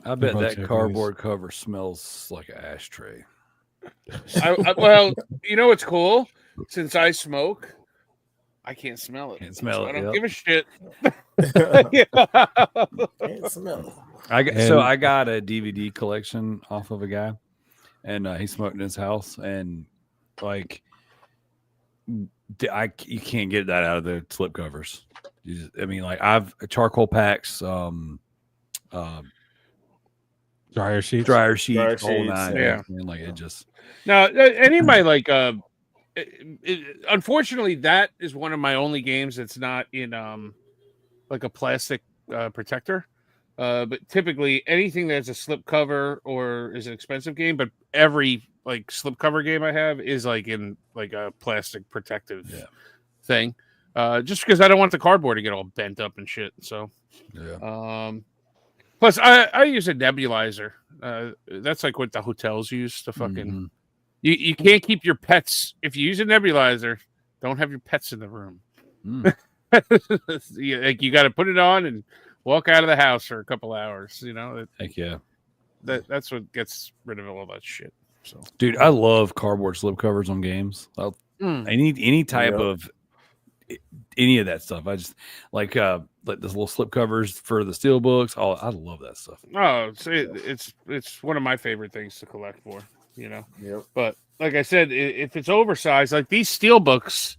I bet that cardboard cover smells like an ashtray. Well, you know what's cool? Since I smoke, I can't smell it. Can't smell it. I don't give a shit. Can't smell it. I got a DVD collection off of a guy, and he smoked in his house, and like, you can't get that out of the slip covers. I've charcoal packs, dryer sheets, all night. Yeah, and like it just. Now, any of my unfortunately, that is one of my only games that's not in like a plastic protector. But typically, anything that's a slip cover or is an expensive game, but every like slip cover game I have is like in like a plastic protective thing. Just because I don't want the cardboard to get all bent up and shit. So, plus I use a nebulizer. That's like what the hotels use to fucking. You can't keep your pets if you use a nebulizer. Don't have your pets in the room. You got to put it on and walk out of the house for a couple hours. You know. Heck yeah. That's what gets rid of all that shit. So, dude, I love cardboard slipcovers on games. Any type of any of that stuff. I just like the little slipcovers for the steel books. Oh, I love that stuff. Oh, it's one of my favorite things to collect for. You know. But like I said, if it's oversized, like these steel books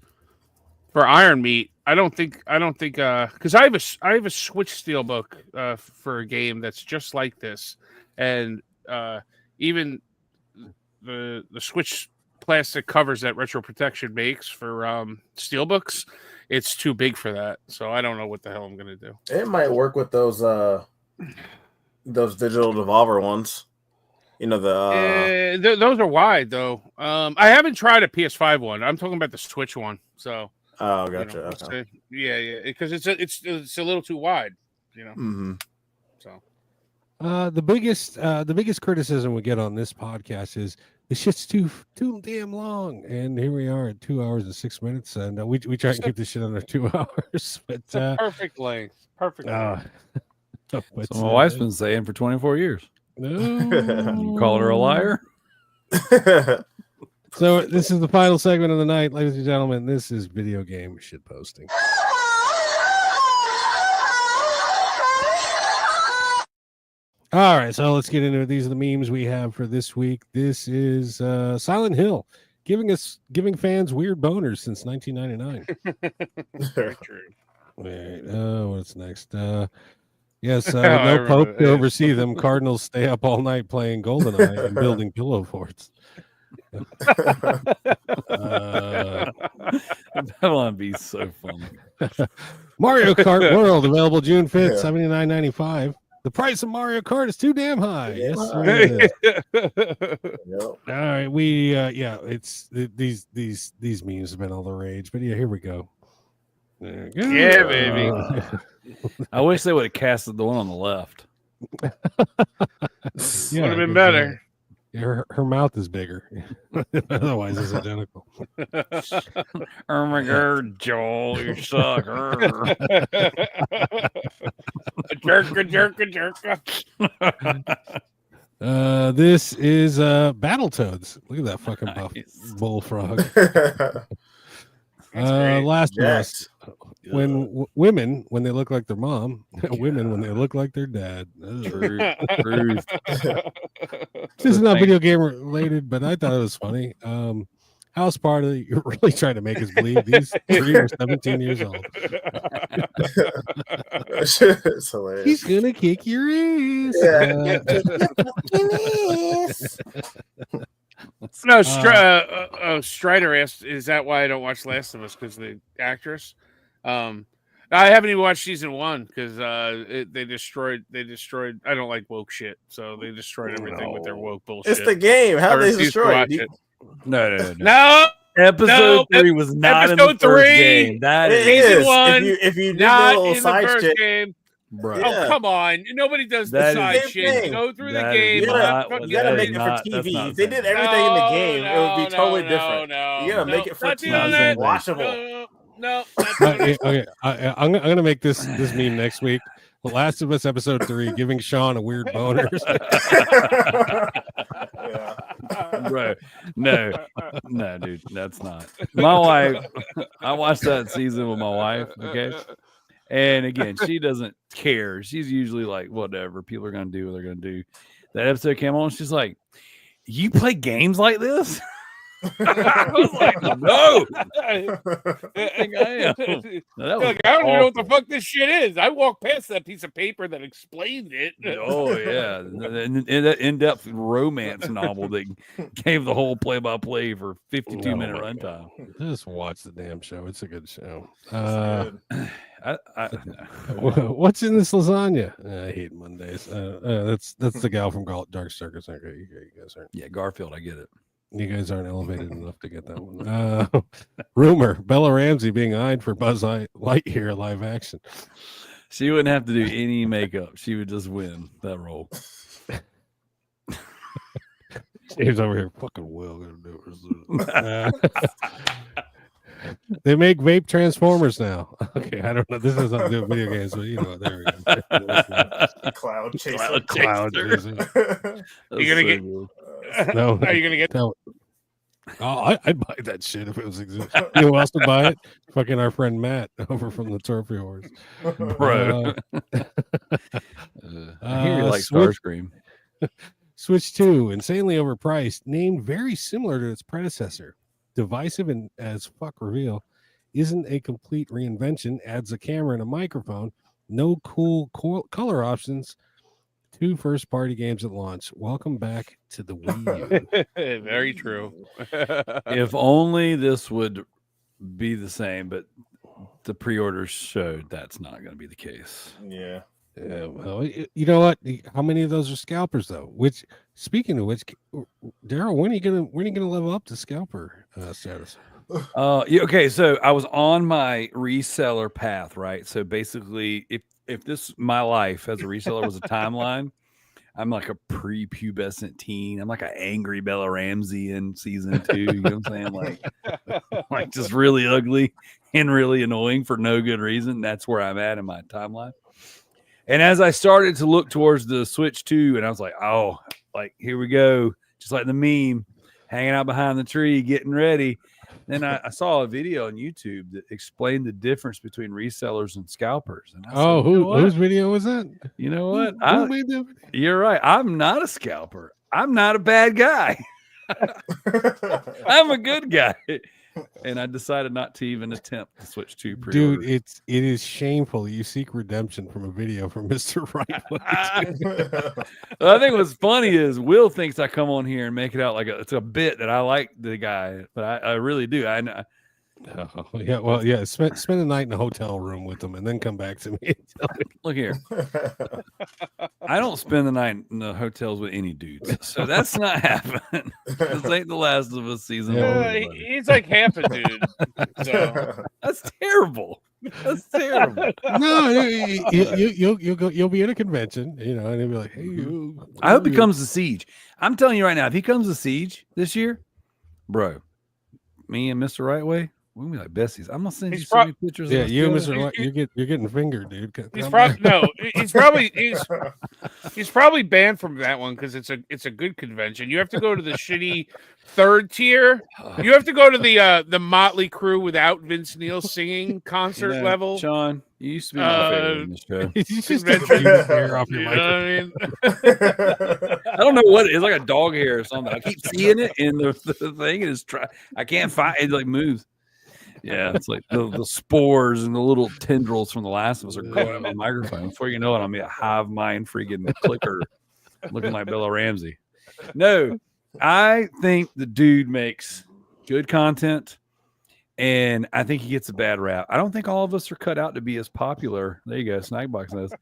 for Iron Meat, I don't think because I have a Switch steel book for a game that's just like this, and even the Switch plastic covers that Retro Protection makes for steel books, it's too big for that. So I don't know what the hell I'm gonna do. It might work with those digital devolver ones. You know those are wide though. I haven't tried a PS5 one. I'm talking about the Switch one. So. Oh, gotcha. Okay. Yeah, because it's a little too wide, you know. So, the biggest criticism we get on this podcast is the shit's too damn long, and here we are at 2 hours and 6 minutes, and we try and keep this shit under 2 hours, but perfect length, perfect. So my wife's been saying for 24 years. No, you call her a liar. So this is the final segment of the night, ladies and gentlemen. This is video game shit posting. All right, so let's get into it. These are the memes we have for this week. This is Silent Hill giving fans weird boners since 1999. Very true. Right. What's next? Yes, no Pope to oversee them. Cardinals stay up all night playing GoldenEye and building pillow forts. That'll be so funny. Mario Kart World available June 5th, $79.95. The price of Mario Kart is too damn high. Yes, it is. All right, it's these memes have been all the rage, but yeah, here we go. There you go. Yeah, baby. I wish they would have casted the one on the left. Would have been better. Her mouth is bigger. Otherwise, it's identical. Oh my God, Joel, you suck. Jerka. This is Battletoads. Look at that fucking buff bullfrog. Last month, when women when they look like their mom, women when they look like their dad. Truth. This is not video game related, but I thought it was funny. House party, you're really trying to make us believe these three are 17 years old. It's hilarious. He's gonna kick your ass. No, Strider asked, "Is that why I don't watch Last of Us? Because the actress." I haven't even watched season 1 because they destroyed. I don't like woke shit, so they destroyed everything with their woke bullshit. It's the game. How they destroyed it? No. Episode 3 was not in the first game. That is season 1. If you did not the little in side the first shit, game. Bro. Oh, come on. Nobody does the side shit. You go through the game. You gotta make it for TV. If they did everything in the game, it would be totally different. You gotta make it for TV. Watchable. No. Okay. I'm gonna make this meme next week. The Last of Us episode 3, giving Sean a weird boner. Bro, no, dude, that's not. My wife, I watched that season with my wife, okay? And again, she doesn't care. She's usually like, whatever, people are going to do what they're going to do. That episode came on, she's like, you play games like this? I was like, no. I think I am. Like, I don't even know what the fuck this shit is. I walked past that piece of paper that explained it. Oh yeah, that in-depth romance novel that gave the whole play-by-play for 52-minute runtime. Just watch the damn show. It's a good show. What's in this lasagna? I hate Mondays. That's the gal from Dark Circus. Okay, you guys aren't. Yeah, Garfield. I get it. You guys aren't elevated enough to get that one. Rumor: Bella Ramsey being eyed for Buzz Lightyear live action. She wouldn't have to do any makeup. She would just win that role. James over here, fucking Will gonna do it. They make vape transformers now. Okay, I don't know. This has nothing to do with video games, but you know, there we go. Cloud chaser. Cloud chaser. You're gonna get. No, are you gonna get? Oh, I'd buy that shit if it was existing. You know who else would buy it? Fucking our friend Matt over from the Trophy Wars, bro. I hear you like Starscream. Switch 2, insanely overpriced, named very similar to its predecessor. Divisive and as fuck reveal, isn't a complete reinvention, adds a camera and a microphone, no cool color options, 2 first-party games at launch. Welcome back to the Wii U. Very true. If only this would be the same, but the pre-orders showed that's not going to be the case. Yeah. Yeah, well, you know what? How many of those are scalpers, though? Which, speaking of which, Darrell, when are you gonna level up to scalper status? Okay, so I was on my reseller path, right? So basically, if this my life as a reseller was a timeline, I'm like a prepubescent teen. I'm like an angry Bella Ramsey in season 2. You know what I'm saying? Like just really ugly and really annoying for no good reason. That's where I'm at in my timeline. And as I started to look towards the Switch 2, and I was like, oh, like, here we go. Just like the meme, hanging out behind the tree, getting ready. Then I saw a video on YouTube that explained the difference between resellers and scalpers. And I said, whose video was that? You know what? Who made that video? You're right. I'm not a scalper. I'm not a bad guy. I'm a good guy. And I decided not to even attempt to switch to pre-order. Dude, it is shameful. You seek redemption from a video from Mr. Right. I think what's funny is Will thinks I come on here and make it out like it's a bit that I like the guy, but I really do. Yeah, well, yeah. Spend a night in a hotel room with them, and then come back to me. And tell me. Look here, I don't spend the night in the hotels with any dudes, so that's not happening. This ain't the Last of Us season. He's like half a dude. So. That's terrible. That's terrible. No, you'll be at a convention, you know, and he'll be like, "Hey, I hope he comes to Siege." I'm telling you right now, if he comes to Siege this year, bro, me and Mr. Rightway. We're gonna be like besties. I'm gonna send you so many pictures. Yeah, you and Mr. White, you're getting fingered, dude. He's probably banned from that one because it's a good convention. You have to go to the shitty third tier. You have to go to the Motley Crue without Vince Neil singing concert level. Sean, you used to be my favorite in this show. You just hair off your mic. I mean? I don't know what it's like, a dog hair or something. I keep seeing it in the thing, and it's I can't find it. Like moves. Yeah, it's like the spores and the little tendrils from The Last of Us are growing on my microphone. Before you know it, I'm be a hive mind freaking clicker looking like Bella Ramsey. No, I think the dude makes good content, and I think he gets a bad rap. I don't think all of us are cut out to be as popular. There you go, Snackbox says.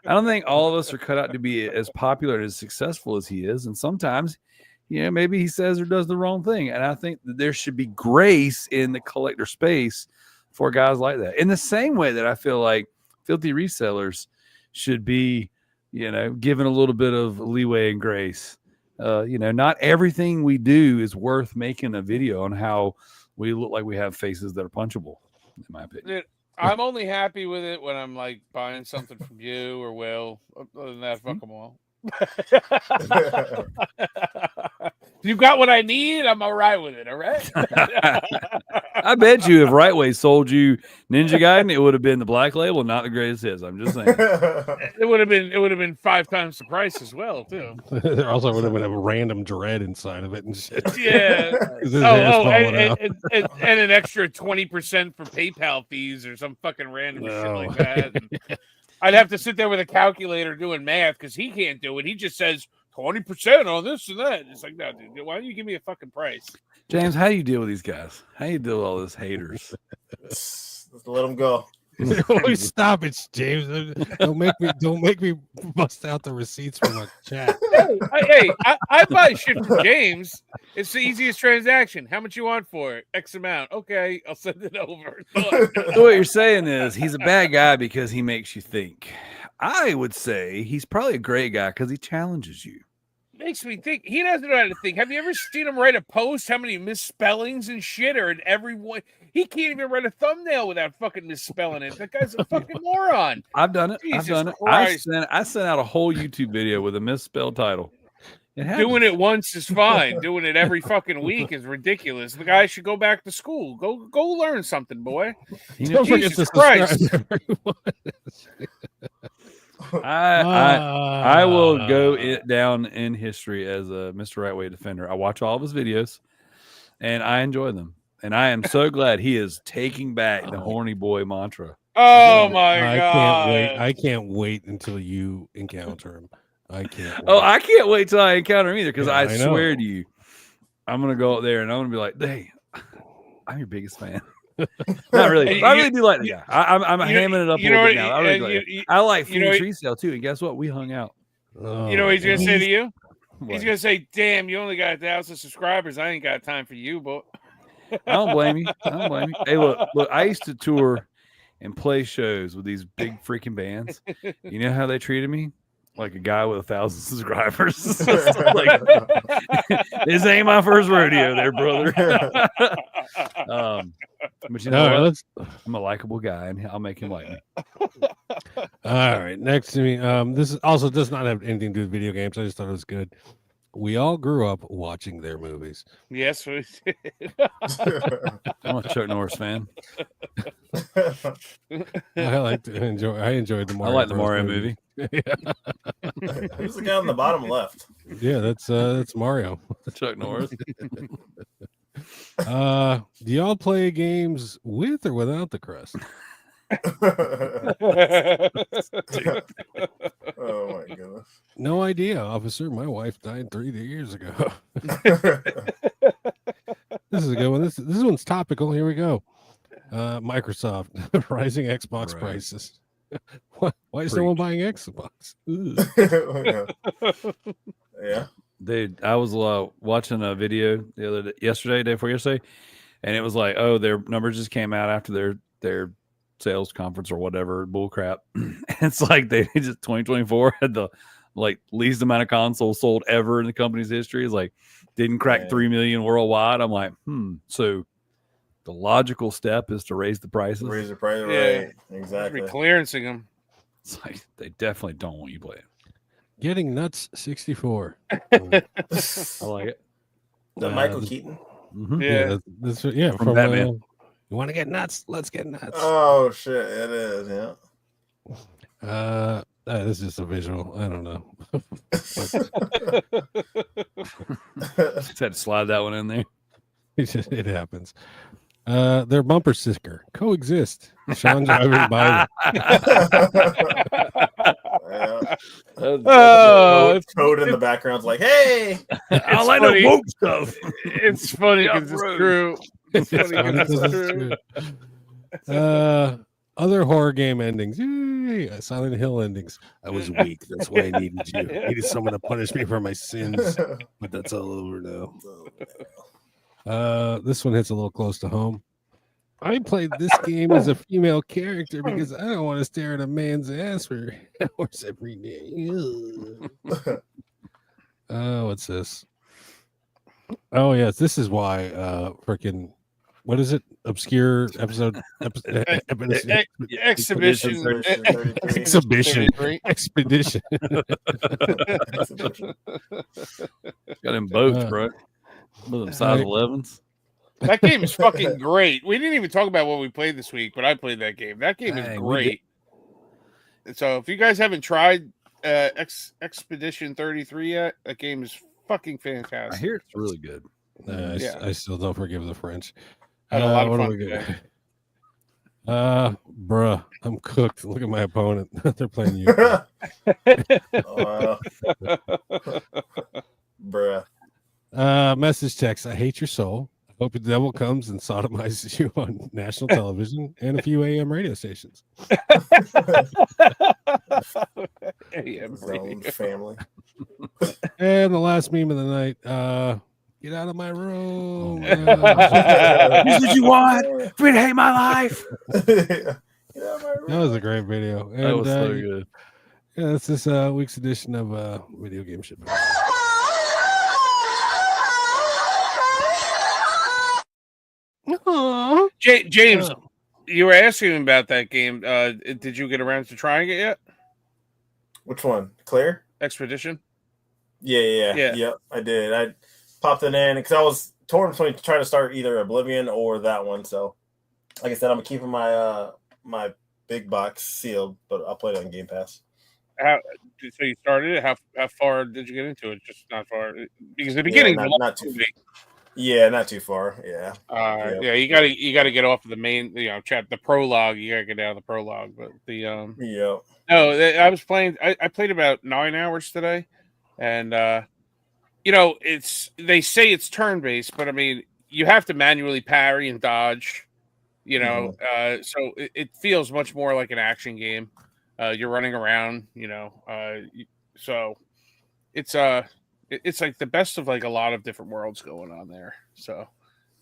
I don't think all of us are cut out to be as popular and as successful as he is, and sometimes maybe he says or does the wrong thing. And I think that there should be grace in the collector space for guys like that. In the same way that I feel like filthy resellers should be, given a little bit of leeway and grace. Not everything we do is worth making a video on how we look like we have faces that are punchable, in my opinion. I'm only happy with it when I'm like buying something from you or Will. Other than that, fuck them all. You got what I need. I'm all right with it. All right. I bet you if Right Way sold you Ninja Gaiden, it would have been the Black Label, not the greatest hits. I'm just saying. It would have been 5 times the price as well, too. There also would have been a random dread inside of it and shit. Yeah. And an extra 20% for PayPal fees or some fucking random shit like that. And I'd have to sit there with a calculator doing math because he can't do it. He just says 20% on this and that. It's like, no, dude, why don't you give me a fucking price? James, how do you deal with these guys? How do you deal with all those haters? Let's let them go. Stop it, James. Don't make me bust out the receipts from my chat. I buy shit from James. It's the easiest transaction. How much you want for it? X amount. Okay, I'll send it over. So what you're saying is he's a bad guy because he makes you think. I would say he's probably a great guy because he challenges you. Makes me think. He doesn't know how to think. Have you ever seen him write a post? How many misspellings and shit are in every one? He can't even write a thumbnail without fucking misspelling it. That guy's a fucking moron. I've done it. Jesus I've done Christ. it. I sent out a whole YouTube video with a misspelled title. Doing it once is fine. Doing it every fucking week is ridiculous. The guy should go back to school. Go learn something, boy. Jesus Christ. I will go down in history as a Mr. Right Way defender. I watch all of his videos, and I enjoy them. And I am so glad he is taking back the horny boy mantra. Oh my God! I can't wait until you encounter him. I can't. Wait. Oh, I can't wait till I encounter him either because I swear to you, I'm gonna go up there and I'm gonna be like, "Hey, I'm your biggest fan." Not really. I really do like the guy. I'm hamming it up a little bit now. I like Free Tree Sale too, and guess what? We hung out. You know what he's gonna say to you? He's gonna say, "Damn, you only got 1,000 subscribers. I ain't got time for you, but." I don't blame you. Hey, look. I used to tour and play shows with these big freaking bands. You know how they treated me? Like a guy with 1,000 subscribers. Like, this ain't my first rodeo, there, brother. But you know what? I'm a likable guy, and I'll make him like me. All right, next to me. This also does not have anything to do with video games. I just thought it was good. We all grew up watching their movies. Yes, we did. I'm a Chuck Norris fan. I enjoyed the Mario. I like the Mario movie. Who's the guy on the bottom left? Yeah, that's Mario. Chuck Norris. Do y'all play games with or without the crust? Oh my goodness. No idea, officer. My wife died 3 years ago. This is a good one. This one's topical. Here we go. Microsoft rising Xbox prices. Why is no one buying Xbox? Yeah. Dude, I was watching a video day before yesterday, and it was like, oh, their numbers just came out after their sales conference or whatever bull crap. It's like they just 2024 had the least amount of consoles sold ever in the company's history. It's like didn't crack 3 million worldwide. I'm like, so the logical step is to raise the prices. Raise the price, right? Exactly. Clearancing them. It's like they definitely don't want you playing. Getting nuts 64. I like it. The Michael Keaton. Mm-hmm. Yeah, from Batman. You want to get nuts? Let's get nuts. Oh shit, it is. Yeah. This is just a visual. I don't know. Just had to slide that one in there. It happens. Their bumper sticker coexist. Sean driving by. It's code in the background's like, hey, I like the woke stuff. It's funny because it's true. It's funny because it's true. Other horror game endings. Yay! Silent Hill endings. I was weak. That's why I needed you. I needed someone to punish me for my sins. But that's all over now. This one hits a little close to home. I played this game as a female character because I don't want to stare at a man's ass for hours every day. What's this? Oh, yes. This is why freaking what is it? Obscure episode exhibition. Expedition. Got him both, bro. With them size 11s. That game is fucking great. We didn't even talk about what we played this week, but I played that game. That game is great. So if you guys haven't tried Expedition 33 yet, that game is fucking fantastic. I hear it's really good. I still don't forgive the French. Had a lot of what fun do we today. get? Bruh, I'm cooked. Look at my opponent. They're playing you. Bruh. Message text. I hate your soul. I hope the devil comes and sodomizes you on national television and a few AM radio stations. AM family. And the last meme of the night. Get out of my room. This is what you want? For me to hate my life. That was a great video. And, That was so good. Yeah, that's this week's edition of Video Game Shit. James, you were asking him about that game. Did you get around to trying it yet? Which one? Claire? Expedition? Yeah. I did. I popped it in because I was torn between trying to start either Oblivion or that one. So, like I said, I'm keeping my my big box sealed, but I'll play it on Game Pass. So you started it? How far did you get into it? Just not far, because the beginning not too. Yeah, not too far. Yeah. Yeah. You gotta get off of the main, the prologue. You gotta get down the prologue, but the No, I was playing. I played about 9 hours today, and they say it's turn based, but I mean you have to manually parry and dodge. So it feels much more like an action game. You're running around, so it's like the best of like a lot of different worlds going on there. So,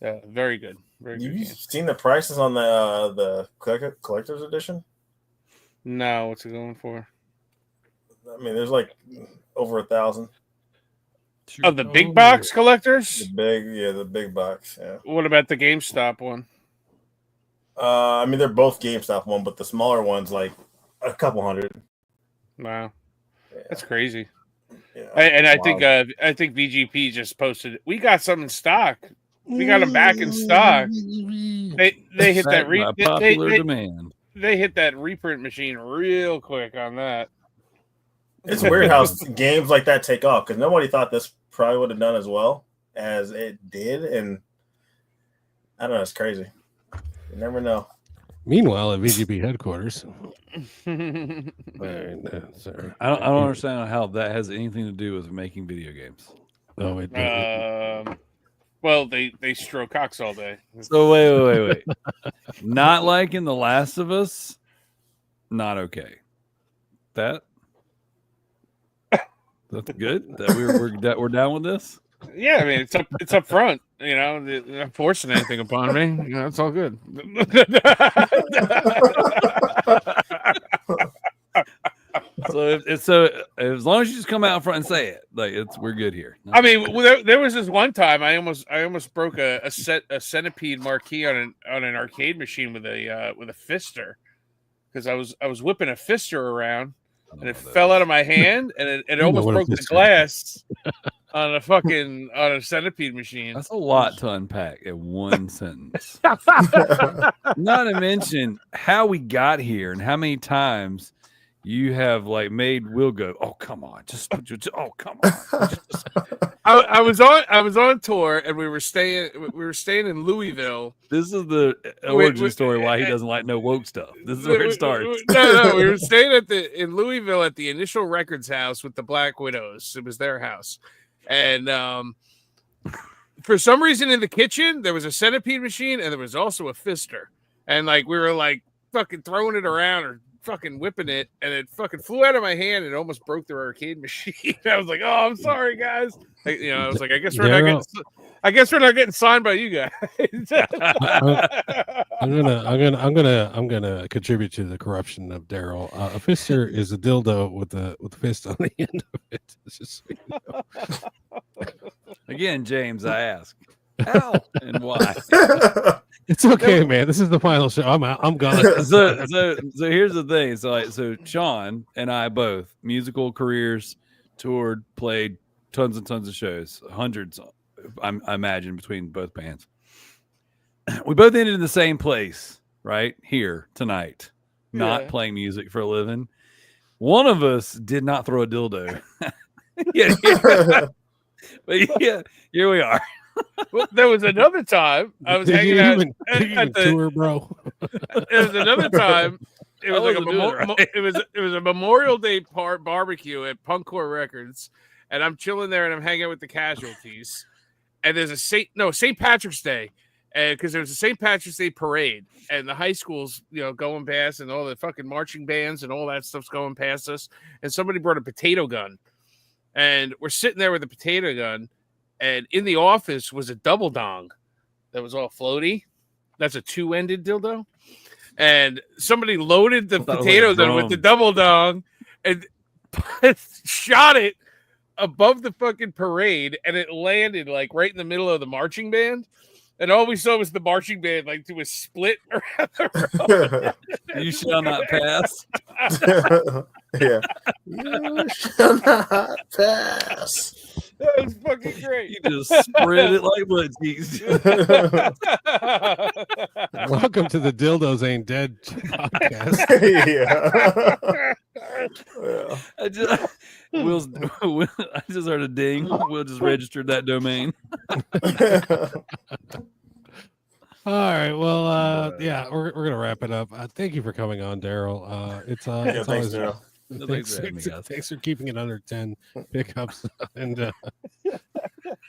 very good. Very good. You've seen the prices on the collector's edition? No, what's it going for? I mean, there's like over 1,000. Oh, the big box collectors? The big box. Yeah. What about the GameStop one? I mean, they're both GameStop one, but the smaller one's like a couple hundred. Wow, that's crazy. Yeah, I think VGP just posted. We got some in stock. We got them back in stock. They hit that popular demand. They hit that reprint machine real quick on that. It's weird how games like that take off because nobody thought this probably would have done as well as it did, and I don't know. It's crazy. You never know. Meanwhile, at VGP headquarters, sorry, I don't understand how that has anything to do with making video games. Oh, it well, they stroke cocks all day. So wait. Not like in The Last of Us. Not okay. That's good. That we're down with this. Yeah, I mean it's up front. They're not forcing anything upon me. It's all good. So as long as you just come out front and say it, like we're good here. I mean, there was this one time I almost broke a centipede marquee on an arcade machine with a fister because I was whipping a fister around and it fell out of my hand and it almost broke the glass on a centipede machine. That's a lot to unpack in one sentence. Not to mention how we got here and how many times you have like made Will go, oh come on, oh come on. I was on tour and we were staying in Louisville. This is the origin story why he doesn't like no woke stuff. This is where it starts. No, we were staying in Louisville at the Initial Records house with the Black Widows. It was their house. And for some reason in the kitchen, there was a centipede machine and there was also a fister. And like we were like fucking throwing it around or fucking whipping it, and it fucking flew out of my hand and almost broke their arcade machine. I was like, "Oh, I'm sorry, guys." I was like, "I guess we're not getting signed by you guys." I'm gonna contribute to the corruption of Darrell. A fister is a dildo with a fist on the end of it. It's just, Again, James, I ask, how and why? It's okay, man. This is the final show. I'm out. I'm gone. So here's the thing. So Sean and I both musical careers, toured, played tons and tons of shows, hundreds, I imagine, between both bands. we both ended in the same place, right here tonight, not playing music for a living. One of us did not throw a dildo. But yeah, here we are. Well, there was another time I was hanging out at the tour, bro. There was another time. It was like it was a Memorial Day barbecue at Punkcore Records, and I'm chilling there and I'm hanging out with the casualties. And there's a St. Patrick's Day, and because there was a St. Patrick's Day parade, and the high schools, going past, and all the fucking marching bands and all that stuff's going past us. And somebody brought a potato gun, and we're sitting there with a potato gun, and in the office was a double dong that was all floaty. That's a 2-ended dildo. And somebody loaded the potato gun with the double dong and shot it above the fucking parade, and it landed like right in the middle of the marching band. And all we saw was the marching band like do a split around the road. You shall not pass. Yeah. You shall not pass. That was fucking great. You just spread it like blood cheese. Welcome to the Dildos Ain't Dead podcast. I just heard a ding. Will just registered that domain. All right. Well, we're gonna wrap it up. Thank you for coming on, Darrell. It's thanks, always Darrell. Thanks for keeping it under 10 pickups. And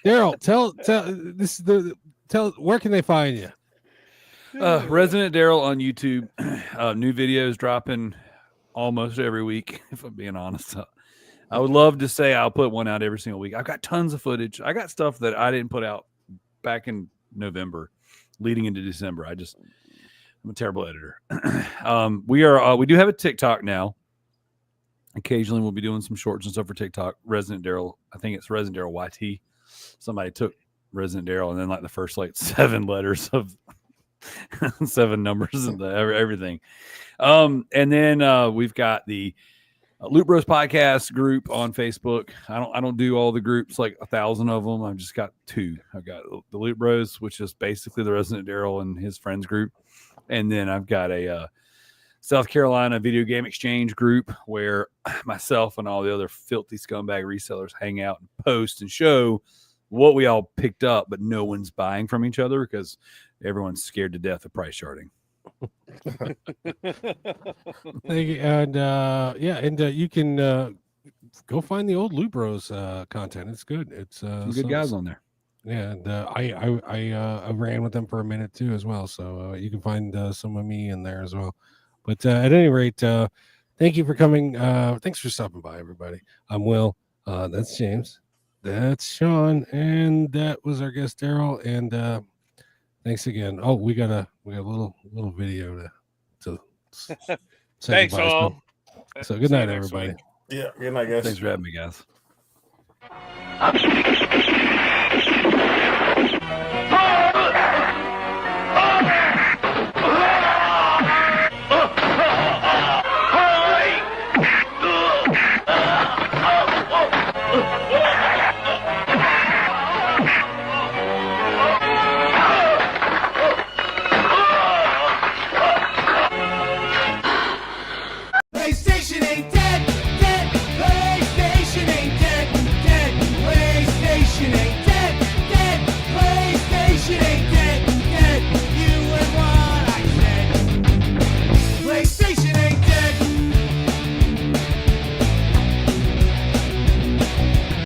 Darrell, tell where can they find you? Resident Darrell on YouTube. New videos dropping almost every week, if I'm being honest. I would love to say I'll put one out every single week. I've got tons of footage. I got stuff that I didn't put out back in November leading into December. I'm a terrible editor. We do have a TikTok now. Occasionally we'll be doing some shorts and stuff for TikTok. Resident Darrell, I think it's Resident Darrell YT. Somebody took Resident Darrell and then like the first 7 letters of 7 numbers and everything. And then we've got the Loot Bros podcast group on Facebook. I don't do all the groups, like 1,000 of them. I've just got 2. I've got the Loot Bros, which is basically the Resident Darrell and his friends group. And then I've got a South Carolina video game exchange group where myself and all the other filthy scumbag resellers hang out and post and show what we all picked up, but no one's buying from each other because everyone's scared to death of price charting. Thank you. And you can go find the old Loot Bros content. It's good. It's some good guys on there. Yeah, and I ran with them for a minute too as well. So you can find some of me in there as well. But at any rate, thank you for coming. Thanks for stopping by, everybody. I'm Will. That's James. That's Sean, and that was our guest Darrell. And thanks again. Oh, we got a little video to say thanks goodbye. all. So good night, everybody. Yeah, good night, guys. Thanks for having me, guys.